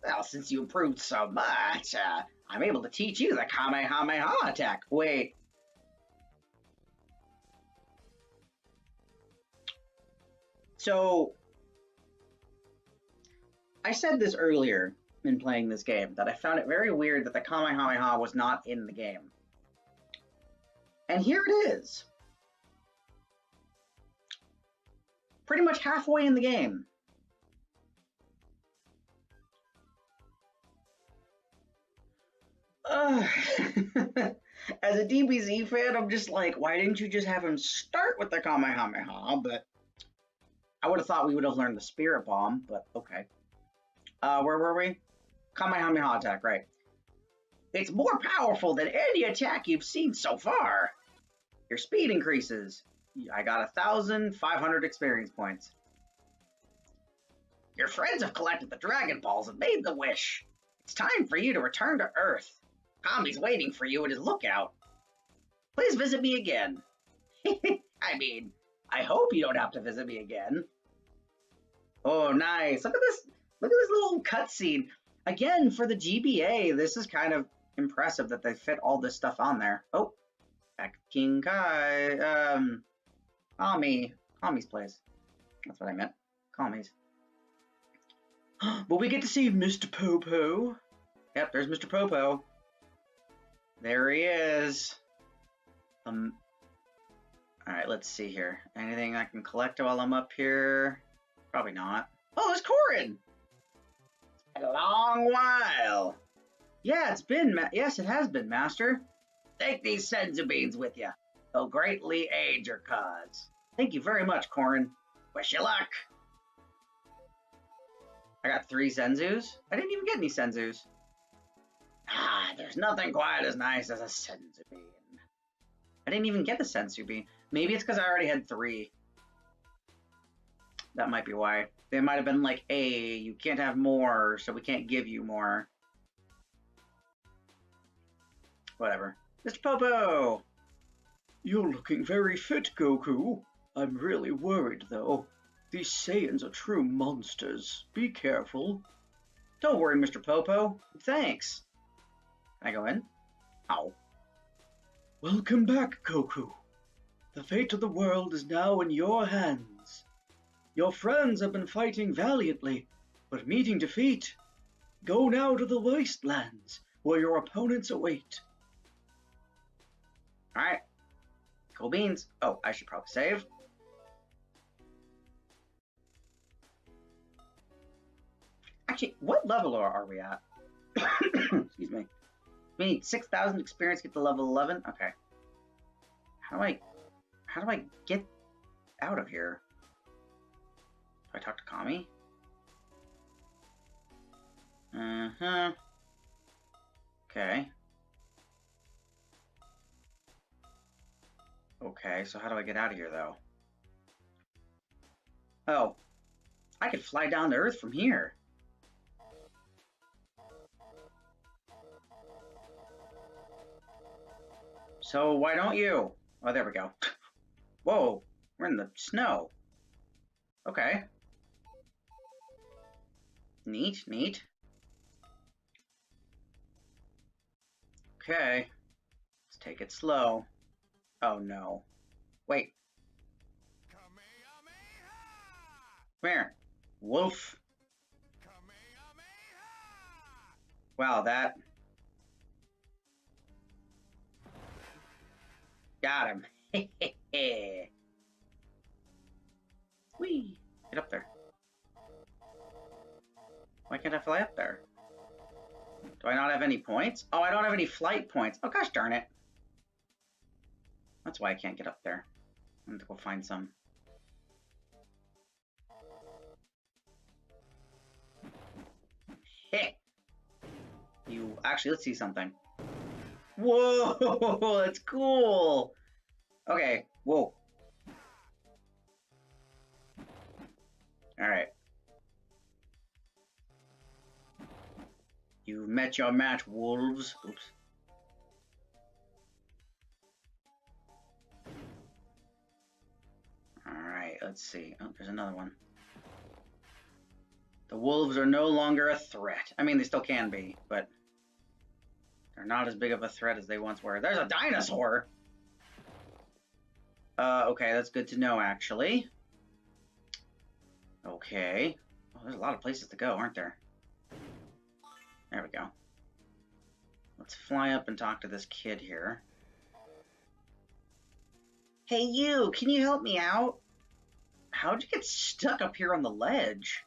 S1: Well, since you improved so much, I'm able to teach you the Kamehameha attack. Wait. So, I said this earlier in playing this game, that I found it very weird that the Kamehameha was not in the game. And here it is. Pretty much halfway in the game. As a DBZ fan, I'm just like, why didn't you just have him start with the Kamehameha? But I would have thought we would have learned the Spirit Bomb, but okay. Where were we? Kamehameha attack, right. It's more powerful than any attack you've seen so far. Your speed increases. I got 1,500 experience points. Your friends have collected the Dragon Balls and made the wish. It's time for you to return to Earth. Kami's waiting for you at his lookout. Please visit me again. I mean, I hope you don't have to visit me again. Oh, nice. Look at this. Look at this little cutscene. Again, for the GBA, this is kind of impressive that they fit all this stuff on there. Oh, back to King Kai. Kami's place. That's what I meant. Kami's.
S2: But we get to see Mr. Popo.
S1: Yep, there's Mr. Popo. There he is. All right, let's see here. Anything I can collect while I'm up here? Probably not. Oh, there's Corin. It's been a long while. Yeah, it's been. Yes, it has been, Master. Take these senzu beans with you. They'll greatly aid your cause. Thank you very much, Corin. Wish you luck. I got 3 senzus. I didn't even get any senzus. Ah, there's nothing quite as nice as a senzu bean. I didn't even get a senzu bean. Maybe it's because I already had 3. That might be why. They might have been like, hey, you can't have more, so we can't give you more. Whatever. Mr. Popo!
S2: You're looking very fit, Goku. I'm really worried, though. These Saiyans are true monsters. Be careful.
S1: Don't worry, Mr. Popo. Thanks. Can I go in? Oh.
S2: Welcome back, Goku. The fate of the world is now in your hands. Your friends have been fighting valiantly, but meeting defeat. Go now to the wastelands, where your opponents await.
S1: Alright. Cool beans. Oh, I should probably save. Actually, what level are we at? Excuse me. We need 6,000 experience to get to level 11? Okay. How do I get out of here? Do I talk to Kami? Uh-huh. Okay. Okay, so how do I get out of here, though? Oh. I could fly down to Earth from here. So why don't you? Oh, there we go. Whoa, we're in the snow. Okay. Neat, neat. Okay. Let's take it slow. Oh no. Wait. Come here. Wolf. Wow, that... Got him. Whee! Get up there. Why can't I fly up there? Do I not have any points? Oh, I don't have any flight points. Oh, gosh darn it. That's why I can't get up there. I'm gonna go find some. Heh! You... Actually, let's see something. Whoa, that's cool. Okay, whoa. All right. You've met your match, wolves. Oops. All right, let's see. Oh, there's another one. The wolves are no longer a threat. I mean, they still can be, but... They're not as big of a threat as they once were. There's a dinosaur! Okay, that's good to know, actually. Okay. Oh, there's a lot of places to go, aren't there? There we go. Let's fly up and talk to this kid here. Hey, you! Can you help me out? How'd you get stuck up here on the ledge?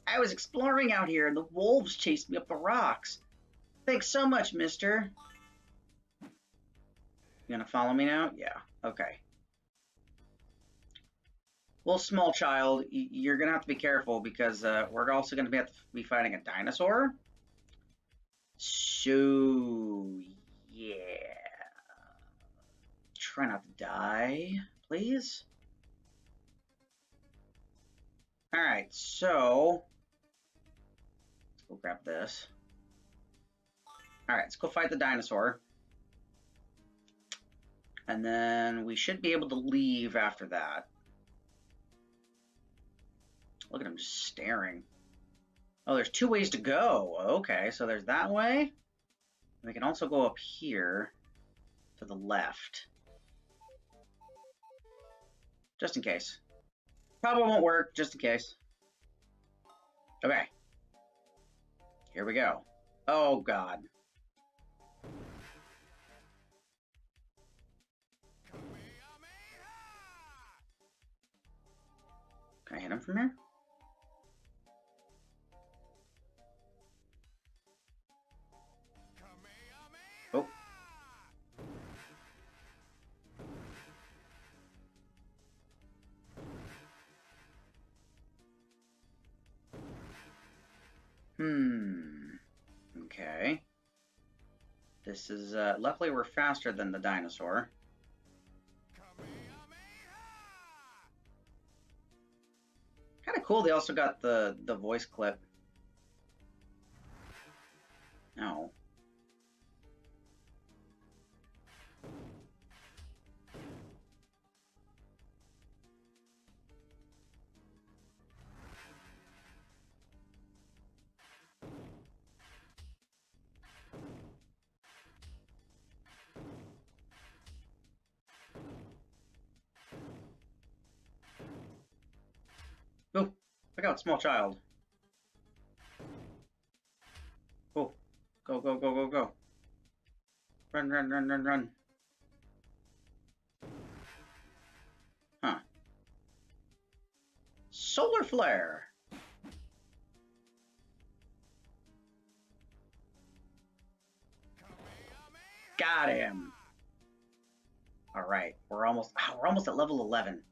S1: I was exploring out here, and the wolves chased me up the rocks. Thanks so much, mister. You gonna follow me now? Yeah, okay. Well, small child, you're gonna have to be careful because we're also gonna have to be fighting a dinosaur. So, yeah. Try not to die, please. Alright, so... Let's go grab this. Alright, let's go fight the dinosaur. And then we should be able to leave after that. Look at him just staring. Oh, there's 2 ways to go. Okay, so there's that way. We can also go up here to the left. Just in case. Probably won't work, just in case. Okay. Here we go. Oh, God. Can I hit him from here? Oh. Okay. This is, luckily we're faster than the dinosaur. Kind of cool, they also got the voice clip. No. Oh, look out, small child. Oh, go, go, go, go, go. Run, run, run, run, run. Huh. Solar flare. Got him. All right, we're almost at level 11.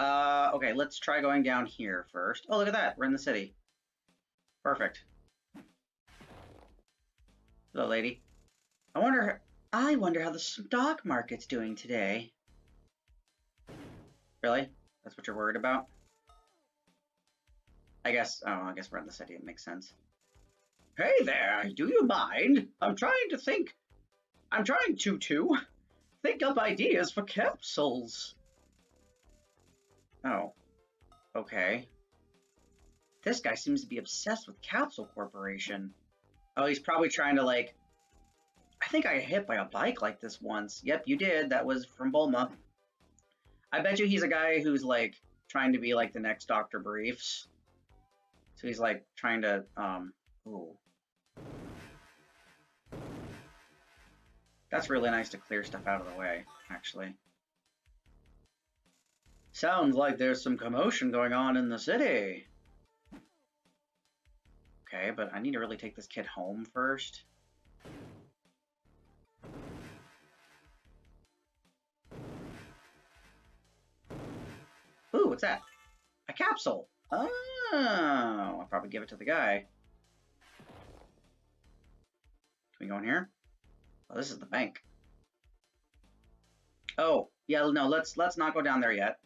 S1: Okay, let's try going down here first. Oh, look at that. We're in the city. Perfect. Hello, lady. I wonder how the stock market's doing today. Really? That's what you're worried about? I guess we're in the city. It makes sense. Hey there, do you mind? I'm trying to think up ideas for capsules. Oh. Okay. This guy seems to be obsessed with Capsule Corporation. Oh, he's probably trying to, like... I think I got hit by a bike like this once. Yep, you did. That was from Bulma. I bet you he's a guy who's, like, trying to be, like, the next Dr. Briefs. So he's, like, trying to, ooh. That's really nice to clear stuff out of the way, actually. Sounds like there's some commotion going on in the city. Okay, but I need to really take this kid home first. Ooh, what's that? A capsule. Oh, I'll probably give it to the guy. Can we go in here? Oh, this is the bank. Oh, yeah, no, let's not go down there yet.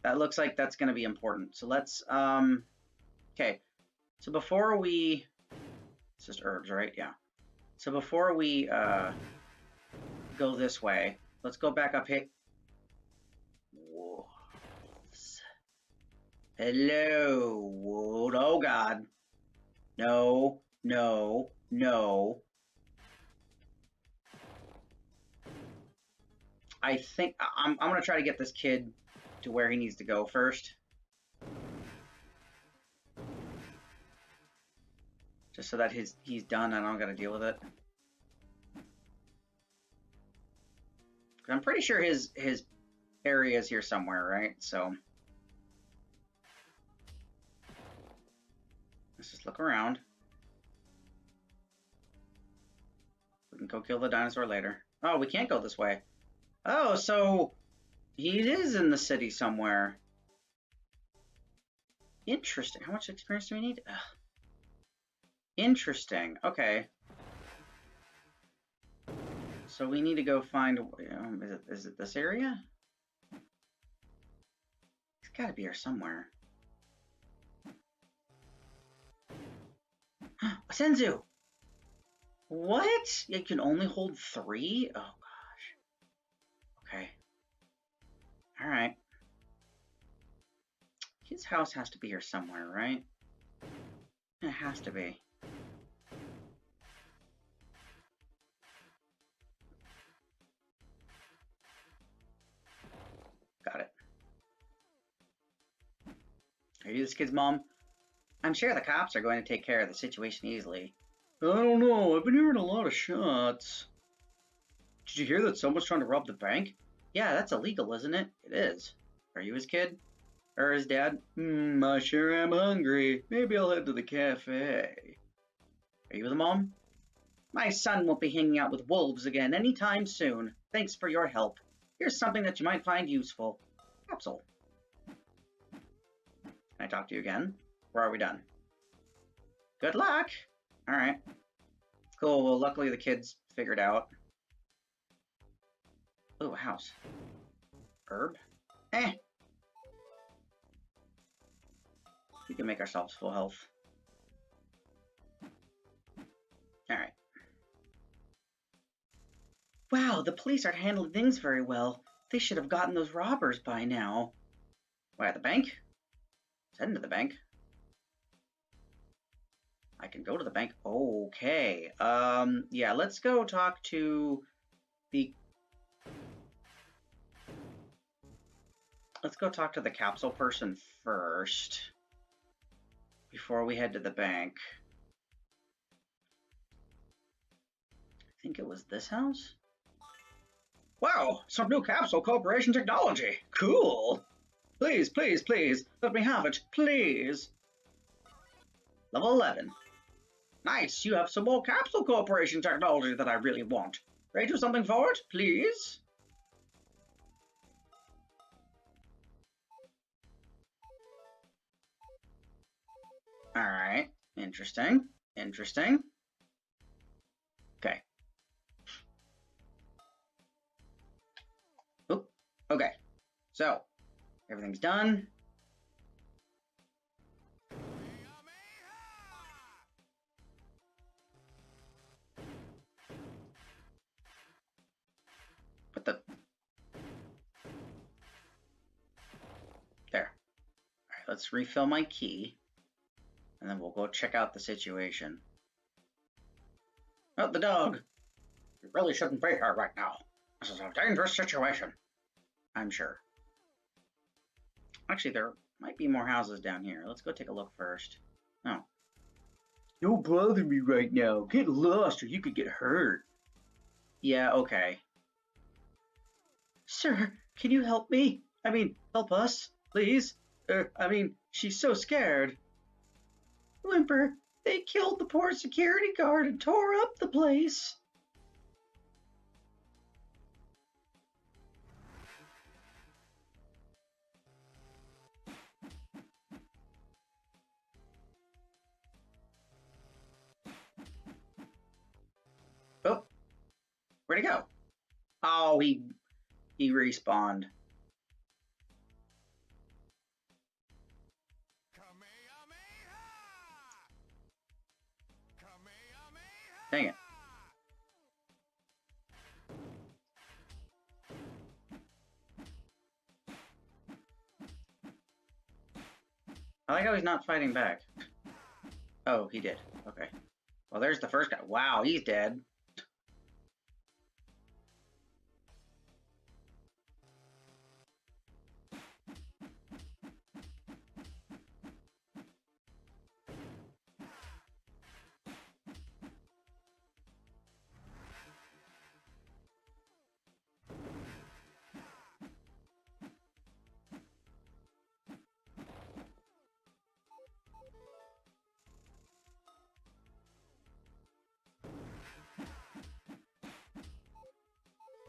S1: That looks like that's going to be important. So let's, okay. So before we, it's just herbs, right? Yeah. So before we go this way, let's go back up here. Wolves. Hello, Wood. Oh, God. No, no, no. I think I'm going to try to get this kid to where he needs to go first. Just so that he's done and I don't got to deal with it. I'm pretty sure his area is here somewhere, right? So let's just look around. We can go kill the dinosaur later. Oh, we can't go this way. Oh, so he is in the city somewhere. Interesting. How much experience do we need? Ugh. Interesting. Okay. So we need to go find. Is it this area? It's got to be here somewhere. Senzu. What? You can only hold 3? Oh gosh. All right. His house has to be here somewhere, right? It has to be. Got it. Are you this kid's mom? I'm sure the cops are going to take care of the situation easily.
S2: I don't know. I've been hearing a lot of shots. Did you hear that someone's trying to rob the bank?
S1: Yeah, that's illegal, isn't it? It is. Are you his kid? Or his dad?
S2: I sure am hungry. Maybe I'll head to the cafe.
S1: Are you the mom? My son won't be hanging out with wolves again anytime soon. Thanks for your help. Here's something that you might find useful. Capsule. Can I talk to you again? Or are we done? Good luck! Alright. Cool, well luckily the kids figured out. Ooh, a house. Herb? We can make ourselves full health. Alright. Wow, the police aren't handling things very well. They should have gotten those robbers by now. Why, at the bank? Let's head into the bank. I can go to the bank. Okay. Yeah, let's go talk to the... Let's go talk to the capsule person first. Before we head to the bank. I think it was this house? Wow, some new Capsule Corporation technology. Cool. Please, please, please, let me have it, please. Level 11. Nice, you have some more Capsule Corporation technology that I really want. Ready to do something for it, please? Alright, interesting, interesting. Okay. Oop, okay. So, everything's done. What the? There. Alright, let's refill my key. And then we'll go check out the situation. Oh, the dog! You really shouldn't be here right now. This is a dangerous situation. I'm sure. Actually, there might be more houses down here. Let's go take a look first. Oh.
S2: Don't bother me right now. Get lost or you could get hurt.
S1: Yeah, okay. Sir, can you help me? I mean, help us, please. She's so scared. Whimper, they killed the poor security guard and tore up the place. Oh, where'd he go? Oh, he respawned. Dang it. I like how he's not fighting back. Oh, he did. Okay. Well, there's the first guy. Wow, he's dead.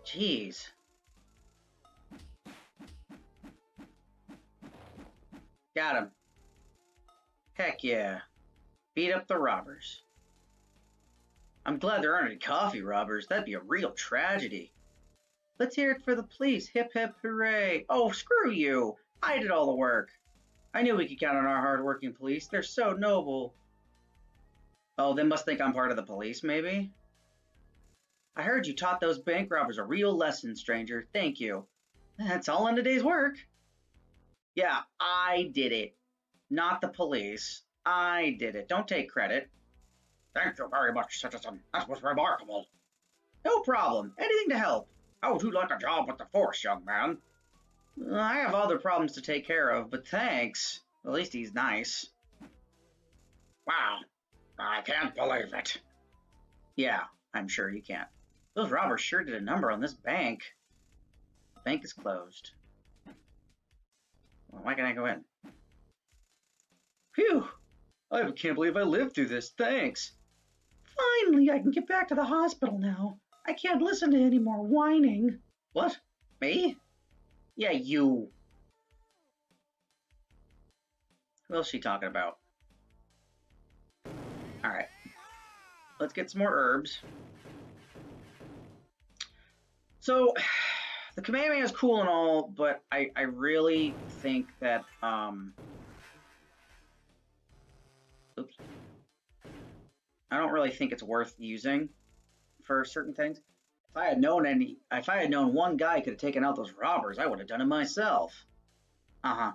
S1: Jeez. Got him. Heck yeah. Beat up the robbers. I'm glad there aren't any coffee robbers. That'd be a real tragedy. Let's hear it for the police. Hip hip hooray. Oh, screw you. I did all the work. I knew we could count on our hard-working police. They're so noble. Oh, they must think I'm part of the police, maybe? I heard you taught those bank robbers a real lesson, stranger. Thank you. That's all in a day's work. Yeah, I did it. Not the police. I did it. Don't take credit. Thank you very much, citizen. That was remarkable. No problem. Anything to help. How would you like a job with the force, young man? I have other problems to take care of, but thanks. At least he's nice. Wow. I can't believe it. Yeah, I'm sure you can't. Those robbers sure did a number on this bank. The bank is closed. Well, why can't I go in? Phew! I can't believe I lived through this. Thanks. Finally, I can get back to the hospital now. I can't listen to any more whining. What? Me? Yeah, you. Who else is she talking about? Alright. Let's get some more herbs. So, the Kamehameha is cool and all, but I really think that, oops. I don't really think it's worth using for certain things. If I had known one guy could have taken out those robbers, I would have done it myself. Uh-huh.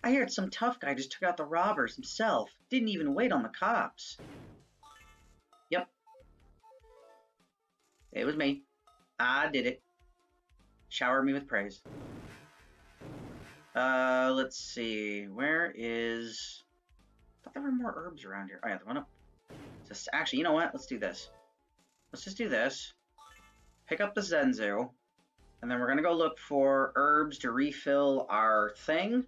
S1: I heard some tough guy just took out the robbers himself. Didn't even wait on the cops. Yep. It was me. I did it. Shower me with praise. Let's see. Where is... I thought there were more herbs around here. Oh, yeah, the one up. Just, actually, you know what? Let's do this. Let's just do this. Pick up the Zenzu. And then we're going to go look for herbs to refill our thing.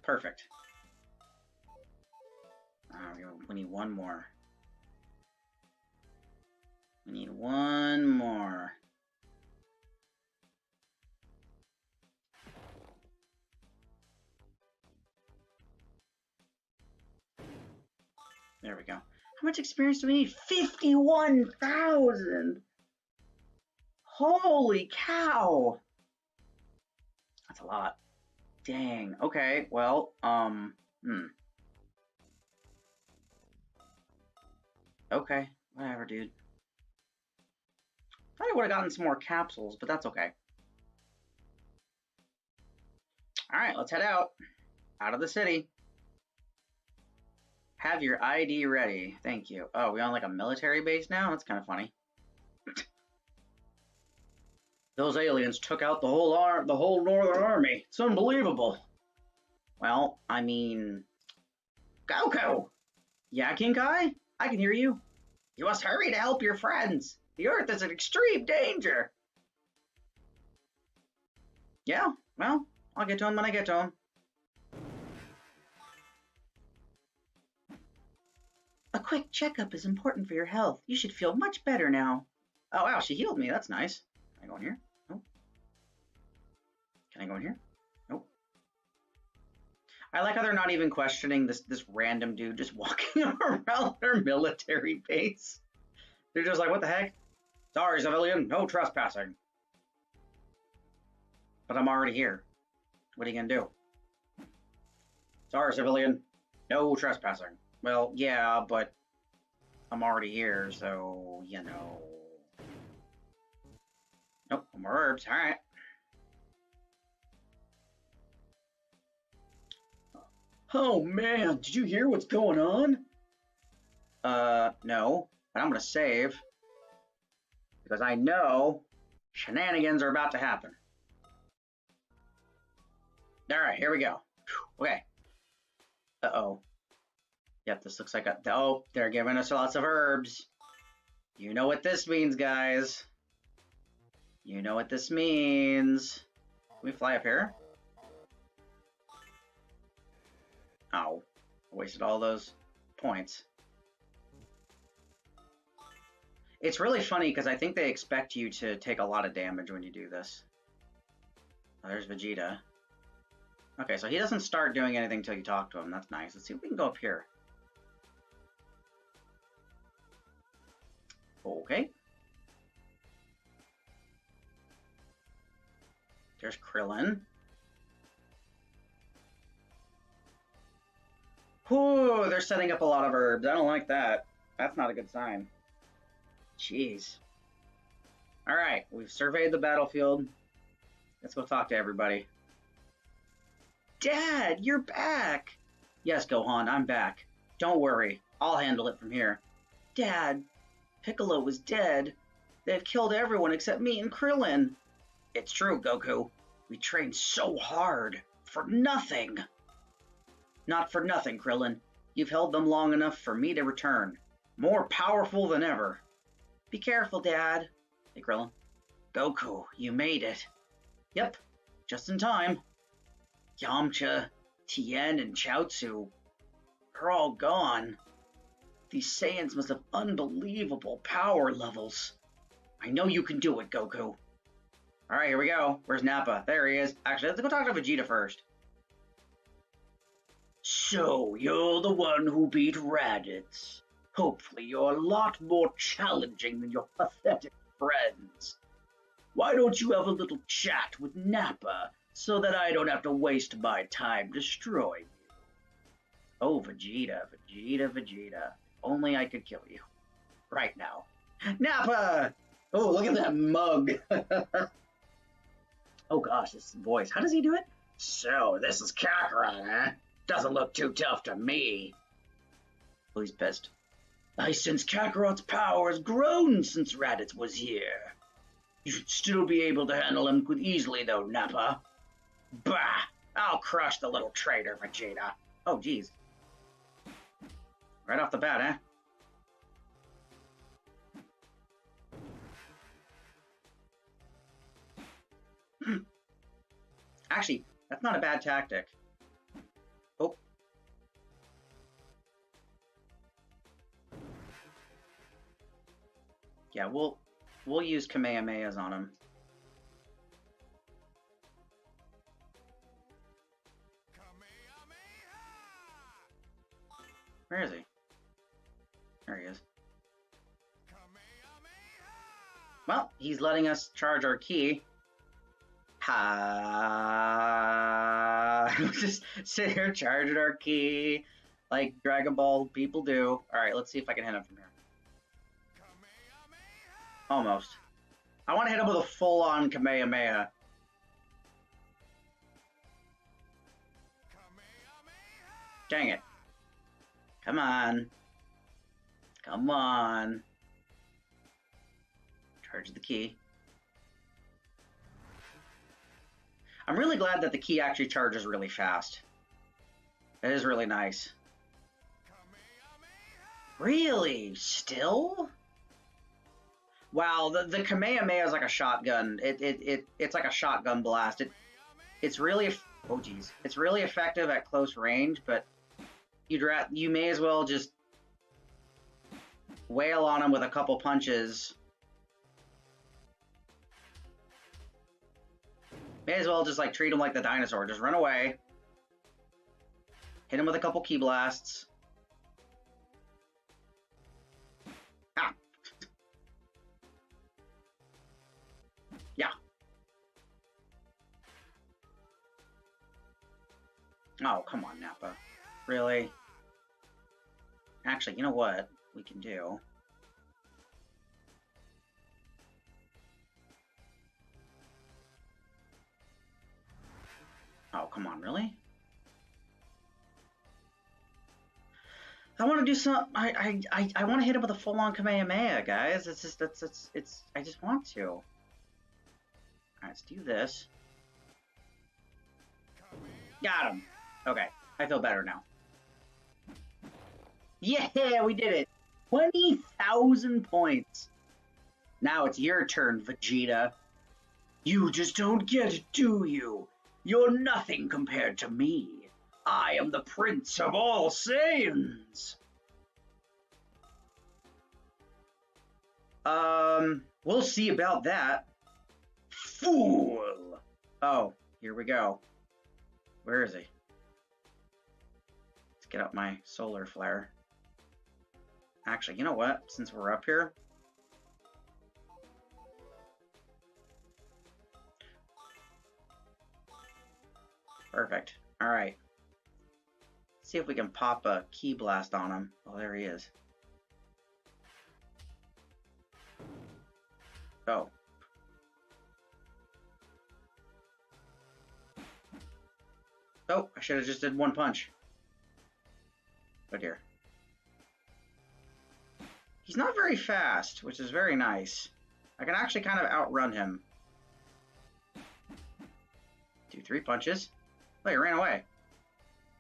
S1: Perfect. We need one more. We need one more. There we go. How much experience do we need? 51,000! Holy cow! That's a lot. Dang. Okay, well, Okay, whatever, dude. Thought I would have gotten some more capsules, but that's okay. Alright, let's head out. Out of the city. Have your ID ready. Thank you. Oh, we on like a military base now? That's kind of funny. Those aliens took out the whole Northern Army. It's unbelievable. Well, I mean... Goku! Yeah, Kinkai? I can hear you. You must hurry to help your friends. The Earth is in extreme danger. Yeah, well, I'll get to him when I get to him. A quick checkup is important for your health. You should feel much better now. Oh, wow, she healed me. That's nice. Can I go in here? Nope. Can I go in here? Nope. I like how they're not even questioning this random dude just walking around their military base. They're just like, what the heck? Sorry, civilian, no trespassing. But I'm already here. What are you gonna do? Sorry, civilian, no trespassing. Well, yeah, but I'm already here, so, you know. Nope, more herbs, alright. Oh man, did you hear what's going on? No, but I'm gonna save. Because I know shenanigans are about to happen. Alright, here we go. Okay. Uh-oh. Yep, this looks like a... Oh, they're giving us lots of herbs. You know what this means, guys. You know what this means. Can we fly up here? Oh, I wasted all those points. It's really funny because I think they expect you to take a lot of damage when you do this. Oh, there's Vegeta. Okay, so he doesn't start doing anything until you talk to him. That's nice. Let's see if we can go up here. Okay. There's Krillin. Whew, they're setting up a lot of herbs. I don't like that. That's not a good sign. Jeez. All right, we've surveyed the battlefield. Let's go talk to everybody. Dad, you're back! Yes, Gohan, I'm back. Don't worry, I'll handle it from here. Dad, Piccolo was dead. They've killed everyone except me and Krillin. It's true, Goku. We trained so hard. For nothing. Not for nothing, Krillin. You've held them long enough for me to return. More powerful than ever. Be careful, Dad. Hey, Krillin. Goku, you made it. Yep, just in time. Yamcha, Tien, and Chaozu are all gone. These Saiyans must have unbelievable power levels. I know you can do it, Goku. All right, here we go. Where's Nappa? There he is. Actually, let's go talk to Vegeta first. So, you're the one who beat Raditz. Hopefully you're a lot more challenging than your pathetic friends. Why don't you have a little chat with Nappa so that I don't have to waste my time destroying you? Oh, Vegeta, Vegeta, Vegeta. Only I could kill you. Right now. Nappa! Oh, look at that mug. Oh gosh, this voice. How does he do it? So, this is Kakarot, huh? Doesn't look too tough to me. Oh, he's pissed. I sense Kakarot's power has grown since Raditz was here. You should still be able to handle him easily, though, Nappa. Bah! I'll crush the little traitor, Vegeta. Oh, geez. Right off the bat, huh? Actually, that's not a bad tactic. Oh. Yeah, we'll use Kamehamehas on him. Where is he? There he is. Well, he's letting us charge our ki. Just sit here charging our ki like Dragon Ball people do. Alright, let's see if I can hit him from here. Almost. I want to hit him with a full-on Kamehameha. Dang it. Come on. Come on. Charge the ki. I'm really glad that the ki actually charges really fast. It is really nice. Really? Still? Wow, the Kamehameha is like a shotgun. It's like a shotgun blast. It's really it's really effective at close range, but you may as well just wail on him with a couple punches. May as well just like treat him like the dinosaur. Just run away. Hit him with a couple ki blasts. Ah. Yeah. Oh, come on, Nappa. Really? Actually, you know what we can do? Oh, come on, really? I want to do some. I want to hit him with a full-on Kamehameha, guys. It's just I just want to. All right, let's do this. Got him. Okay, I feel better now. Yeah, we did it. 20,000 points. Now it's your turn, Vegeta. You just don't get it, do you? You're nothing compared to me. I am the Prince of all Saiyans. We'll see about that. Fool! Oh, here we go. Where is he? Let's get up my solar flare. Actually, you know what? Since we're up here, perfect. All right. See if we can pop a ki blast on him. Oh, there he is. Oh. Oh, I should have just did one punch. Oh dear. He's not very fast, which is very nice. I can actually kind of outrun him. Do 3 punches. Oh, he ran away.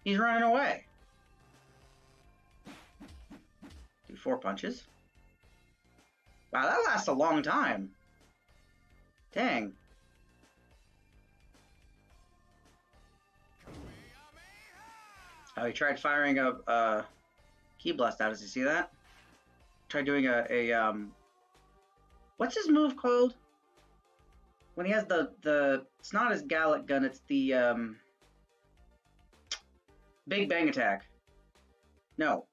S1: He's running away. Do 4 punches. Wow, that lasts a long time. Dang. Oh, he tried firing a Ki Blast out. Does he see that? Tried doing what's his move called? When he has the it's not his Gallic gun, it's the Big Bang Attack. No.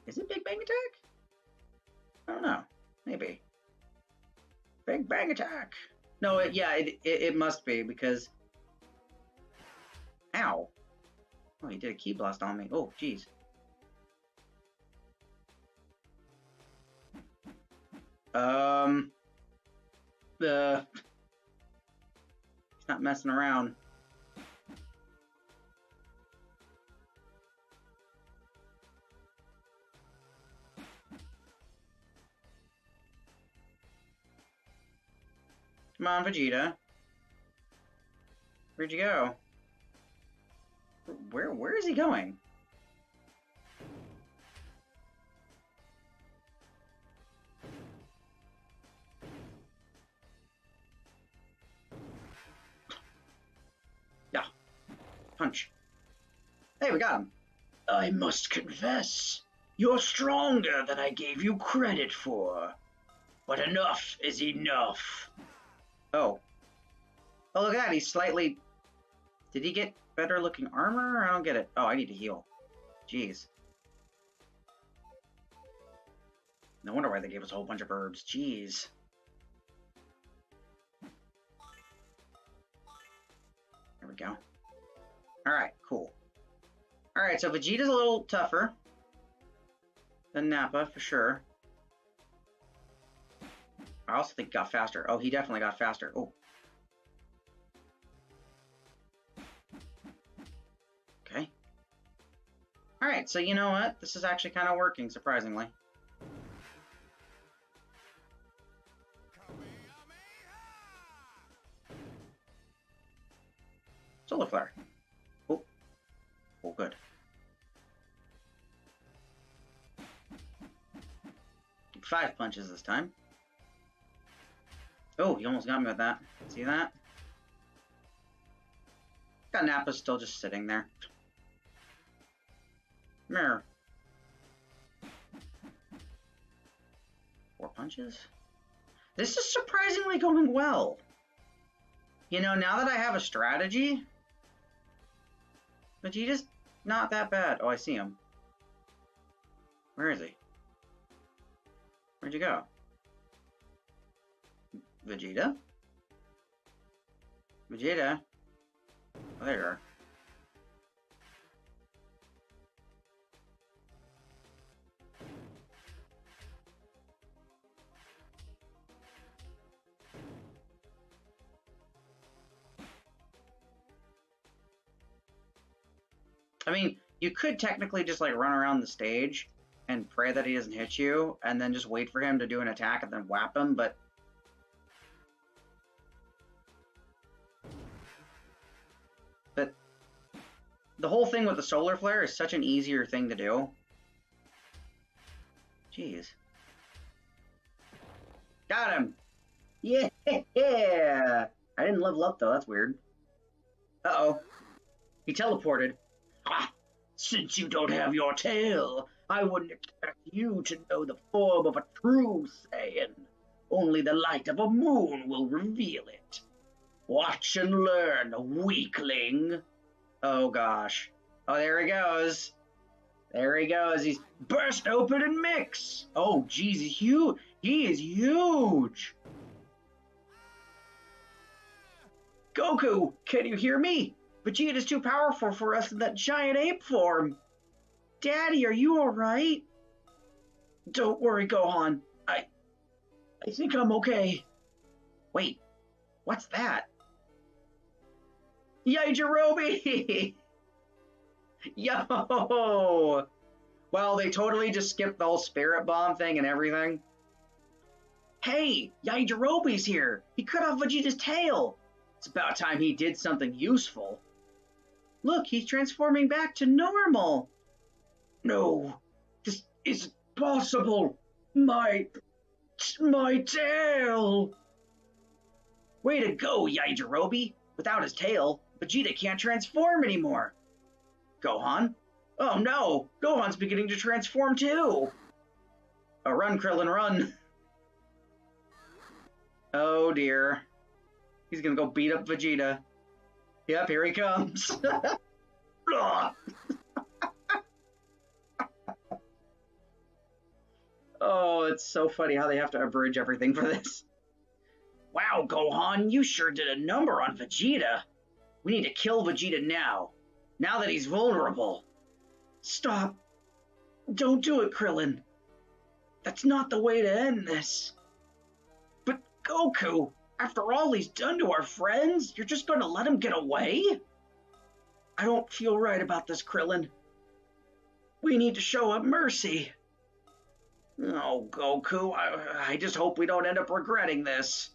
S1: Is it Big Bang Attack? I don't know. Maybe. Big Bang Attack. No, it must be because. Ow. Oh, he did a Ki Blast on me. Oh, jeez. He's not messing around. Come on, Vegeta. Where'd you go? Where is he going? Yeah. Punch. Hey, we got him.
S2: I must confess, you're stronger than I gave you credit for. But enough is enough.
S1: Oh. Oh, look at that. He's slightly... Did he get better looking armor? I don't get it. Oh, I need to heal. Jeez. No wonder why they gave us a whole bunch of herbs. Jeez. There we go. Alright, cool. Alright, so Vegeta's a little tougher than Nappa, for sure. I also think he got faster. Oh, he definitely got faster. Oh. Okay. Alright, so you know what? This is actually kind of working, surprisingly. Solar Flare. Oh. Oh, good. Did 5 punches this time. Oh, he almost got me with that. See that? Got Nappa still just sitting there. Mirror. 4 punches? This is surprisingly going well. You know, now that I have a strategy, Vegeta's not that bad. Oh, I see him. Where is he? Where'd you go? Vegeta? Vegeta? Oh, there you are. I mean, you could technically just like run around the stage and pray that he doesn't hit you, and then just wait for him to do an attack and then whap him, but the whole thing with the Solar Flare is such an easier thing to do. Jeez. Got him! Yeah! I didn't level up though, that's weird. Uh-oh. He teleported.
S2: Ah, since you don't have your tail, I wouldn't expect you to know the form of a true Saiyan. Only the light of a moon will reveal it. Watch and learn, weakling.
S1: Oh gosh. Oh, there he goes. There he goes. He's
S2: Burst open and mix.
S1: oh jeez, he's huge. He is huge.
S2: Goku, can you hear me? Vegeta's too powerful for us in that giant ape form.
S1: Daddy, are you alright?
S2: Don't worry, Gohan. I think I'm okay.
S1: Wait, what's that? Yajirobe! Yo! Well, they totally just skipped the whole spirit bomb thing and everything. Hey, Yajirobe's here! He cut off Vegeta's tail! It's about time he did something useful. Look, he's transforming back to normal!
S2: No, this isn't possible! My tail!
S1: Way to go, Yajirobe! Without his tail, Vegeta can't transform anymore. Gohan? Oh no! Gohan's beginning to transform too! Oh, run, Krillin, run! Oh dear. He's gonna go beat up Vegeta. Yep, here he comes. Oh, it's so funny how they have to abridge everything for this. Wow, Gohan, you sure did a number on Vegeta. We need to kill Vegeta now that he's vulnerable.
S2: Stop. Don't do it, Krillin. That's not the way to end this.
S1: But Goku, after all he's done to our friends, you're just going to let him get away?
S2: I don't feel right about this, Krillin. We need to show him mercy.
S1: Oh, Goku, I just hope we don't end up regretting this.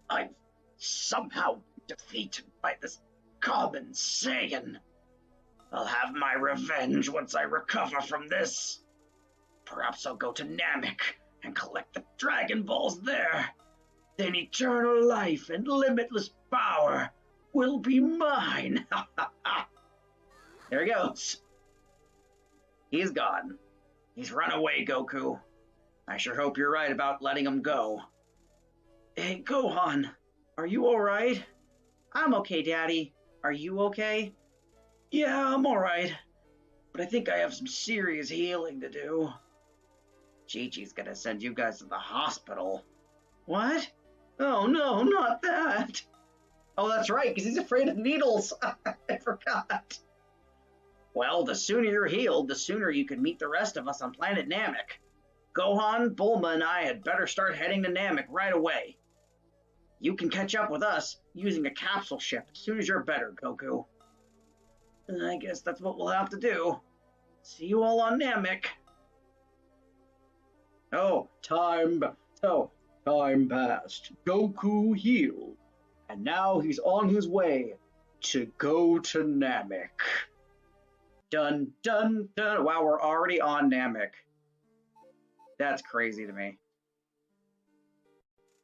S1: I'm somehow defeated by this common Saiyan. I'll have my revenge once I recover from this. Perhaps I'll go to Namek and collect the Dragon Balls there. Then eternal life and limitless power will be mine. There he goes. He's gone. He's run away, Goku. I sure hope you're right about letting him go.
S2: Hey, Gohan, are you alright?
S1: I'm okay, Daddy. Are you okay?
S2: Yeah, I'm alright. But I think I have some serious healing to do.
S1: Chi-Chi's gonna send you guys to the hospital.
S2: What? Oh no, not that!
S1: Oh, that's right, because he's afraid of needles. I forgot. Well, the sooner you're healed, the sooner you can meet the rest of us on planet Namek. Gohan, Bulma, and I had better start heading to Namek right away. You can catch up with us using a capsule ship as soon as you're better, Goku. I guess that's what we'll have to do. See you all on Namek.
S2: Oh, time passed. Goku healed. And now he's on his way to go to Namek.
S1: Dun, dun, dun. Wow, we're already on Namek. That's crazy to me.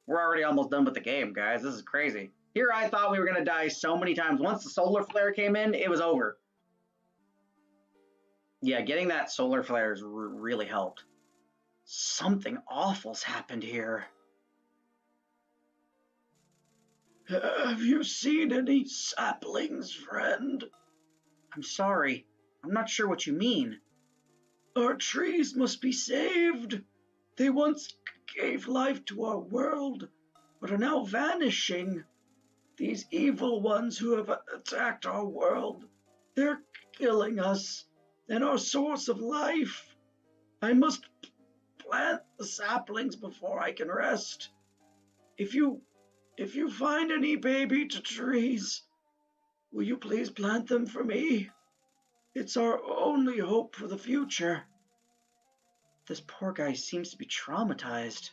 S1: We're already almost done with the game, guys. This is crazy. Here I thought we were going to die so many times. Once the solar flare came in, it was over. Yeah, getting that solar flare has really helped. Something awful's happened here.
S2: Have you seen any saplings, friend?
S1: I'm sorry. I'm not sure what you mean.
S2: Our trees must be saved. They once gave life to our world, but are now vanishing. These evil ones who have attacked our world, they're killing us and our source of life. I must plant the saplings before I can rest. If you find any baby trees, will you please plant them for me? It's our only hope for the future.
S1: This poor guy seems to be traumatized.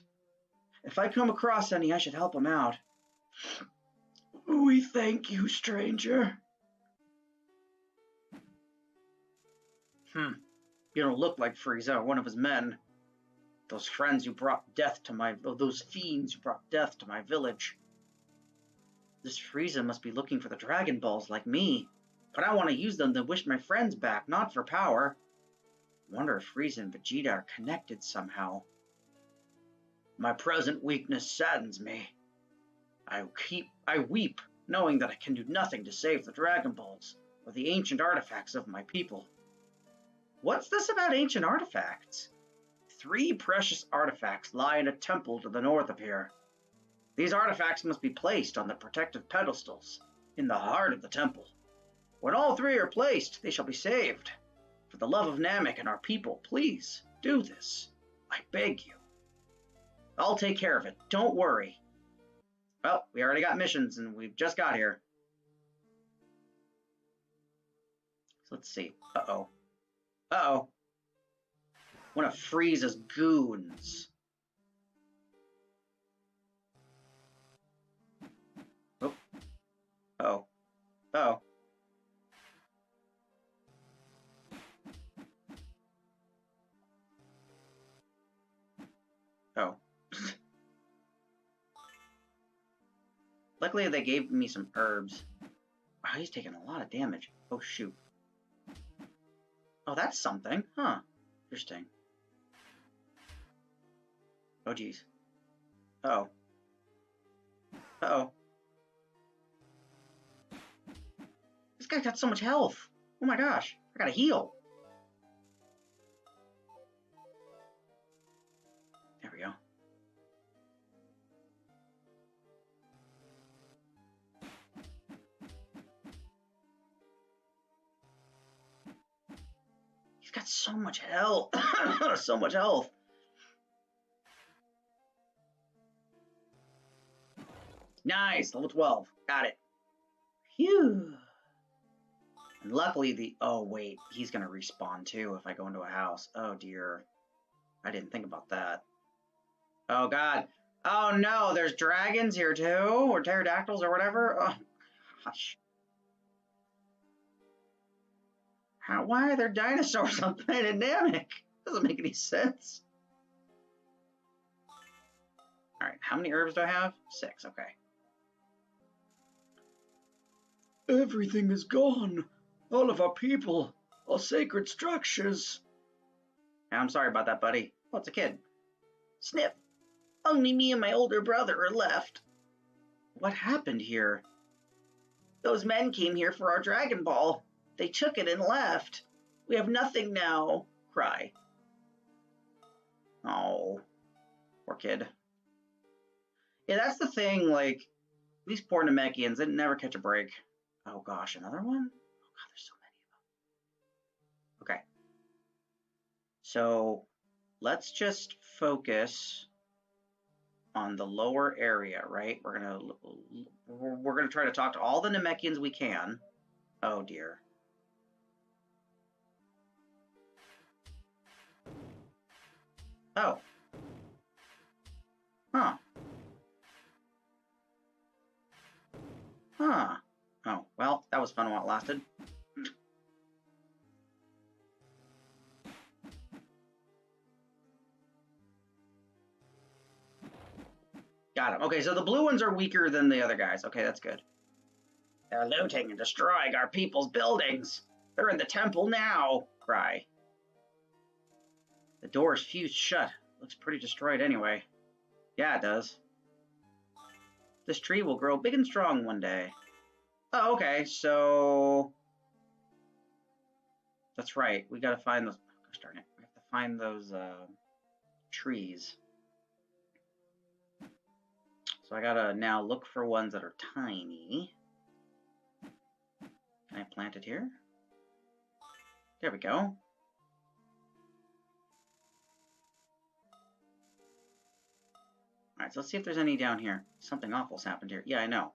S1: If I come across any, I should help him out.
S2: We thank you, stranger.
S1: You don't look like Frieza or one of his men. Those fiends who brought death to my village. This Frieza must be looking for the Dragon Balls like me, but I want to use them to wish my friends back, not for power. Wonder if Frieza and Vegeta are connected somehow. My present weakness saddens me. I weep, knowing that I can do nothing to save the Dragon Balls or the ancient artifacts of my people. What's this about ancient artifacts? 3 precious artifacts lie in a temple to the north of here. These artifacts must be placed on the protective pedestals in the heart of the temple. When all 3 are placed, they shall be saved. For the love of Namek and our people, please do this. I beg you. I'll take care of it. Don't worry. Well, we already got missions, and we've just got here. So let's see. Uh-oh. Uh-oh. One of Frieza's goons. Oh. Uh-oh. Uh-oh. Oh. Luckily, they gave me some herbs. Wow, he's taking a lot of damage. Oh, shoot. Oh, that's something. Huh. Interesting. Oh, geez. Uh-oh. Uh-oh. This guy got so much health. Oh my gosh. I gotta heal. There we go. He's got so much health. So much health. Nice. Level 12. Got it. Phew. And luckily oh wait, he's gonna respawn too if I go into a house. Oh dear. I didn't think about that. Oh god. Oh no, there's dragons here too, or pterodactyls or whatever. Oh gosh. Why are there dinosaurs on planet Namek? Doesn't make any sense. Alright, how many herbs do I have? 6, okay.
S2: Everything is gone. All of our people, our sacred structures.
S1: I'm sorry about that, buddy. Oh, it's a kid. Snip. Only me and my older brother are left. What happened here? Those men came here for our Dragon Ball. They took it and left. We have nothing now. Cry. Oh, poor kid. Yeah, that's the thing, like, these poor Namekians, they never catch a break. Oh gosh, another one? Oh god, there's so many of them. Okay. So, let's just focus on the lower area, right? We're gonna try to talk to all the Namekians we can. Oh dear. Oh. Huh. Huh. Oh, well, that was fun while it lasted. Got him. Okay, so the blue ones are weaker than the other guys. Okay, that's good. They're looting and destroying our people's buildings. They're in the temple now. Cry. The door is fused shut. Looks pretty destroyed anyway. Yeah, it does. This tree will grow big and strong one day. Oh, okay, so... That's right. We gotta find those... Gosh darn it. We have to find those trees. So I gotta now look for ones that are tiny. Can I plant it here? There we go. Alright, so let's see if there's any down here. Something awful's happened here. Yeah, I know.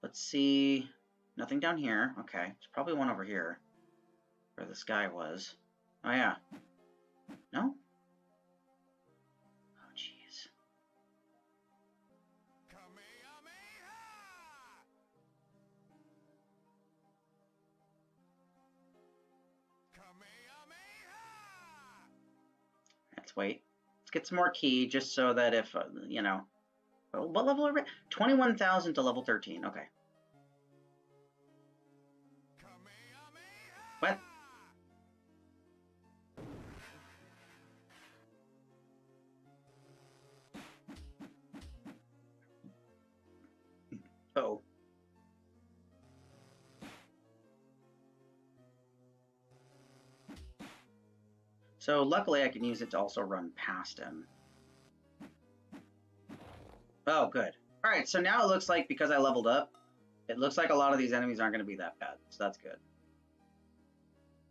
S1: Let's see. Nothing down here. Okay. There's probably one over here. Where this guy was. Oh, yeah. No? Oh, jeez. Let's wait. Let's get some more ki, just so that if, you know... What level are we? 21,000 to level 13. Okay. What? Oh. So luckily I can use it to also run past him. Oh, good. All right, so now it looks like, because I leveled up, it looks like a lot of these enemies aren't going to be that bad, so that's good.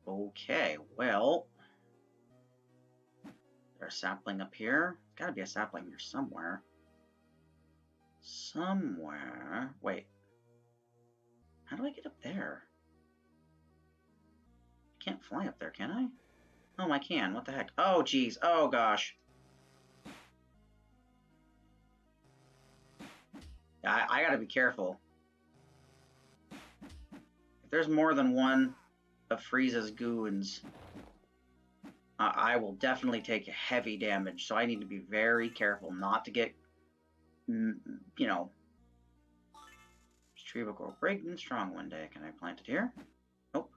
S1: Okay, well, there's a sapling up here. Gotta be a sapling here somewhere. Somewhere. Wait. How do I get up there? I can't fly up there, can I? Oh, I can. What the heck? Oh, geez. Oh, gosh. I gotta be careful. If there's more than one of Frieza's goons, I will definitely take heavy damage. So I need to be very careful not to get, you know, this tree will grow big and strong one day. Can I plant it here? Nope.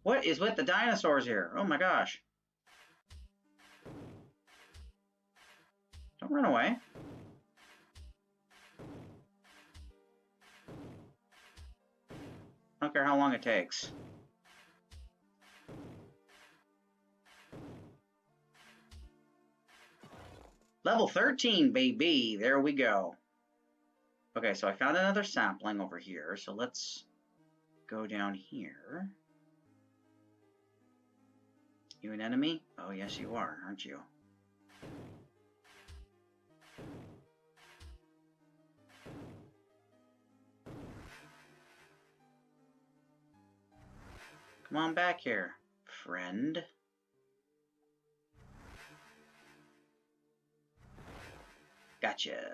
S1: What is with the dinosaurs here? Oh my gosh. Don't run away. I don't care how long it takes. Level 13, baby. There we go. Okay, so I found another sapling over here. So let's go down here. You an enemy? Oh, yes, you are, aren't you? Come on back here, friend. Gotcha.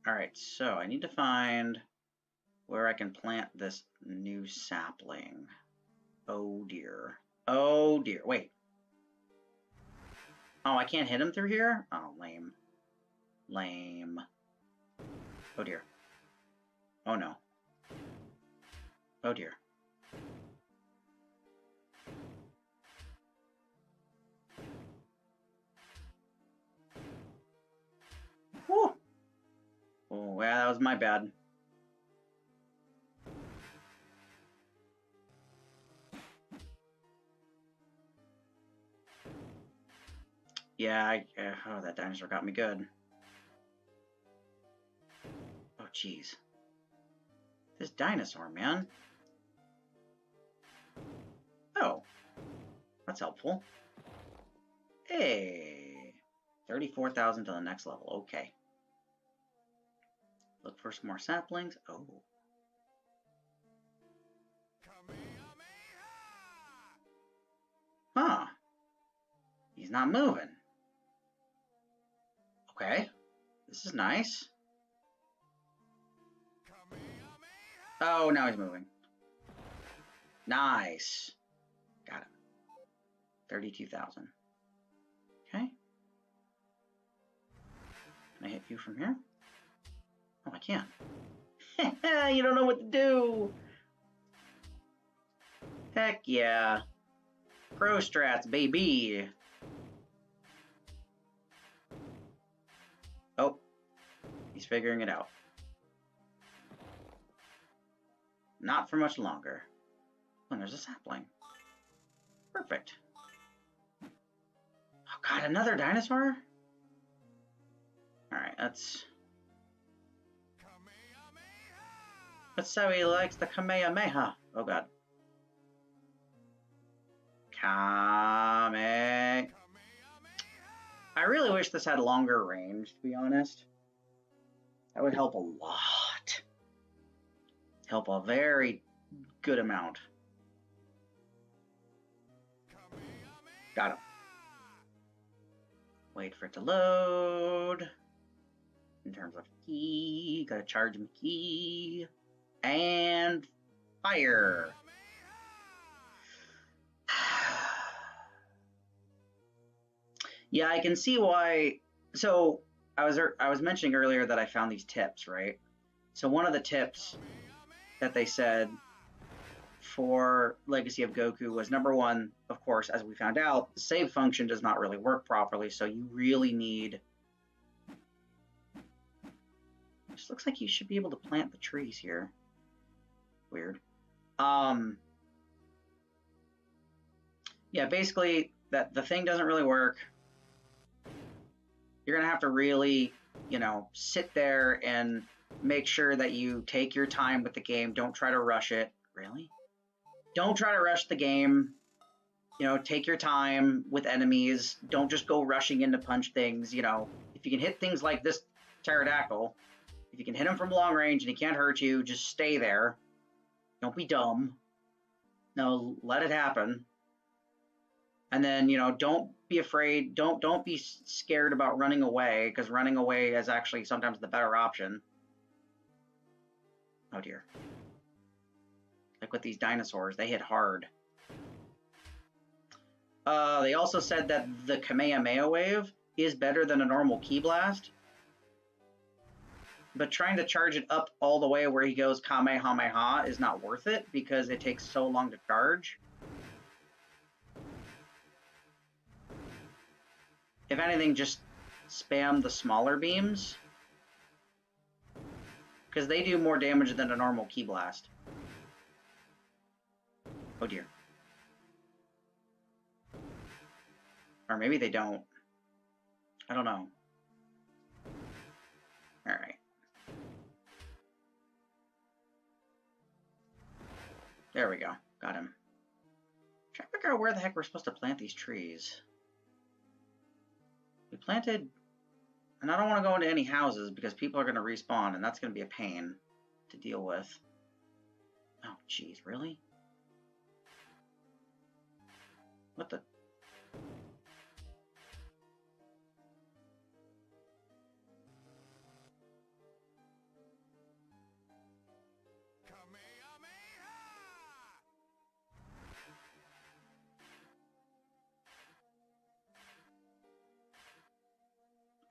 S1: Alright, so I need to find where I can plant this new sapling. Oh dear. Oh dear. Wait. Oh, I can't hit him through here? Oh, lame. Lame. Oh dear. Oh no. Oh dear. Whew. Oh, yeah, that was my bad. Yeah, oh, that dinosaur got me good. Oh, jeez. This dinosaur, man. Oh, that's helpful. Hey, 34,000 to the next level. Okay. Look for some more saplings. Oh. Huh. He's not moving. Okay. This is nice. Oh, now he's moving. Nice. Got it. 32,000. Okay. Can I hit you from here? Oh, I can. You don't know what to do. Heck yeah. Pro strats, baby. Oh, he's figuring it out. Not for much longer. Oh, there's a sapling. Perfect. Oh god, another dinosaur? Alright, that's how he likes the Kamehameha. Oh god. Kame. I really wish this had longer range, to be honest. That would help a lot. Help a very good amount. Got him. Wait for it to load. In terms of key, gotta charge my key. And fire. Yeah, I can see why. So I was mentioning earlier that I found these tips, right? So one of the tips that they said for Legacy of Goku was, number one, of course, as we found out, the save function does not really work properly, so you really need... This looks like you should be able to plant the trees here. Weird. Yeah, basically, that the thing doesn't really work. You're going to have to really, you know, sit there and make sure that you take your time with the game. Don't try to rush it. Really? Don't try to rush the game. You know, take your time with enemies. Don't just go rushing in to punch things. You know, if you can hit things like this pterodactyl, if you can hit him from long range and he can't hurt you, just stay there. Don't be dumb. No, let it happen. And then, you know, don't be afraid. Don't be scared about running away, because running away is actually sometimes the better option. Oh dear. Like with these dinosaurs, they hit hard. They also said that the Kamehameha wave is better than a normal Ki Blast. But trying to charge it up all the way where he goes Kamehameha is not worth it, because it takes so long to charge. If anything, just spam the smaller beams, because they do more damage than a normal Ki Blast. Oh dear. Or maybe they don't. I don't know. Alright. There we go. Got him. Trying to figure out where the heck we're supposed to plant these trees. We planted... And I don't want to go into any houses because people are going to respawn, and that's going to be a pain to deal with. Oh, jeez, really? What the...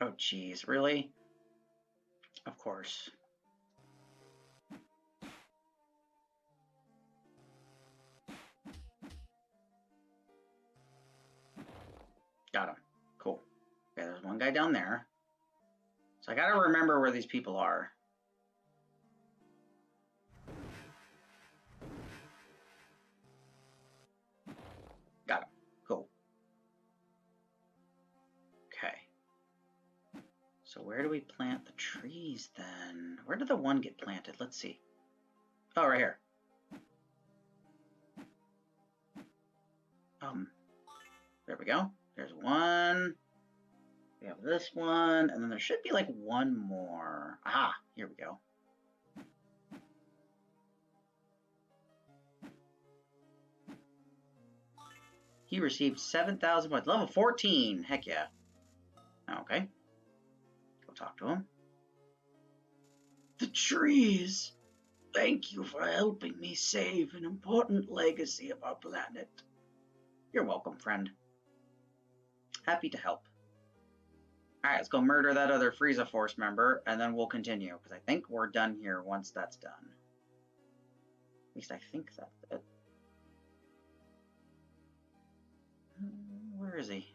S1: Oh, jeez, really? Of course. Got him. Cool. Okay, there's one guy down there. So I gotta remember where these people are. Got him. Cool. Okay. So where do we plant the trees then? Where did the one get planted? Let's see. Oh, right here. There we go. There's one. We have this one, and then there should be like one more. Aha, here we go. He received 7,000 points. Level 14. Heck yeah. Okay. Go talk to him.
S2: The trees. Thank you for helping me save an important legacy of our planet.
S1: You're welcome, friend. Happy to help. Alright, let's go murder that other Frieza Force member, and then we'll continue, because I think we're done here once that's done. At least I think that's it. Where is he?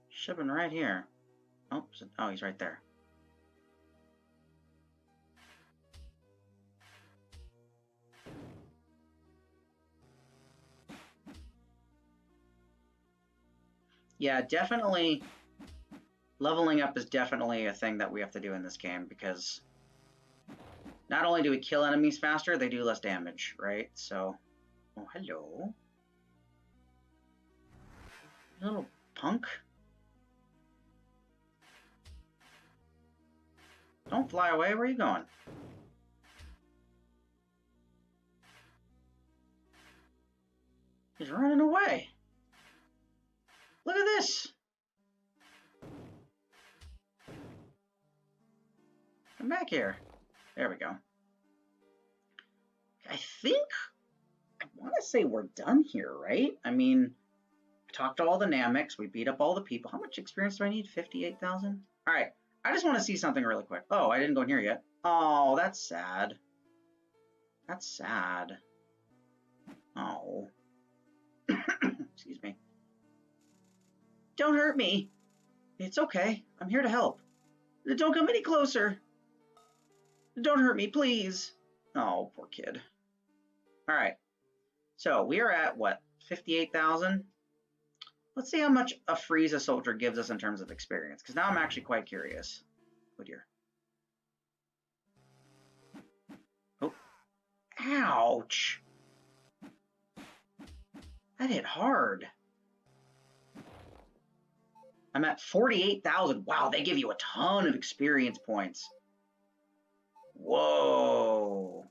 S1: Should have been right here. Oh, he's right there. Yeah, definitely leveling up is definitely a thing that we have to do in this game, because not only do we kill enemies faster, they do less damage, right? So, oh, hello. Little punk. Don't fly away, where are you going? He's running away. Look at this. Come back here. There we go. I think, I want to say we're done here, right? I mean, we talked to all the Namex, we beat up all the people. How much experience do I need? 58,000? All right, I just want to see something really quick. Oh, I didn't go in here yet. Oh, that's sad. That's sad. Oh. Excuse me. Don't hurt me. It's okay. I'm here to help. Don't come any closer. Don't hurt me, please. Oh, poor kid. All right. So we are at, what, 58,000? Let's see how much a Frieza soldier gives us in terms of experience, because now I'm actually quite curious. Oh, dear. Oh. Ouch. That hit hard. I'm at 48,000. Wow, they give you a ton of experience points. Whoa.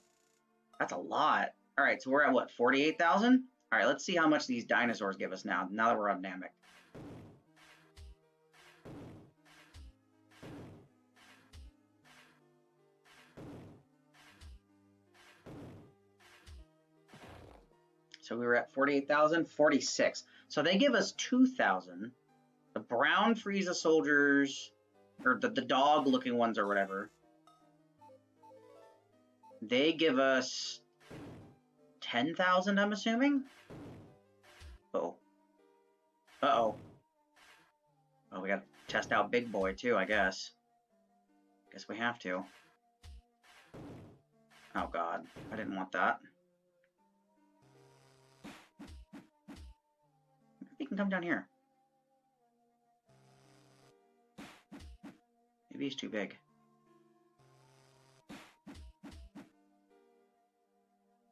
S1: That's a lot. All right, so we're at what, 48,000? All right, let's see how much these dinosaurs give us now that we're on Namek. So we were at 48,000, 46. So they give us 2,000. The brown Frieza soldiers, or the dog-looking ones or whatever, they give us 10,000, I'm assuming? Uh-oh. Uh-oh. Oh, we gotta test out Big Boy, too, I guess. Guess we have to. Oh, God. I didn't want that. Maybe he can come down here. Maybe he's too big.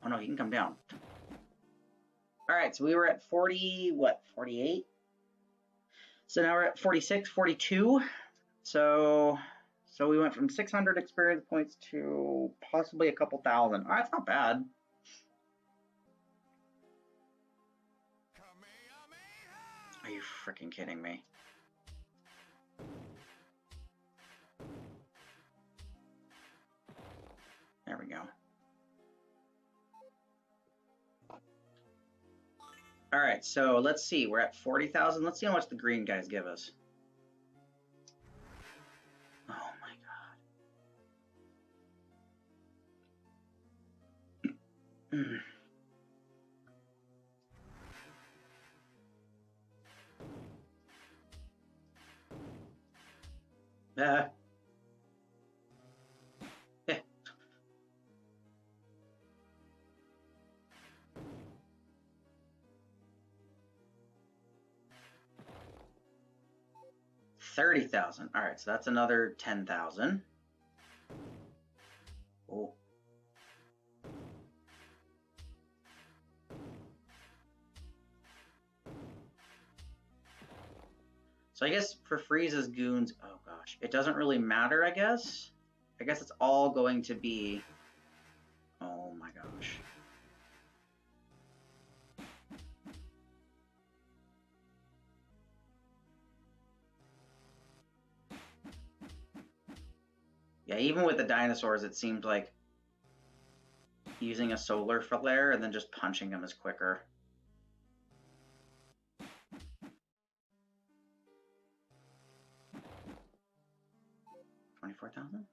S1: Oh, no, he can come down. All right, so we were at 40, what, 48? So now we're at 46, 42. So we went from 600 experience points to possibly a couple thousand. All right, that's not bad. Are you freaking kidding me? There we go. All right, so let's see. We're at 40,000. Let's see how much the green guys give us. Oh my god. 30,000. All right, so that's another 10,000. Oh. So I guess for Frieza's goons, oh gosh, it doesn't really matter, I guess. I guess it's all going to be, oh my gosh. Yeah, even with the dinosaurs, it seemed like using a solar flare and then just punching them is quicker. $24,000?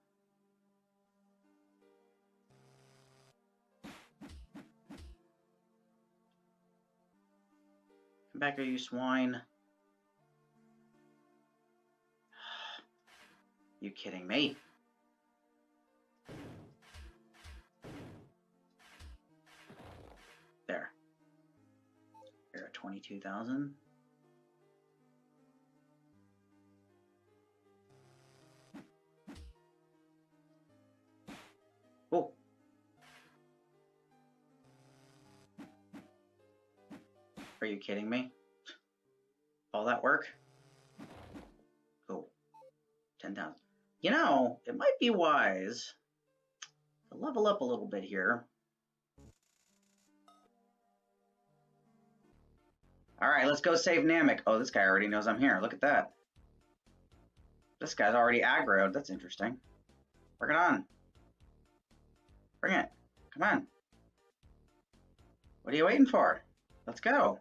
S1: Come back here, you swine. You kidding me? There. You're at 22,000. Oh. Are you kidding me? All that work? Oh. 10,000. You know, it might be wise to level up a little bit here. All right, let's go save Namek. Oh, this guy already knows I'm here. Look at that. This guy's already aggroed. That's interesting. Bring it on. Bring it. Come on. What are you waiting for? Let's go.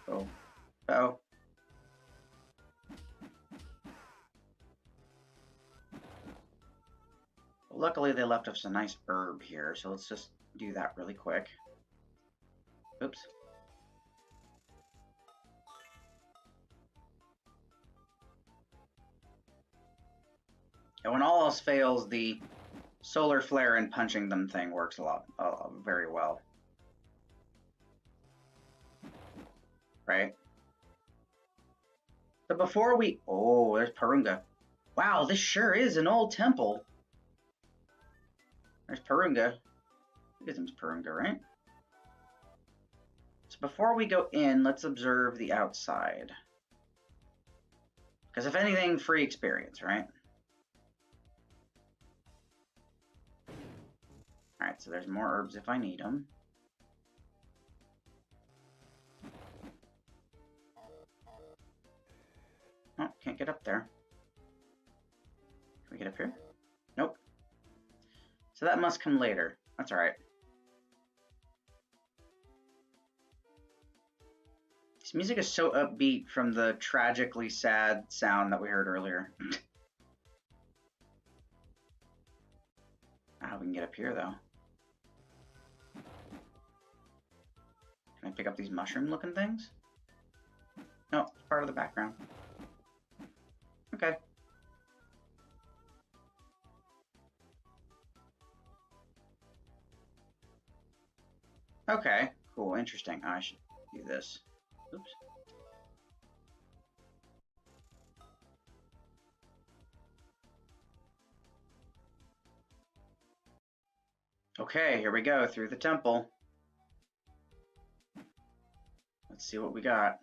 S1: Oh. Uh-oh. Well, luckily, they left us a nice herb here, so let's just do that really quick. Oops. And when all else fails, the solar flare and punching them thing works very well. Right? So before we... Oh, there's Purunga. Wow, this sure is an old temple. There's Purunga. Ism's Purunga, right? So before we go in, let's observe the outside. Because if anything, free experience, right? Alright, so there's more herbs if I need them. Oh, can't get up there. Can we get up here? Nope. So that must come later. That's alright. This music is so upbeat from the tragically sad sound that we heard earlier. I hope we can get up here, though. Can I pick up these mushroom-looking things? No, it's part of the background. Okay. Okay, cool, interesting. I should do this. Oops. Okay, here we go, through the temple. Let's see what we got.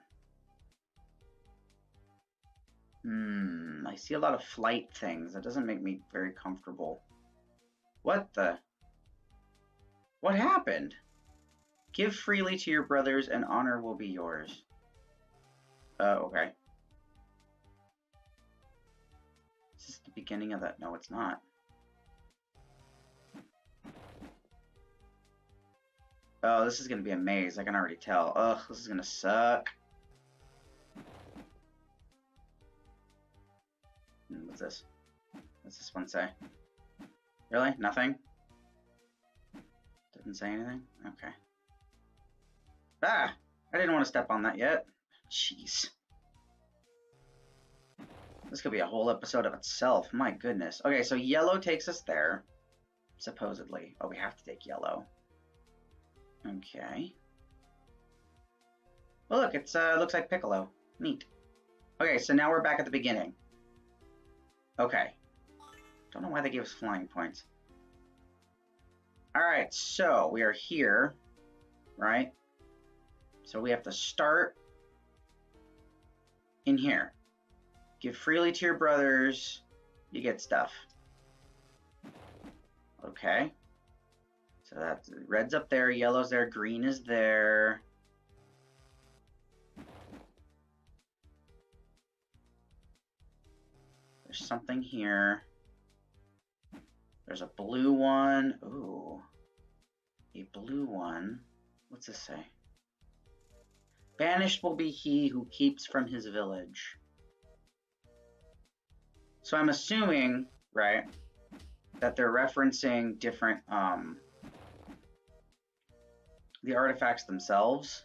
S1: I see a lot of flight things. That doesn't make me very comfortable. What the? What happened? Give freely to your brothers and honor will be yours. Okay. Is this the beginning of that? No, it's not. Oh, this is going to be a maze. I can already tell. Ugh, this is going to suck. What's this? What's this one say? Really? Nothing? Doesn't say anything? Okay. Ah! I didn't want to step on that yet. Jeez. This could be a whole episode of itself. My goodness. Okay, so yellow takes us there. Supposedly. Oh, we have to take yellow. Okay. Well, look, it's looks like Piccolo. Neat. Okay, so now we're back at the beginning. Okay. Don't know why they gave us flying points. Alright, so we are here, right? So we have to start in here. Give freely to your brothers, you get stuff. Okay. So that's red's up there, yellow's there, green is there. There's something here. There's a blue one. Ooh. A blue one. What's this say? Banished will be he who keeps from his village. So I'm assuming, right, that they're referencing different, the artifacts themselves.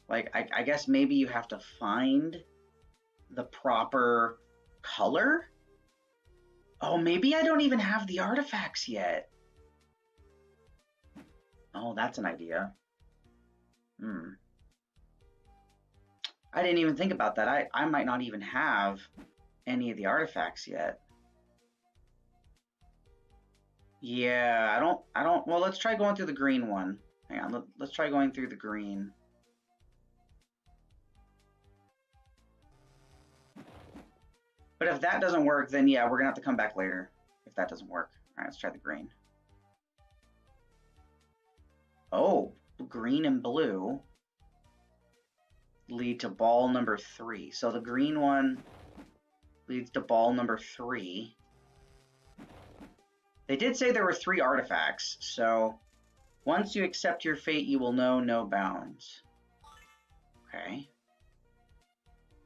S1: Like, I guess maybe you have to find the proper color? Oh, maybe I don't even have the artifacts yet. Oh, that's an idea. I didn't even think about that. I might not even have any of the artifacts yet. Yeah, I don't, well, let's try going through the green one. Hang on, let's try going through the green. But if that doesn't work, then yeah, we're gonna have to come back later if that doesn't work. All right, let's try the green. Oh, green and blue lead to ball number 3. So the green one leads to ball number 3. They did say there were 3 artifacts, so once you accept your fate, you will know no bounds. Okay.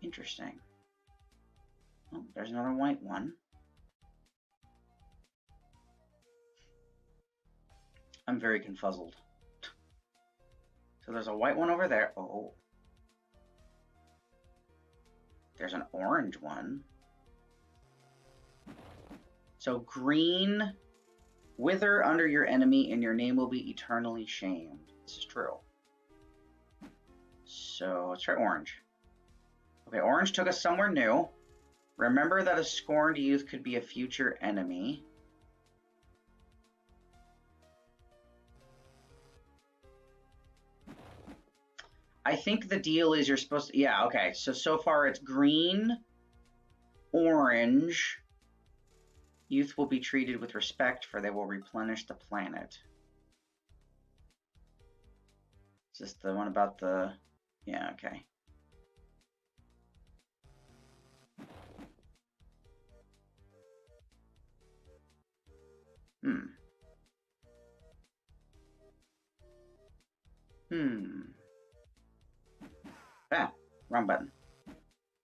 S1: Interesting. Oh, there's another white one. I'm very confuzzled. So there's a white one over there. Oh. There's an orange one. So green, wither under your enemy and your name will be eternally shamed. This is true. So let's try orange. Okay, orange took us somewhere new. Remember that a scorned youth could be a future enemy. I think the deal is you're supposed to, yeah, okay. So far it's green, orange. Youth will be treated with respect, for they will replenish the planet. Is this the one about the, yeah, okay. Ah, wrong button.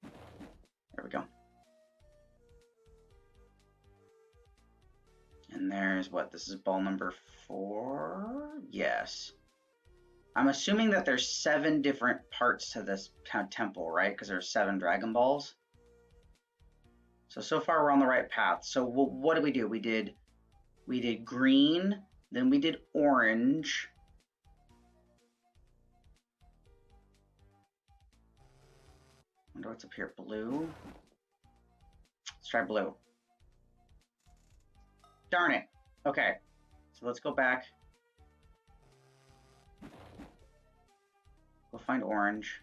S1: There we go. And there's what? This is ball number 4? Yes. I'm assuming that there's 7 different parts to this temple, right? Because there's 7 Dragon Balls. So far we're on the right path. So what did we do? We did green, then we did orange. Wonder what's up here. Blue. Let's try blue. Darn it. Okay. So let's go back. Go find orange.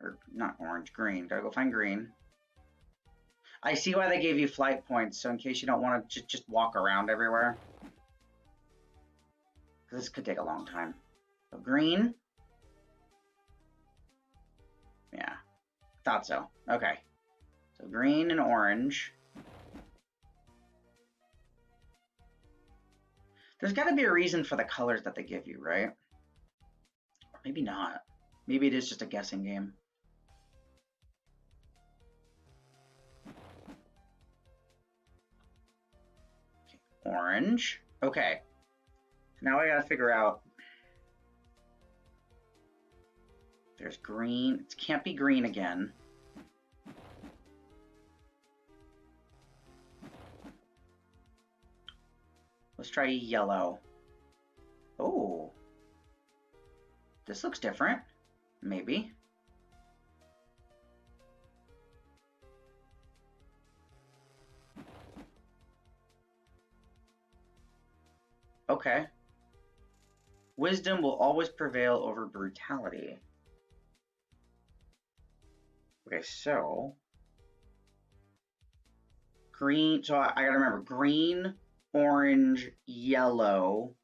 S1: Or not orange, green. Gotta go find green. I see why they gave you flight points, so in case you don't want to just walk around everywhere. This could take a long time. So green. Yeah. Thought so. Okay. So green and orange. There's got to be a reason for the colors that they give you, right? Or maybe not. Maybe it is just a guessing game. Okay. Orange. Okay. So now I got to figure out. There's green. It can't be green again. Let's try yellow. Oh. This looks different. Maybe. Okay. Wisdom will always prevail over brutality. Okay, so green, so I gotta remember, green, orange, yellow.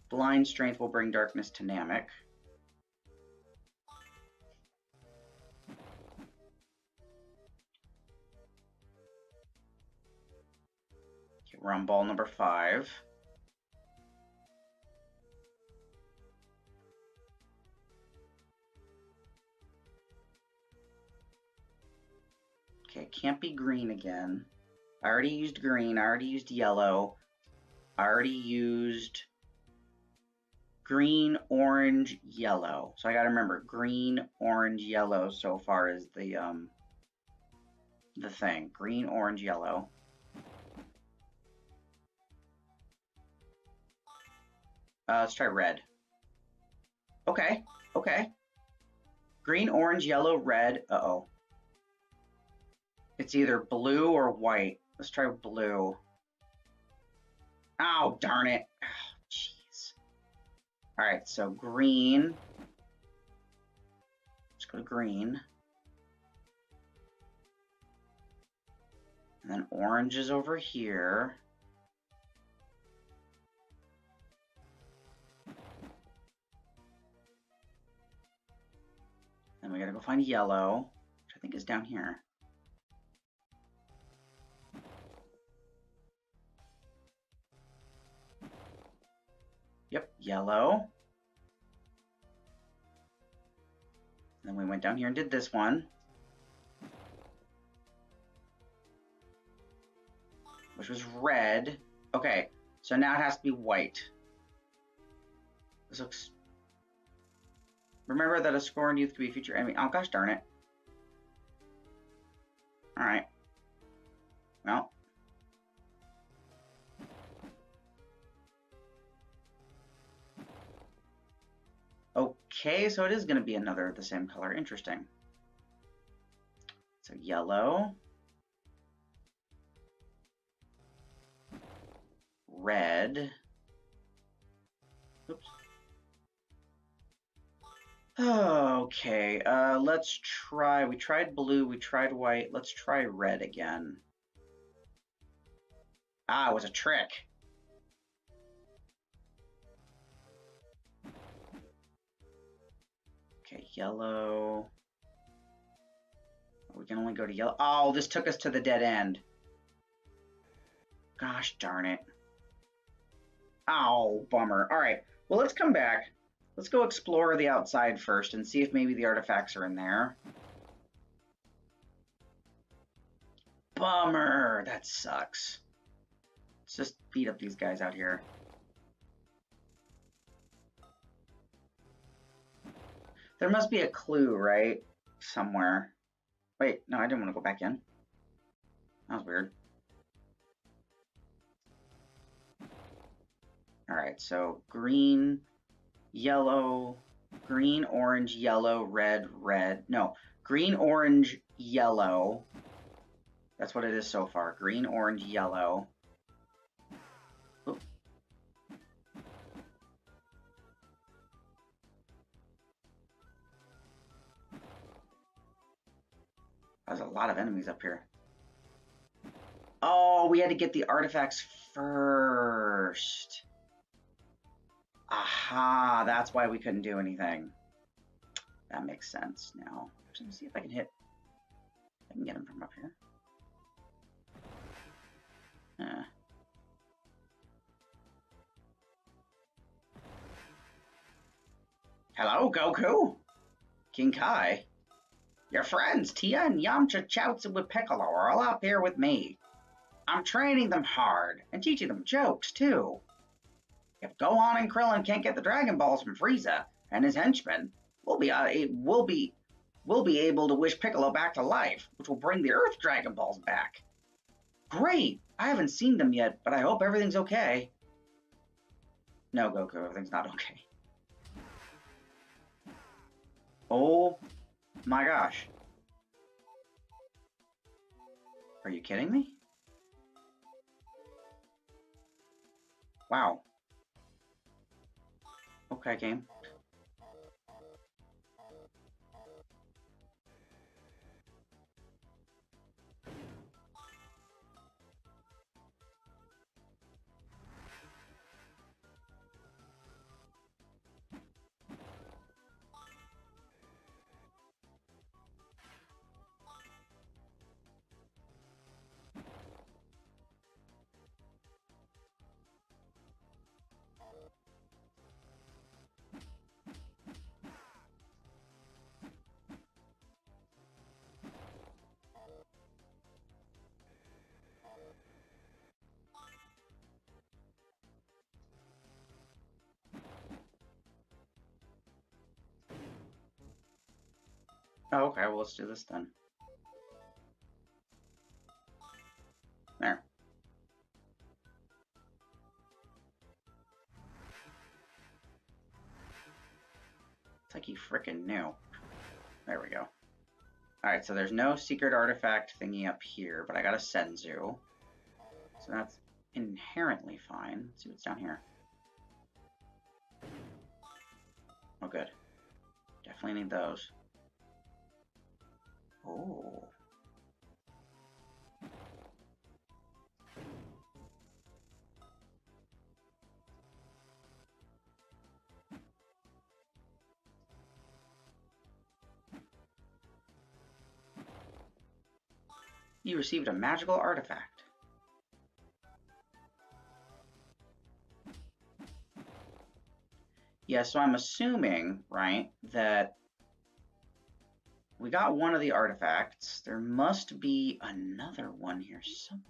S1: Blind strength will bring darkness to Namek. Okay, we're on ball number 5. Okay, it can't be green again. I already used green, I already used yellow. I already used green, orange, yellow. So I gotta remember, green, orange, yellow so far is the thing. Green, orange, yellow. Let's try red. Okay, okay. Green, orange, yellow, red. Uh-oh. It's either blue or white. Let's try blue. Oh, darn it. Oh, jeez. All right, so green. Let's go to green. And then orange is over here. Then we gotta go find yellow, which I think is down here. Yep, yellow. Then we went down here and did this one, which was red. Okay, so now it has to be white. This looks... Remember that a scorned youth could be a future enemy. Oh, gosh darn it. All right. Well. Okay, so it is going to be another the same color. Interesting. So yellow. Red. Oops. Okay, let's try. We tried blue, we tried white. Let's try red again. Ah, it was a trick. Okay, yellow. We can only go to yellow. Oh, this took us to the dead end. Gosh darn it. Oh, bummer. All right, well, let's come back. Let's go explore the outside first and see if maybe the artifacts are in there. Bummer. That sucks. Let's just beat up these guys out here. There must be a clue, right? Somewhere. Wait, no, I didn't want to go back in. That was weird. All right, so green, yellow, green, orange, yellow, red, red. No, green, orange, yellow. That's what it is so far. Green, orange, yellow. Oop. There's a lot of enemies up here. Oh, we had to get the artifacts first. Aha, that's why we couldn't do anything. That makes sense now. Let me see if I can hit. I can get him from up here. Hello, Goku? King Kai? Your friends Tien, Yamcha, Chaozu, and Piccolo are all up here with me. I'm training them hard and teaching them jokes, too. If Gohan and Krillin can't get the Dragon Balls from Frieza and his henchmen, we'll be able to wish Piccolo back to life, which will bring the Earth Dragon Balls back. Great! I haven't seen them yet, but I hope everything's okay. No, Goku, everything's not okay. Oh my gosh. Are you kidding me? Wow. Okay, game. Oh, okay, well, let's do this then. There. It's like he frickin' knew. There we go. Alright, so there's no secret artifact thingy up here, but I got a Senzu. So that's inherently fine. Let's see what's down here. Oh, good. Definitely need those. Oh. You received a magical artifact. Yeah, so I'm assuming, right, that we got one of the artifacts. There must be another one here somewhere.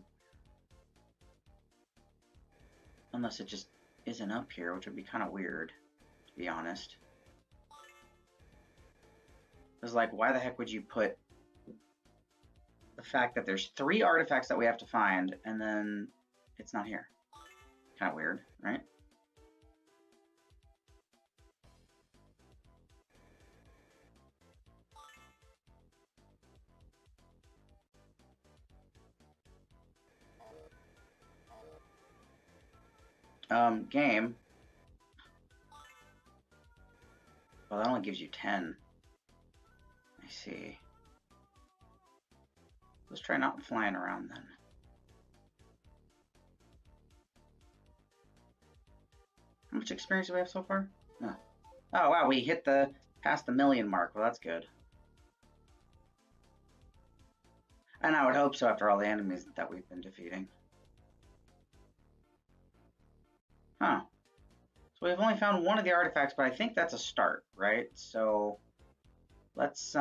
S1: Unless it just isn't up here, which would be kind of weird, to be honest. It's like, why the heck would you put the fact that there's 3 artifacts that we have to find, and then it's not here? Kind of weird, right? Game. Oh, that only gives you 10. I see. Let's try not flying around then. How much experience do we have so far? Oh, oh wow, we hit past the 1,000,000 mark. Well, that's good. And I would hope so after all the enemies that we've been defeating. Huh. So we've only found one of the artifacts, but I think that's a start, right? So let's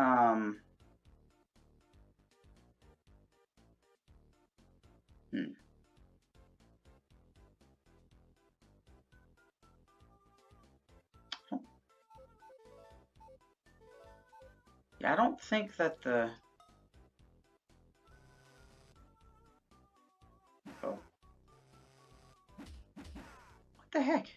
S1: Yeah, I don't think that the... Oh. What the heck?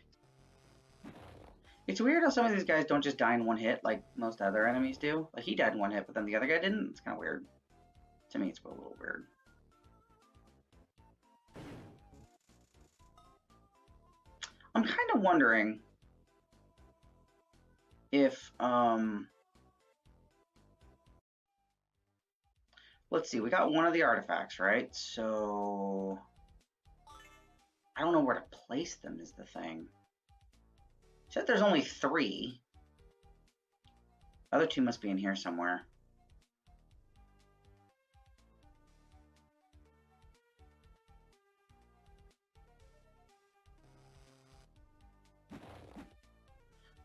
S1: It's weird how some of these guys don't just die in one hit like most other enemies do. Like, he died in one hit, but then the other guy didn't. It's kind of weird. To me, it's a little weird. I'm kind of wondering if, let's see, we got one of the artifacts, right? So I don't know where to place them is the thing. Said there's only 3. Other 2 must be in here somewhere.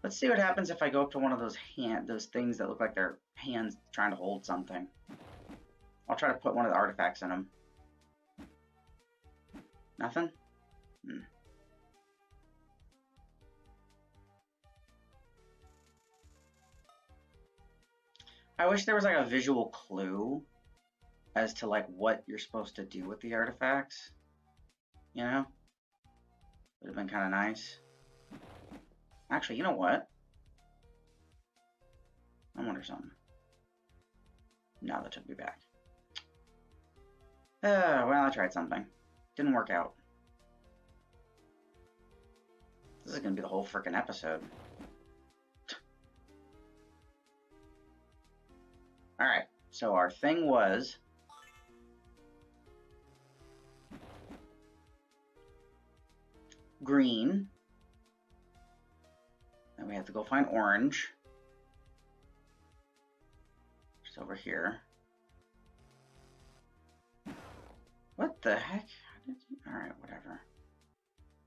S1: Let's see what happens if I go up to one of those things that look like they're hands trying to hold something. I'll try to put one of the artifacts in them. Nothing? I wish there was like a visual clue as to like what you're supposed to do with the artifacts. You know? Would have been kind of nice. Actually, you know what? I wonder something. No, that took me back. Well, I tried something. Didn't work out. This is going to be the whole frickin' episode. Alright, so our thing was... green. Then we have to go find orange. Just over here. What the heck? Alright, whatever.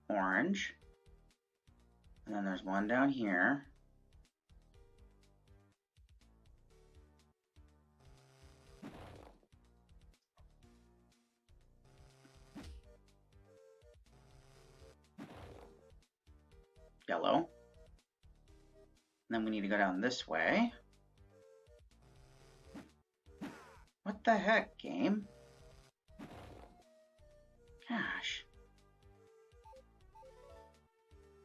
S1: Orange. And then there's one down here. Yellow. And then we need to go down this way. What the heck, game? Gosh.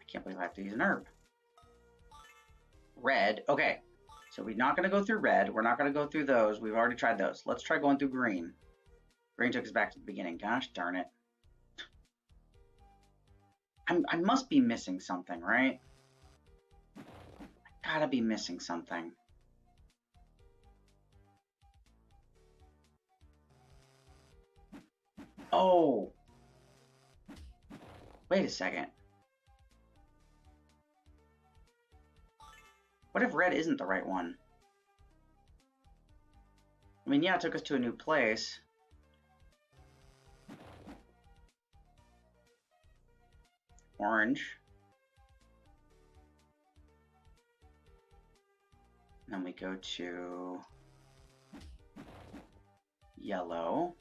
S1: I can't believe I have to use an herb. Red. Okay. So we're not going to go through red. We're not going to go through those. We've already tried those. Let's try going through green. Green took us back to the beginning. Gosh darn it. I must be missing something, right? I gotta be missing something. Oh. Wait a second. What if red isn't the right one? I mean, yeah, it took us to a new place. Orange. And then we go to yellow.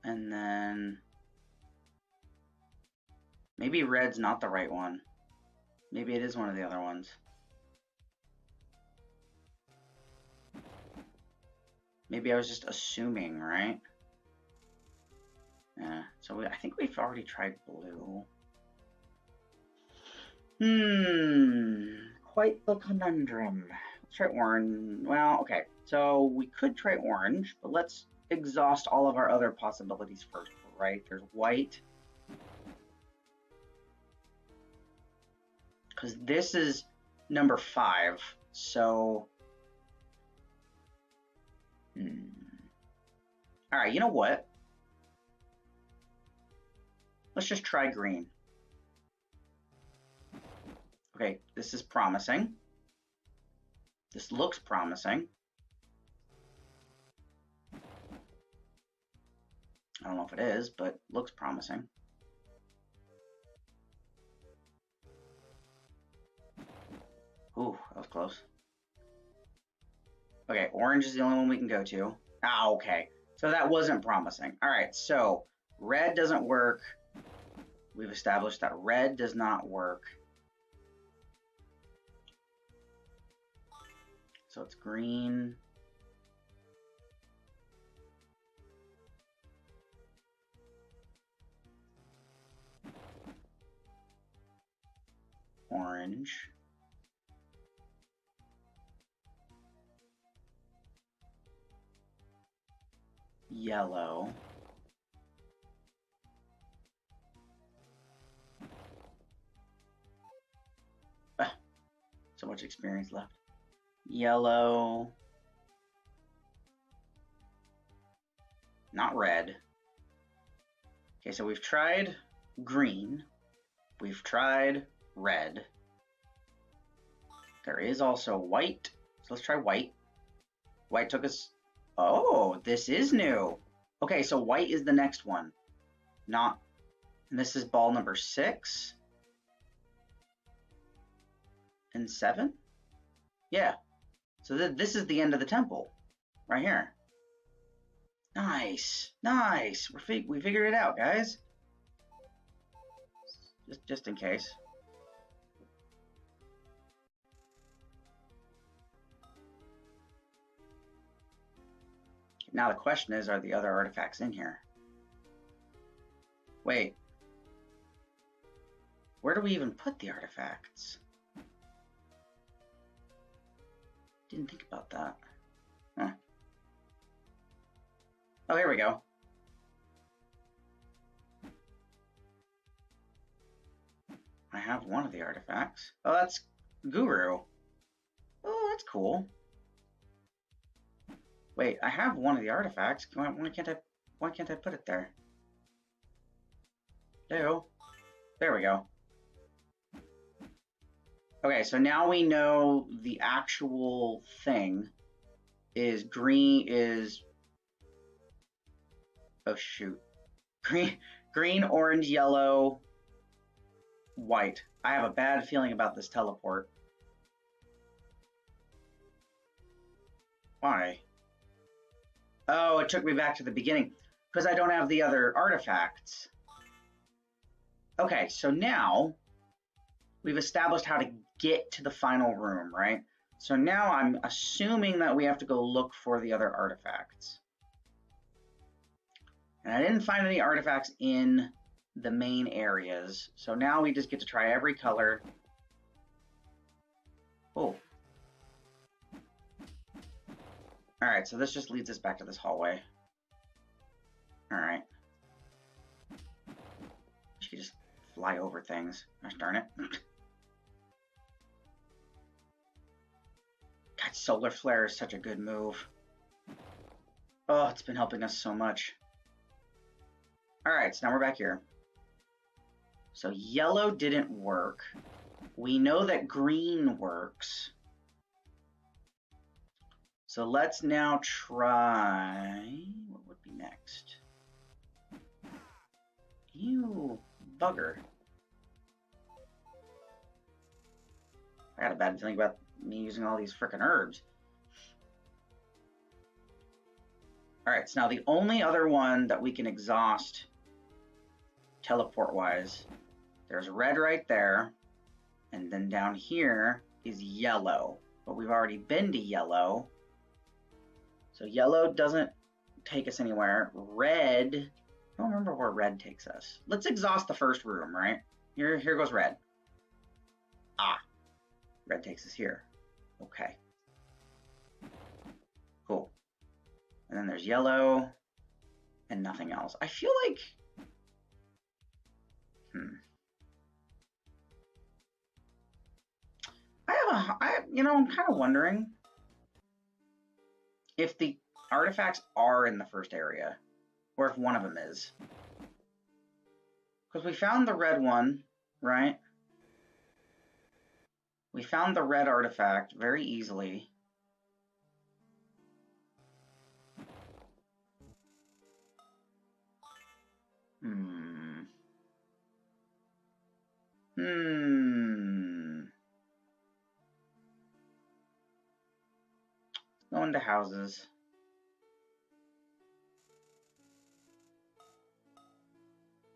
S1: And then maybe red's not the right one. Maybe it is one of the other ones. Maybe I was just assuming, right? Yeah, so I think we've already tried blue. Quite the conundrum. Let's try orange. Well, okay, so we could try orange, but let's exhaust all of our other possibilities first, right? There's white. because this is number 5. So, all right, you know what? Let's just try green. Okay, this is promising. This looks promising. I don't know if it is, but looks promising. Ooh, that was close. Okay, orange is the only one we can go to. Ah, okay. So that wasn't promising. All right, so red doesn't work. We've established that red does not work. So it's green. Orange. Yellow. Ah, so much experience left. Yellow. Not red. Okay, so we've tried green. We've tried red. There is also white. So let's try white. White took us... Oh, this is new. Okay, so white is the next one. Not... And this is ball number 6. And 7? Yeah. So this is the end of the temple. Right here. Nice. Nice. We figured it out, guys. Just in case. Now the question is, are the other artifacts in here? Wait. Where do we even put the artifacts? Didn't think about that. Huh. Oh, here we go. I have one of the artifacts. Oh, that's Guru. Oh, that's cool. Wait, I have one of the artifacts. Why can't I put it there? There we go. Okay, so now we know the actual thing is green is... Oh, shoot. Green, orange, yellow, white. I have a bad feeling about this teleport. Why? Oh, it took me back to the beginning because I don't have the other artifacts. Okay, so now we've established how to get to the final room, right? So now I'm assuming that we have to go look for the other artifacts. And I didn't find any artifacts in the main areas. So now we just get to try every color. Oh. All right, so this just leads us back to this hallway. All right. She could just fly over things. Gosh darn it. God, Solar Flare is such a good move. Oh, it's been helping us so much. All right, so now we're back here. So yellow didn't work. We know that green works. So let's now try... What would be next? You bugger. I got a bad feeling about me using all these frickin' herbs. Alright, so now the only other one that we can exhaust teleport-wise, there's red right there, and then down here is yellow. But we've already been to yellow. So yellow doesn't take us anywhere. Red, I don't remember where red takes us. Let's exhaust the first room, right? Here goes red. Ah, red takes us here. Okay. Cool. And then there's yellow and nothing else. I feel like... I'm kind of wondering if the artifacts are in the first area, or if one of them is. Because we found the red one, right? We found the red artifact very easily. Go into houses.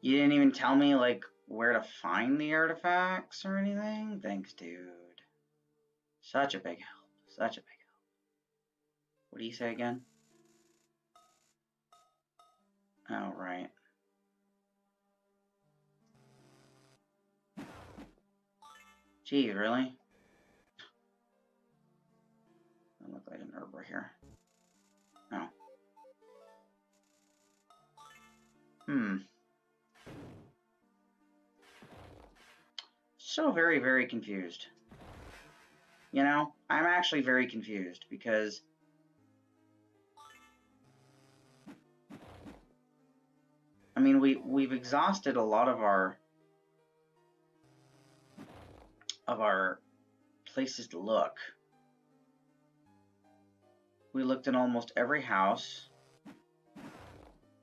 S1: You didn't even tell me, like, where to find the artifacts or anything? Thanks, dude. Such a big help. Such a big help. What do you say again? Oh, right. Gee, really? Doesn't look like an herb right here. No. So very, very confused. You know, I'm actually very confused because I mean, we've exhausted a lot of our places to look. We looked in almost every house.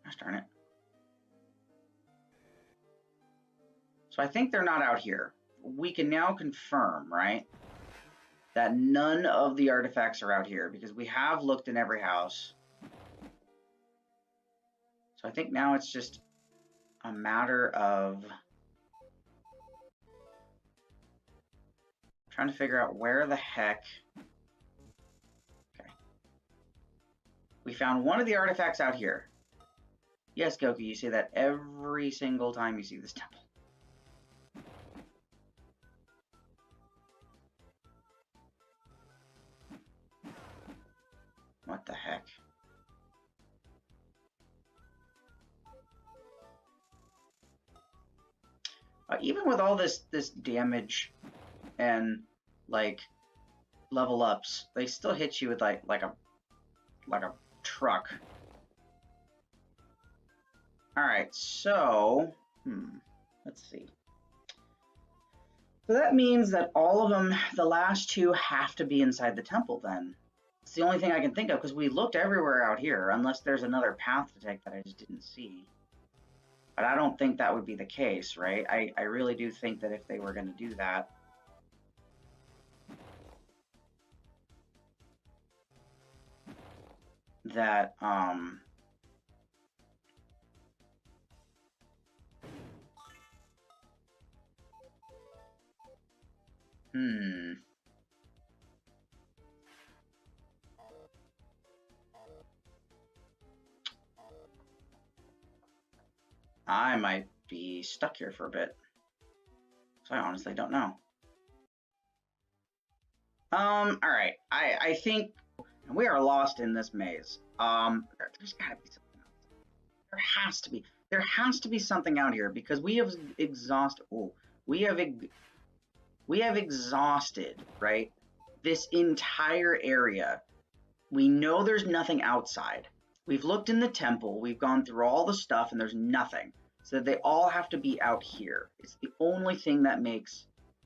S1: Gosh darn it. So I think they're not out here. We can now confirm, right, that none of the artifacts are out here because we have looked in every house. So I think now it's just a matter of trying to figure out where the heck. Okay. We found one of the artifacts out here. Yes, Goku, you say that every single time you see this temple. What the heck? Even with all this damage and like level ups, they still hit you with like a truck. All right, so let's see. So that means that all of them, the last two, have to be inside the temple then. It's the only thing I can think of because we looked everywhere out here, unless there's another path to take that I just didn't see. But I don't think that would be the case, right? I really do think that if they were going to do that, I might be stuck here for a bit. So I honestly don't know. All right. I think we are lost in this maze. There's gotta be something else. There has to be. There has to be something out here because we have exhausted. Oh, we have exhausted, right? This entire area. We know there's nothing outside. We've looked in the temple. We've gone through all the stuff, and there's nothing. So they all have to be out here. It's the only thing that makes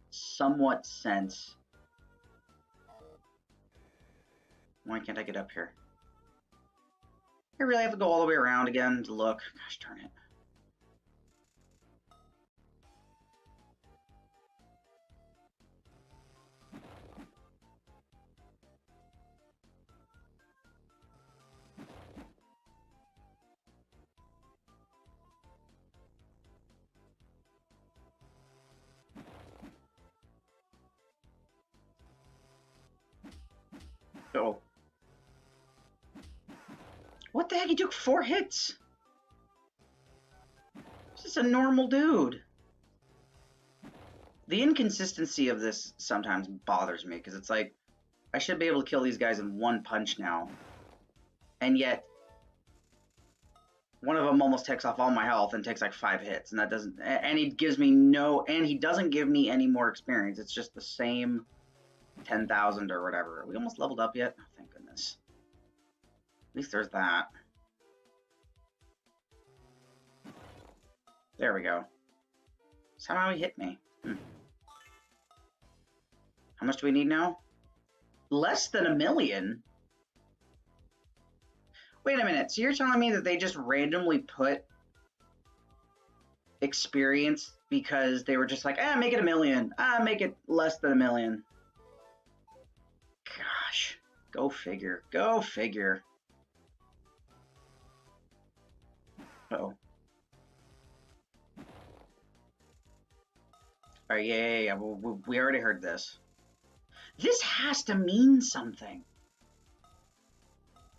S1: somewhat sense. Why can't I get up here? I really have to go all the way around again to look. Gosh darn it. Oh. What the heck? He took 4 hits. This is a normal dude. The inconsistency of this sometimes bothers me because it's like I should be able to kill these guys in 1 punch now. And yet one of them almost takes off all my health and takes like 5 hits, and that doesn't, and he gives me no, and he doesn't give me any more experience. It's just the same 10,000 or whatever. Are we almost leveled up yet? Oh, thank goodness. At least there's that. There we go. Somehow he hit me. How much do we need now? Less than 1 million? Wait a minute. So you're telling me that they just randomly put experience because they were just like, make it 1 million. Make it less than 1 million. Gosh. Go figure. Go figure. Uh-oh. All right, yeah. We already heard this. This has to mean something,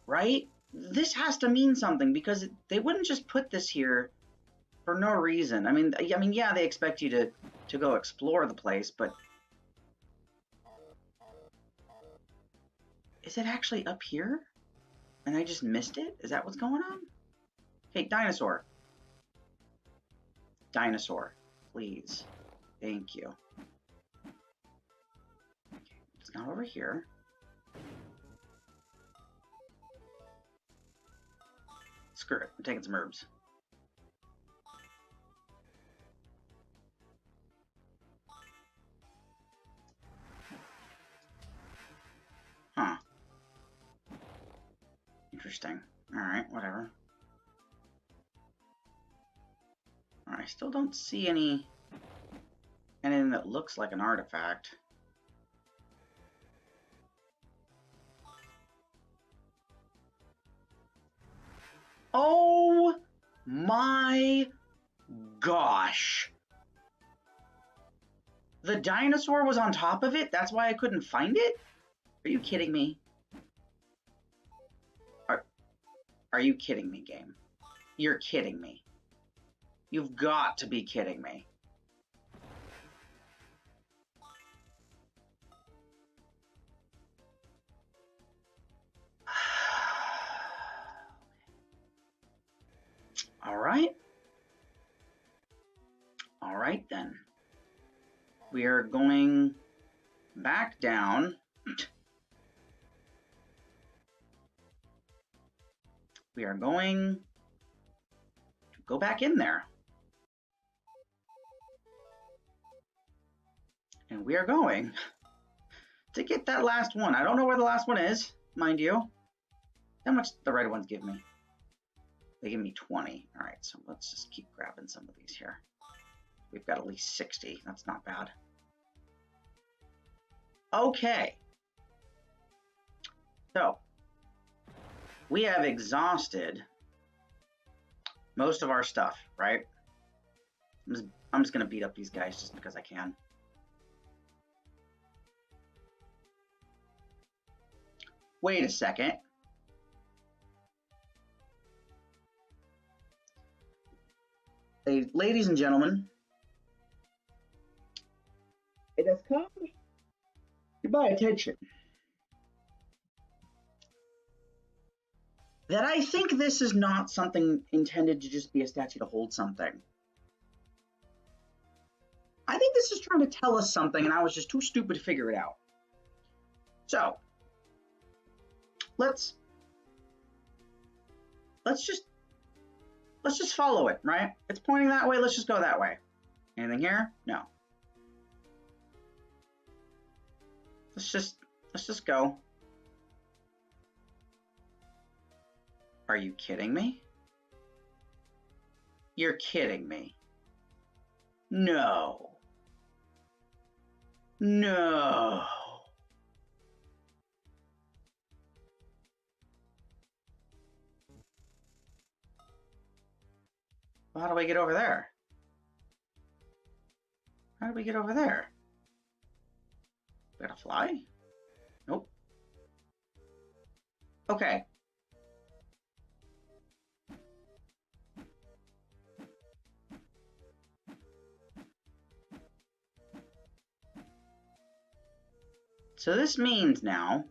S1: right? This has to mean something because they wouldn't just put this here for no reason. I mean, yeah, they expect you to go explore the place, but is it actually up here? And I just missed it? Is that what's going on? Hey, dinosaur. Dinosaur, please. Thank you. Okay, it's not over here. Screw it. I'm taking some herbs. Huh. Interesting. Alright, whatever. I still don't see anything that looks like an artifact. Oh my gosh. The dinosaur was on top of it? That's why I couldn't find it? Are you kidding me? Are you kidding me, game? You're kidding me. You've got to be kidding me. All right. All right, then. We are going back down. We are going to go back in there. And we are going to get that last one. I don't know where the last one is, mind you. How much the red ones give me? They give me 20. All right, so let's just keep grabbing some of these here. We've got at least 60. That's not bad. Okay. So, we have exhausted most of our stuff, right? I'm just going to beat up these guys just because I can. Wait a second. Ladies and gentlemen, it has come to my attention that I think this is not something intended to just be a statue to hold something. I think this is trying to tell us something, and I was just too stupid to figure it out. So, let's just follow it, right? It's pointing that way, let's just go that way. Anything here? No. Let's just go. Are you kidding me? You're kidding me. No. No. Well, how do we get over there? How do we get over there? We gotta fly? Nope. Okay. So this means now,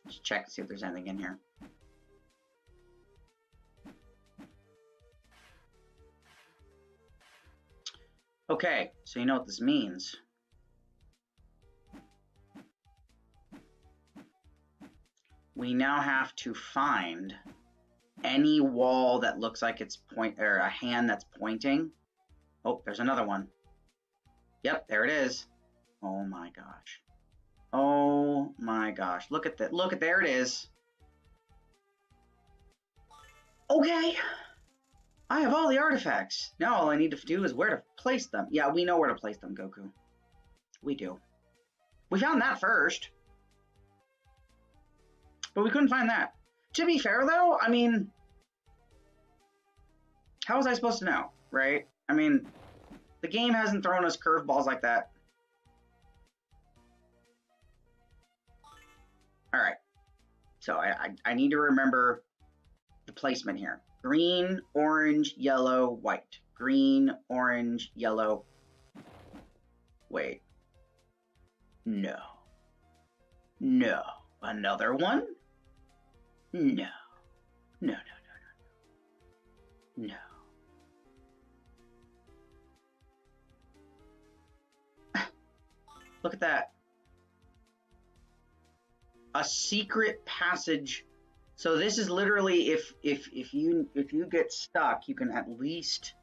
S1: let's check to see if there's anything in here. Okay, so you know what this means. we now have to find any wall that looks like it's or a hand that's pointing. Oh, there's another one. Yep, there it is. Oh my gosh. Oh my gosh. Look at that. Look at, there it is. Okay. I have all the artifacts. Now all I need to do is where to place them. Yeah, we know where to place them, Goku. We do. We found that first. But we couldn't find that. To be fair, though, I mean, how was I supposed to know, right? I mean, the game hasn't thrown us curveballs like that. All right. So I need to remember the placement here. Green, orange, yellow, white. Green, orange, yellow. Wait. No. No. Another one? No. No, no, no, no, no. No. Look at that. A secret passage. So this is literally if you get stuck, you can at least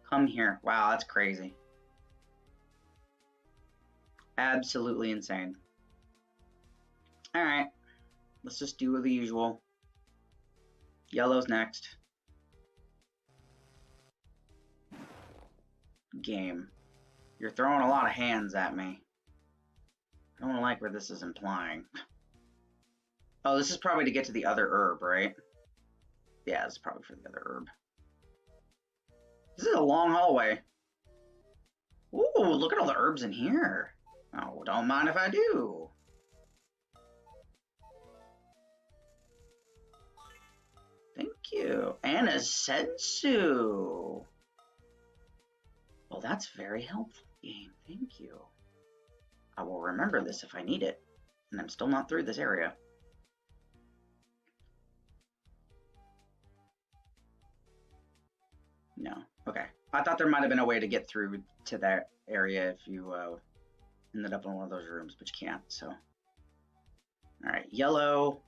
S1: come here. Wow, that's crazy. Absolutely insane. All right, let's just do the usual. Yellow's next. Game. You're throwing a lot of hands at me. I don't like where this is implying. Oh, this is probably to get to the other herb, right? Yeah, this is probably for the other herb. This is a long hallway. Ooh, look at all the herbs in here. Oh, don't mind if I do. Thank you. And a sensu. Well, that's very helpful, game. Thank you. I will remember this if I need it. And I'm still not through this area. No. Okay. I thought there might have been a way to get through to that area if you ended up in one of those rooms, but you can't, so. All right, yellow,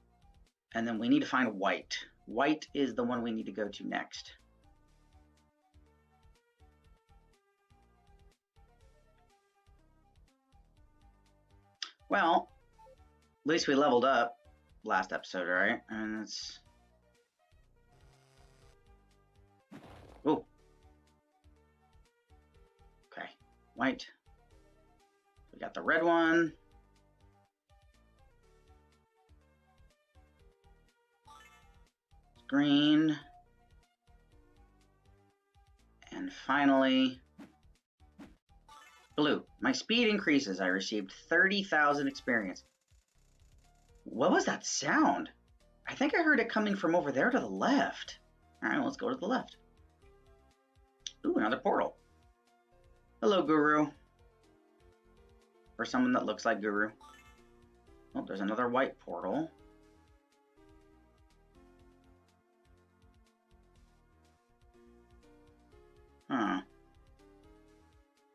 S1: and then we need to find white. White is the one we need to go to next. Well, at least we leveled up last episode, right? And it's... Ooh. Okay, white. We got the red one. Green. And finally, blue. My speed increases. I received 30,000 experience. What was that sound? I think I heard it coming from over there to the left. All right, let's go to the left. Ooh, another portal. Hello, Guru. Or someone that looks like Guru. Oh, there's another white portal. Huh.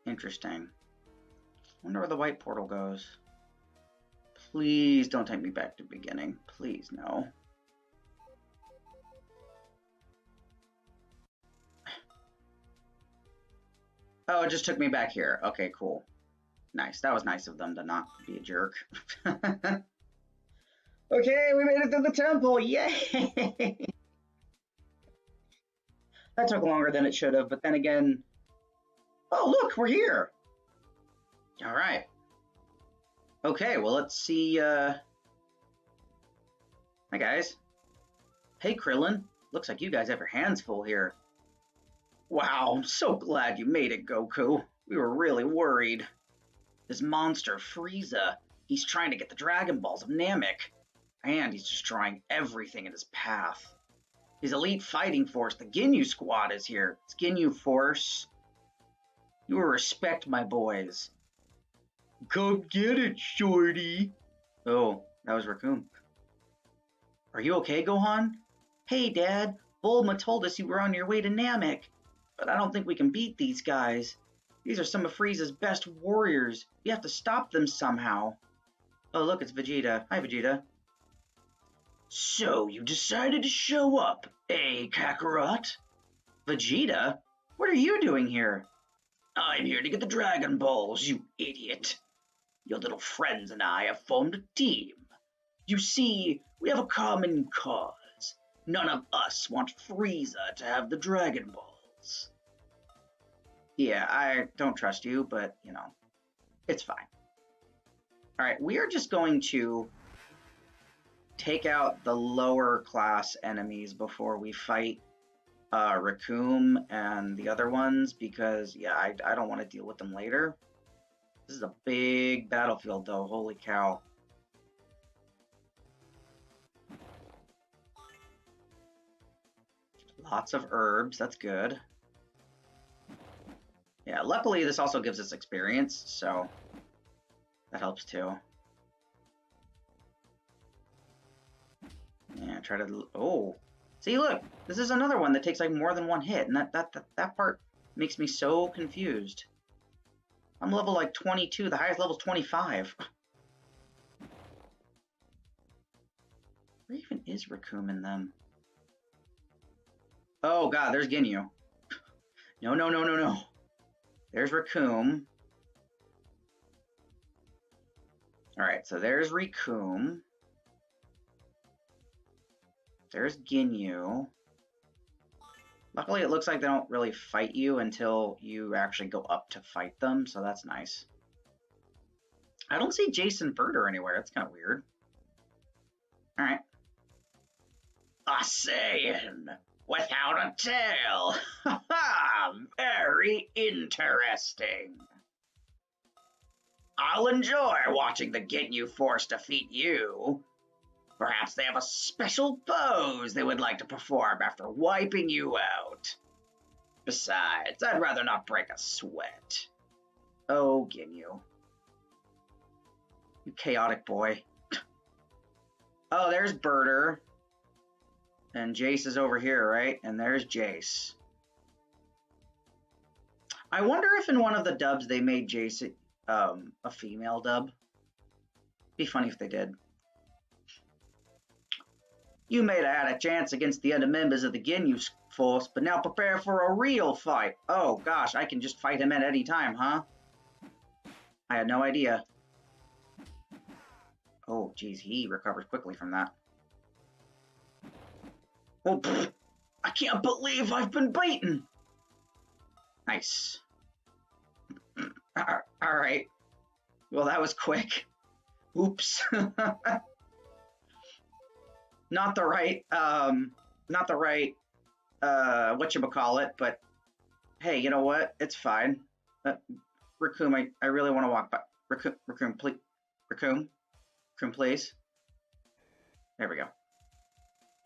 S1: Interesting. Wonder where the white portal goes. Please don't take me back to the beginning. Please, no. Oh, it just took me back here. Okay, cool. Nice. That was nice of them to not be a jerk. Okay, we made it to the temple. Yay! That took longer than it should have, but then again... Oh, look, we're here! All right. Okay, well, let's see... Hi, guys. Hey, Krillin. Looks like you guys have your hands full here. Wow, I'm so glad you made it, Goku. We were really worried. This monster, Frieza, he's trying to get the Dragon Balls of Namek. And he's destroying everything in his path. His elite fighting force, the Ginyu Squad, is here. It's Ginyu Force. You will respect my boys. Come get it, shorty. Oh, that was Raccoon. Are you okay, Gohan? Hey, Dad. Bulma told us you were on your way to Namek. But I don't think we can beat these guys. These are some of Frieza's best warriors. We have to stop them somehow. Oh, look, it's Vegeta. Hi, Vegeta.
S2: So you decided to show up, eh, Kakarot?
S1: Vegeta? What are you doing here?
S2: I'm here to get the Dragon Balls, you idiot. Your little friends and I have formed a team. You see, we have a common cause. None of us want Frieza to have the Dragon Balls.
S1: Yeah, I don't trust you, but, you know, it's fine. All right, we are just going to take out the lower class enemies before we fight Raccoon and the other ones, because, yeah, I don't want to deal with them later. This is a big battlefield, though. Holy cow. Lots of herbs. That's good. Yeah, luckily this also gives us experience, so that helps too. Yeah, try to... Oh! See, look! This is another one that takes, like, more than one hit, and that part makes me so confused. I'm level, like, 22. The highest level is 25. Where even is Raccoon in them? Oh, God, there's Ginyu. No, no, no, no, no. There's Raccoon. Alright, so there's Raccoon. There's Ginyu. Luckily, it looks like they don't really fight you until you actually go up to fight them, so that's nice. I don't see Jason Birder anywhere. That's kind of weird. Alright.
S2: A Saiyan without a tail. Ha ha! Very interesting. I'll enjoy watching the Ginyu Force defeat you. Perhaps they have a special pose they would like to perform after wiping you out. Besides, I'd rather not break a sweat.
S1: Oh, Ginyu. You chaotic boy. Oh, there's Birder. And Jace is over here, right? And there's Jace. I wonder if in one of the dubs they made Jace a female dub. Be funny if they did. You may have had a chance against the other members of the Ginyu Force, but now prepare for a real fight. Oh gosh, I can just fight him at any time, huh? I had no idea. Oh, geez, he recovers quickly from that.
S2: Oh, pfft, I can't believe I've been beaten.
S1: Nice. Alright. Well, that was quick. Oops. Not the right, whatchamacallit, but hey, you know what? It's fine. Raccoon, I really want to walk by. Raccoon, please. Raccoon, please. There we go.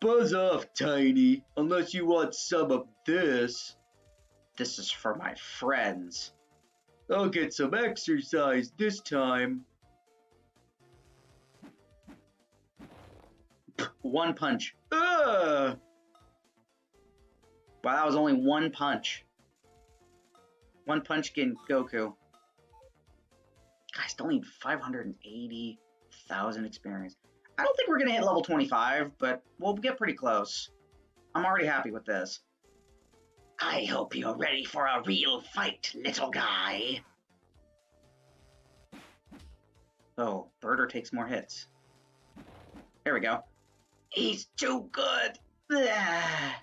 S2: Buzz off, Tiny, unless you want some of this.
S1: This is for my friends.
S2: I'll get some exercise this time.
S1: One punch. Ugh! Wow, that was only one punch. One punch Goku. I still need 580,000 experience. I don't think we're going to hit level 25, but we'll get pretty close. I'm already happy with this.
S2: I hope you're ready for a real fight, little guy.
S1: Oh, Birder takes more hits. There we go.
S2: He's too good. Blah.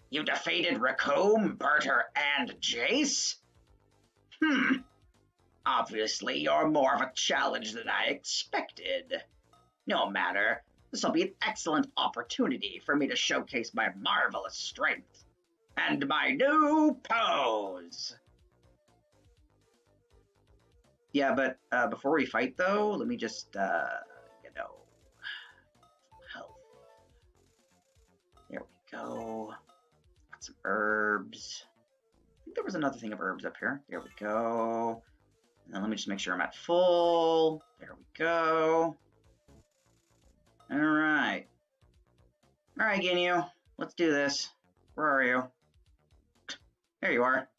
S2: You defeated Raccoon, Birder, and Jace? Obviously, you're more of a challenge than I expected. No matter, this will be an excellent opportunity for me to showcase my marvelous strength and my new pose.
S1: Yeah, but before we fight, though, let me just, health. There we go. Got some herbs. I think there was another thing of herbs up here. There we go. And then let me just make sure I'm at full. There we go. All right. All right, Ginyu. Let's do this. Where are you? There you are.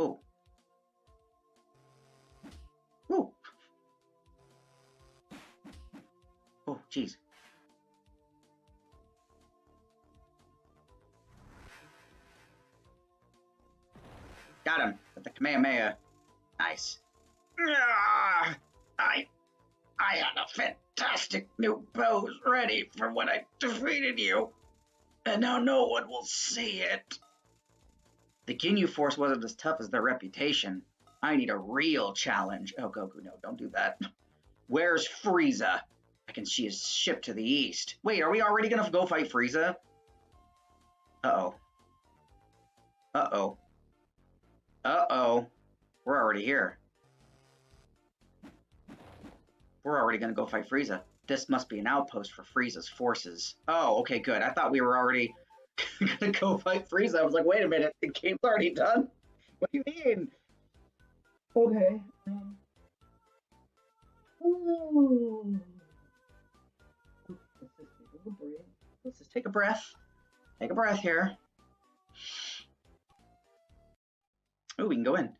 S1: Ooh. Ooh. jeez. Got him with the Kamehameha. Nice. I had a fantastic new pose ready for when I defeated you, and now no one will see it. The Ginyu Force wasn't as tough as their reputation. I need a real challenge. Oh, Goku, no, don't do that. Where's Frieza? I can see his ship to the east. Wait, are we already gonna go fight Frieza? Uh-oh. Uh-oh. Uh-oh. We're already here. We're already gonna go fight Frieza. This must be an outpost for Frieza's forces. Oh, okay, good. I thought we were already gonna go fight Frieza. I was like, wait a minute, the game's already done? What do you mean? Okay. Ooh. Let's just take a breath. Take a breath here. Oh, we can go in.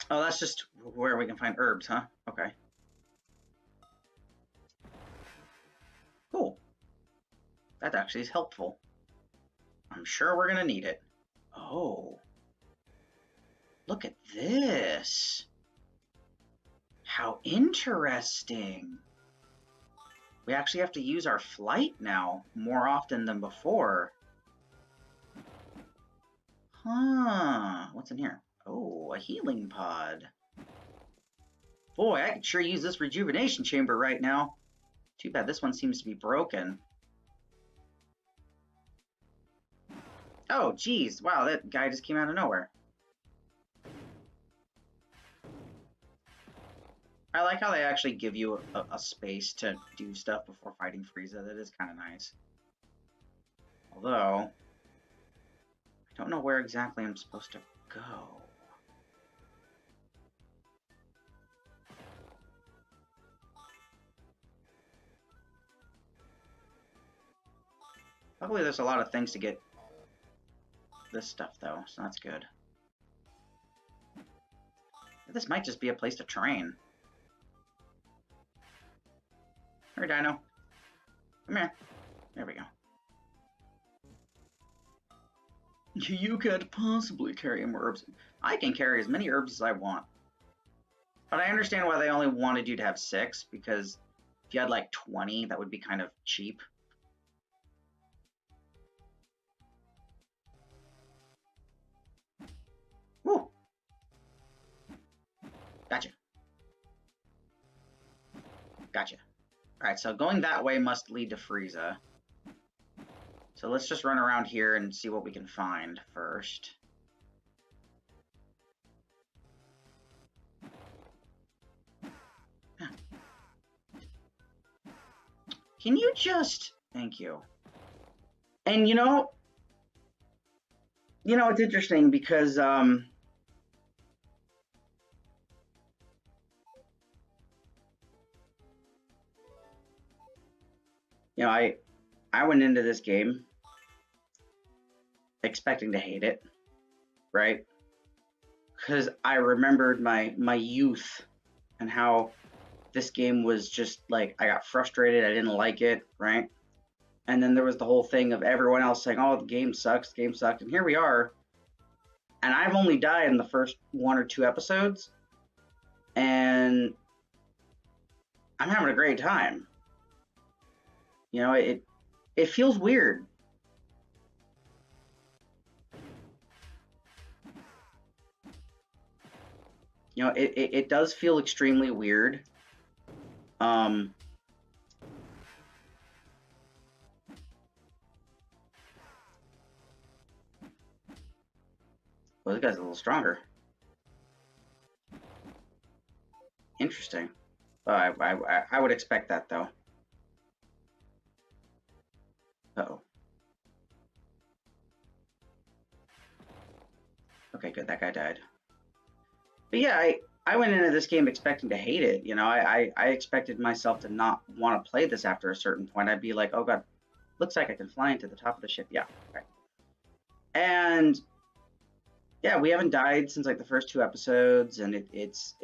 S1: Oh, that's just where we can find herbs, huh? Okay. Cool. That actually is helpful. I'm sure we're gonna need it. Oh. Look at this. How interesting. We actually have to use our flight now more often than before. Huh. What's in here? Oh, a healing pod. Boy, I could sure use this rejuvenation chamber right now. Too bad this one seems to be broken. Oh, geez. Wow, that guy just came out of nowhere. I like how they actually give you a space to do stuff before fighting Frieza. That is kind of nice. Although, I don't know where exactly I'm supposed to go. Luckily, there's a lot of things to get this stuff, though, so that's good. This might just be a place to train. Here, Dino. Come here. There we go. You can't possibly carry more herbs. I can carry as many herbs as I want. But I understand why they only wanted you to have 6, because if you had like 20, that would be kind of cheap. Woo! Gotcha. Gotcha. Alright, so going that way must lead to Frieza. So let's just run around here and see what we can find first. Can you just... Thank you. And you know, it's interesting because, you know, I went into this game expecting to hate it, right? Because I remembered my youth and how this game was just like, I got frustrated, I didn't like it, right? And then there was the whole thing of everyone else saying, oh, the game sucks, the game sucked, and here we are. And I've only died in the first 1 or 2 episodes, and I'm having a great time. You know, it feels weird. You know, it does feel extremely weird. Well, this guy's a little stronger. Interesting. I would expect that, though. Uh-oh. Okay, good. That guy died. But yeah, I went into this game expecting to hate it. You know, I expected myself to not want to play this after a certain point. I'd be like, oh god, looks like I can fly into the top of the ship. Yeah, right. And yeah, we haven't died since like the first 2 episodes, and it's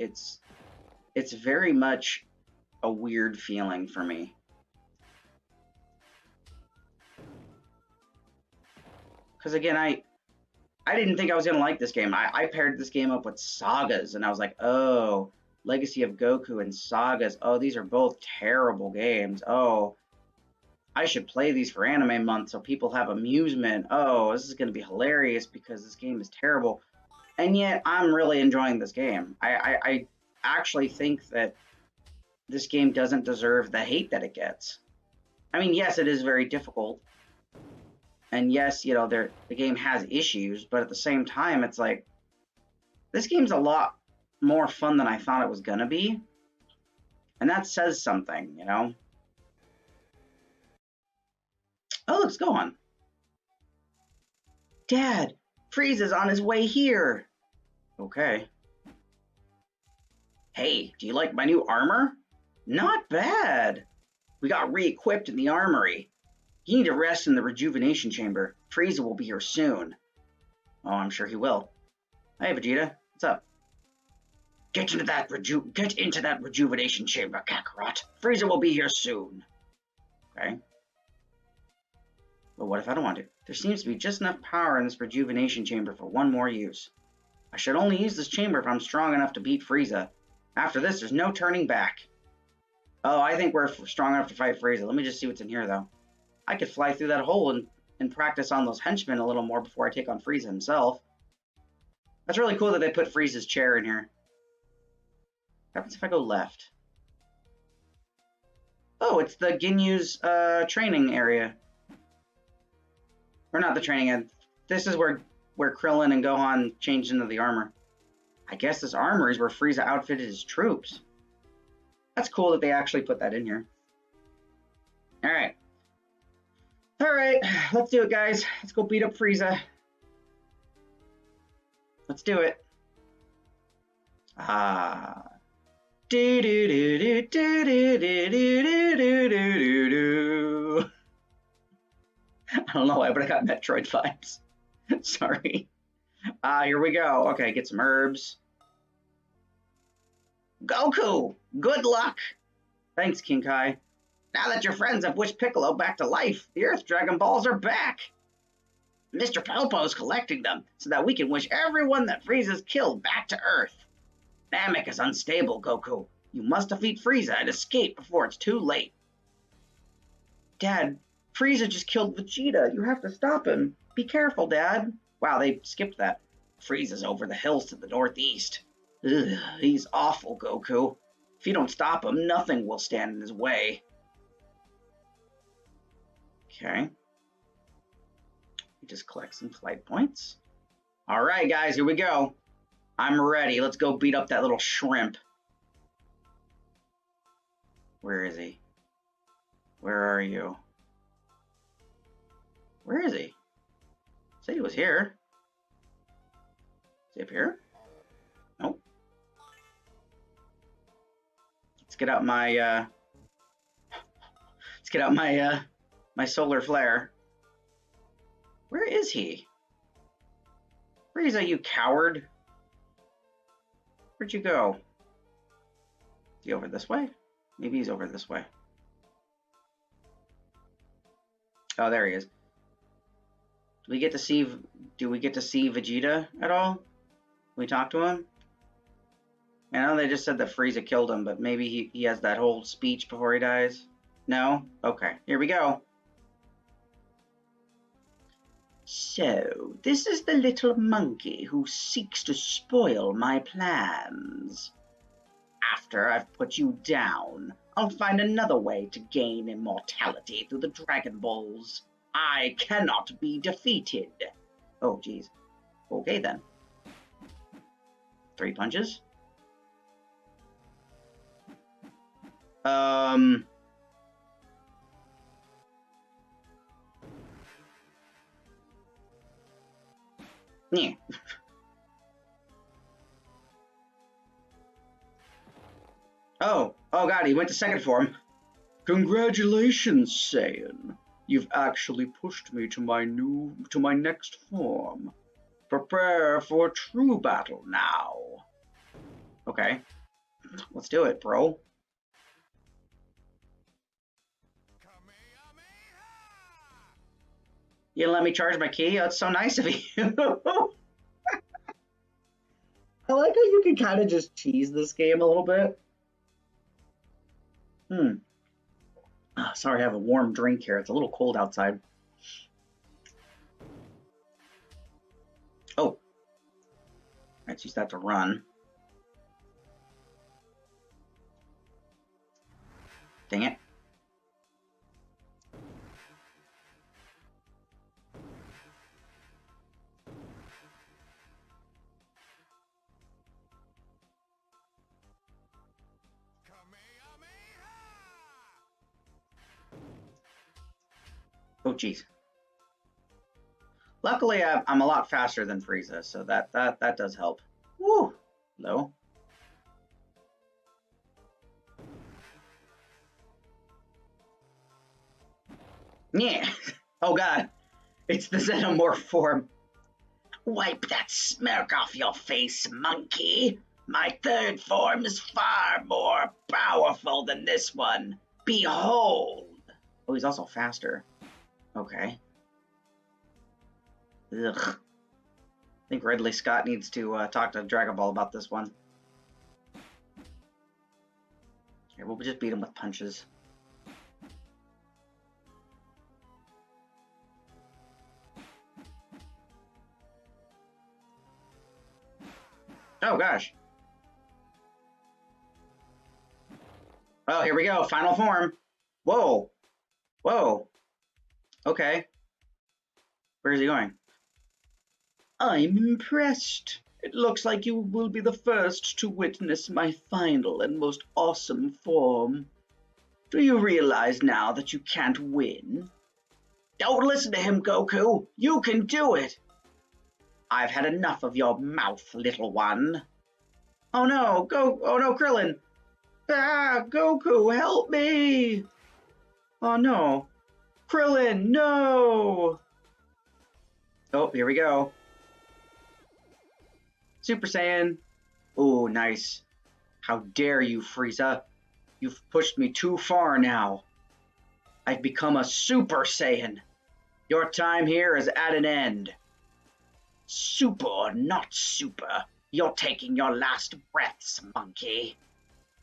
S1: it's very much a weird feeling for me. Because again, I didn't think I was going to like this game. I paired this game up with Sagas, and I was like, oh, Legacy of Goku and Sagas. Oh, these are both terrible games. Oh, I should play these for Anime Month so people have amusement. Oh, this is going to be hilarious because this game is terrible. And yet, I'm really enjoying this game. I actually think that this game doesn't deserve the hate that it gets. I mean, yes, it is very difficult. And yes, you know, the game has issues, but at the same time, it's like, this game's a lot more fun than I thought it was going to be. And that says something, you know? Oh, let's go on. Dad, Frieza's on his way here. Okay. Hey, do you like my new armor? Not bad. We got re-equipped in the armory. You need to rest in the rejuvenation chamber. Frieza will be here soon. Oh, I'm sure he will. Hey, Vegeta. What's up? Get into that rejuvenation chamber, Kakarot. Frieza will be here soon. Okay. But what if I don't want to? There seems to be just enough power in this rejuvenation chamber for one more use. I should only use this chamber if I'm strong enough to beat Frieza. After this, there's no turning back. Oh, I think we're strong enough to fight Frieza. Let me just see what's in here, though. I could fly through that hole and practice on those henchmen a little more before I take on Frieza himself. That's really cool that they put Frieza's chair in here. What happens if I go left? Oh, it's the Ginyu's training area. Or not the training area. This is where Krillin and Gohan changed into the armor. I guess this armory is where Frieza outfitted his troops. That's cool that they actually put that in here. Alright. Alright, let's do it, guys. Let's go beat up Frieza. Let's do it. Do do do do do do do do do do do. I don't know why, but I got Metroid vibes. Sorry. Here we go. Okay, get some herbs. Goku, good luck. Thanks, King Kai. Now that your friends have wished Piccolo back to life, the Earth Dragon Balls are back. Mr. Popo's collecting them so that we can wish everyone that Frieza's killed back to Earth. Namek is unstable, Goku. You must defeat Frieza and escape before it's too late. Dad, Frieza just killed Vegeta. You have to stop him. Be careful, Dad. Wow, they skipped that. Frieza's over the hills to the northeast. Ugh, he's awful, Goku. If you don't stop him, nothing will stand in his way. Okay. We just collect some flight points. All right, guys, here we go. I'm ready. Let's go beat up that little shrimp. Where is he? Where are you? Where is he? Said he was here. Is he up here? Nope. Let's get out my my solar flare. Where is he? Frieza, you coward. Where'd you go? Is he over this way? Maybe he's over this way. Oh, there he is. Do we get to see Vegeta at all? Can we talk to him? I know they just said that Frieza killed him, but maybe he has that whole speech before he dies. No? Okay, here we go. So, this is the little monkey who seeks to spoil my plans. After I've put you down, I'll find another way to gain immortality through the Dragon Balls. I cannot be defeated. Oh, geez. Okay, then. 3 punches. Yeah. Oh god, he went to second form.
S2: Congratulations, Saiyan. You've actually pushed me to my next form. Prepare for a true battle now.
S1: Okay. Let's do it, bro. You gonna let me charge my key? That's so nice of you. I like how you can kind of just tease this game a little bit. Oh, sorry, I have a warm drink here. It's a little cold outside. Oh. Let's use that to run. Dang it. Oh, geez. Luckily, I'm a lot faster than Frieza, so that does help. Woo! Low. Yeah. Oh, God. It's the Xenomorph form. Wipe that smirk off your face, monkey. My third form is far more powerful than this one. Behold. Oh, he's also faster. Okay. Ugh. I think Ridley Scott needs to talk to Dragon Ball about this one. Here, we'll just beat him with punches. Oh, gosh. Oh, here we go. Final form. Whoa. Whoa. Okay. Where is he going? I'm impressed. It looks like you will be the first to witness my final and most awesome form. Do you realize now that you can't win? Don't listen to him, Goku. You can do it. I've had enough of your mouth, little one. Oh no, oh no, Krillin. Ah, Goku, help me. Oh no. Krillin, no. Oh, here we go. Super Saiyan. Oh, nice. How dare you, Frieza. You've pushed me too far now. I've become a Super Saiyan. Your time here is at an end. Super or not super, you're taking your last breaths, monkey.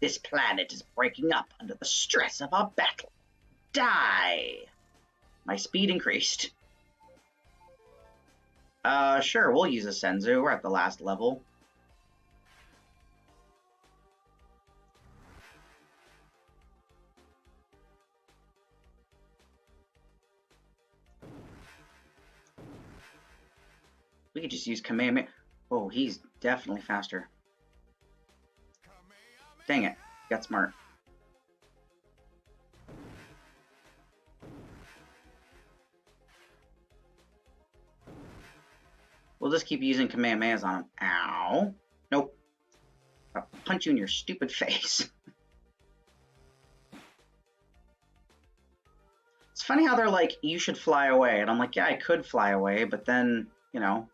S1: This planet is breaking up under the stress of our battle. Die! My speed increased. Sure, we'll use a Senzu. We're at the last level. We could just use Kamehameha. Oh, he's definitely faster. Dang it. Got smart. We'll just keep using Kamehamehas on him. Ow. Nope. I'll punch you in your stupid face. It's funny how they're like, you should fly away. And I'm like, yeah, I could fly away, but then, you know.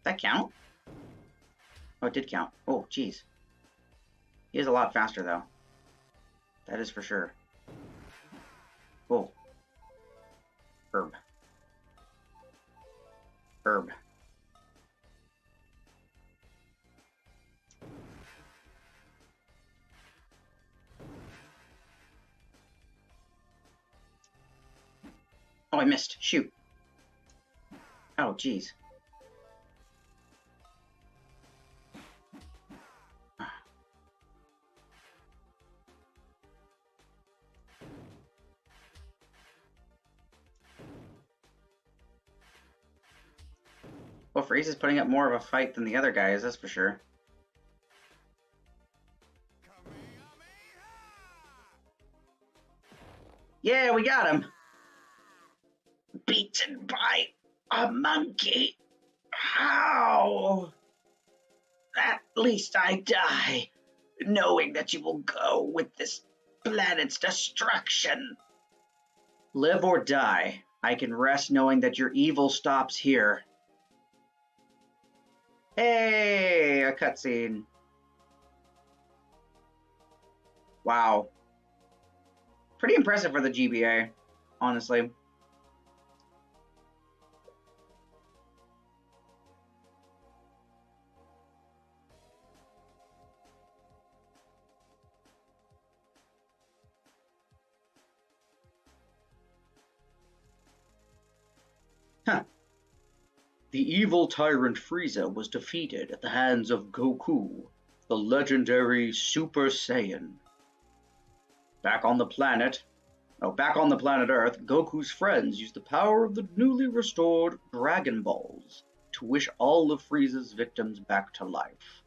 S1: That count? Oh, it did count. Oh, geez. He is a lot faster, though. That is for sure. Whoa. Herb. Herb. Oh, I missed. Shoot. Oh, geez. Well, Frieza's putting up more of a fight than the other guys, that's for sure. Yeah, we got him. Beaten by a monkey. How? At least I die, knowing that you will go with this planet's destruction. Live or die. I can rest knowing that your evil stops here. Hey, a cutscene. Wow. Pretty impressive for the GBA, honestly. Huh.
S2: The evil tyrant Frieza was defeated at the hands of Goku, the legendary Super Saiyan. Back on the planet Earth, Goku's friends used the power of the newly restored Dragon Balls to wish all of Frieza's victims back to life.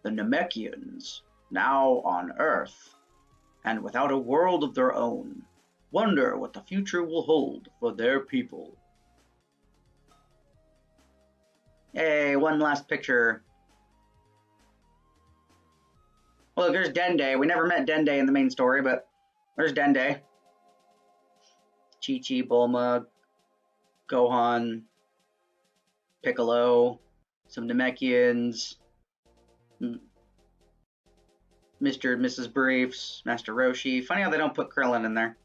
S2: The Namekians, now on Earth, and without a world of their own, wonder what the future will hold for their people.
S1: Hey, one last picture. Well, there's Dende. We never met Dende in the main story, but there's Dende. Chi-Chi, Bulma, Gohan, Piccolo, some Namekians, Mr. and Mrs. Briefs, Master Roshi. Funny how they don't put Krillin in there.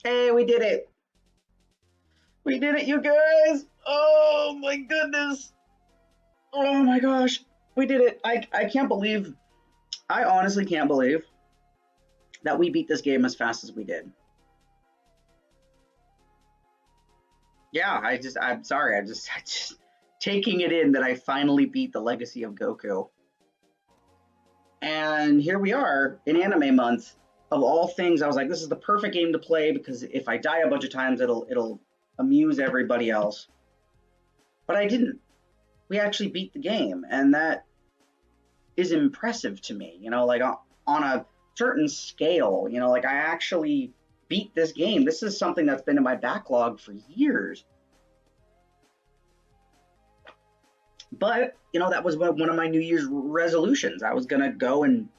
S1: Hey, we did it! We did it, you guys! Oh my goodness! Oh my gosh! We did it! I can't believe, I honestly can't believe that we beat this game as fast as we did. Yeah, I'm sorry, I just taking it in that I finally beat the Legacy of Goku. And here we are in anime month. Of all things, I was like, this is the perfect game to play because if I die a bunch of times, it'll amuse everybody else. But I didn't. We actually beat the game, and that is impressive to me. You know, like on a certain scale, you know, like I actually beat this game. This is something that's been in my backlog for years. But, you know, that was one of my New Year's resolutions. I was going to go and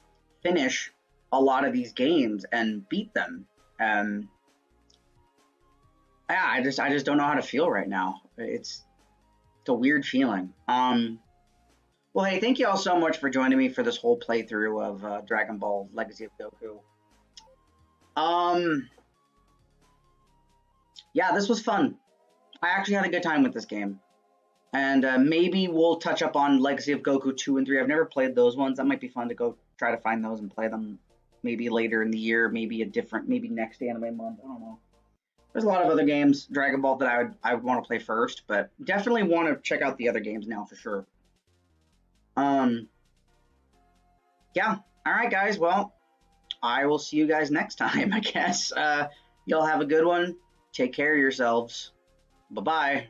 S1: finish a lot of these games and beat them. And yeah, I just don't know how to feel right now. It's a weird feeling. Well, hey, thank you all so much for joining me for this whole playthrough of Dragon Ball Legacy of Goku. Yeah, this was fun. I actually had a good time with this game. And maybe we'll touch up on Legacy of Goku 2 and 3. I've never played those ones. That might be fun to go try to find those and play them maybe later in the year, maybe next anime month. I don't know. There's a lot of other games, Dragon Ball, that I would want to play first, but definitely want to check out the other games now for sure. Yeah. All right, guys. Well, I will see you guys next time, I guess. Y'all have a good one. Take care of yourselves. Bye-bye.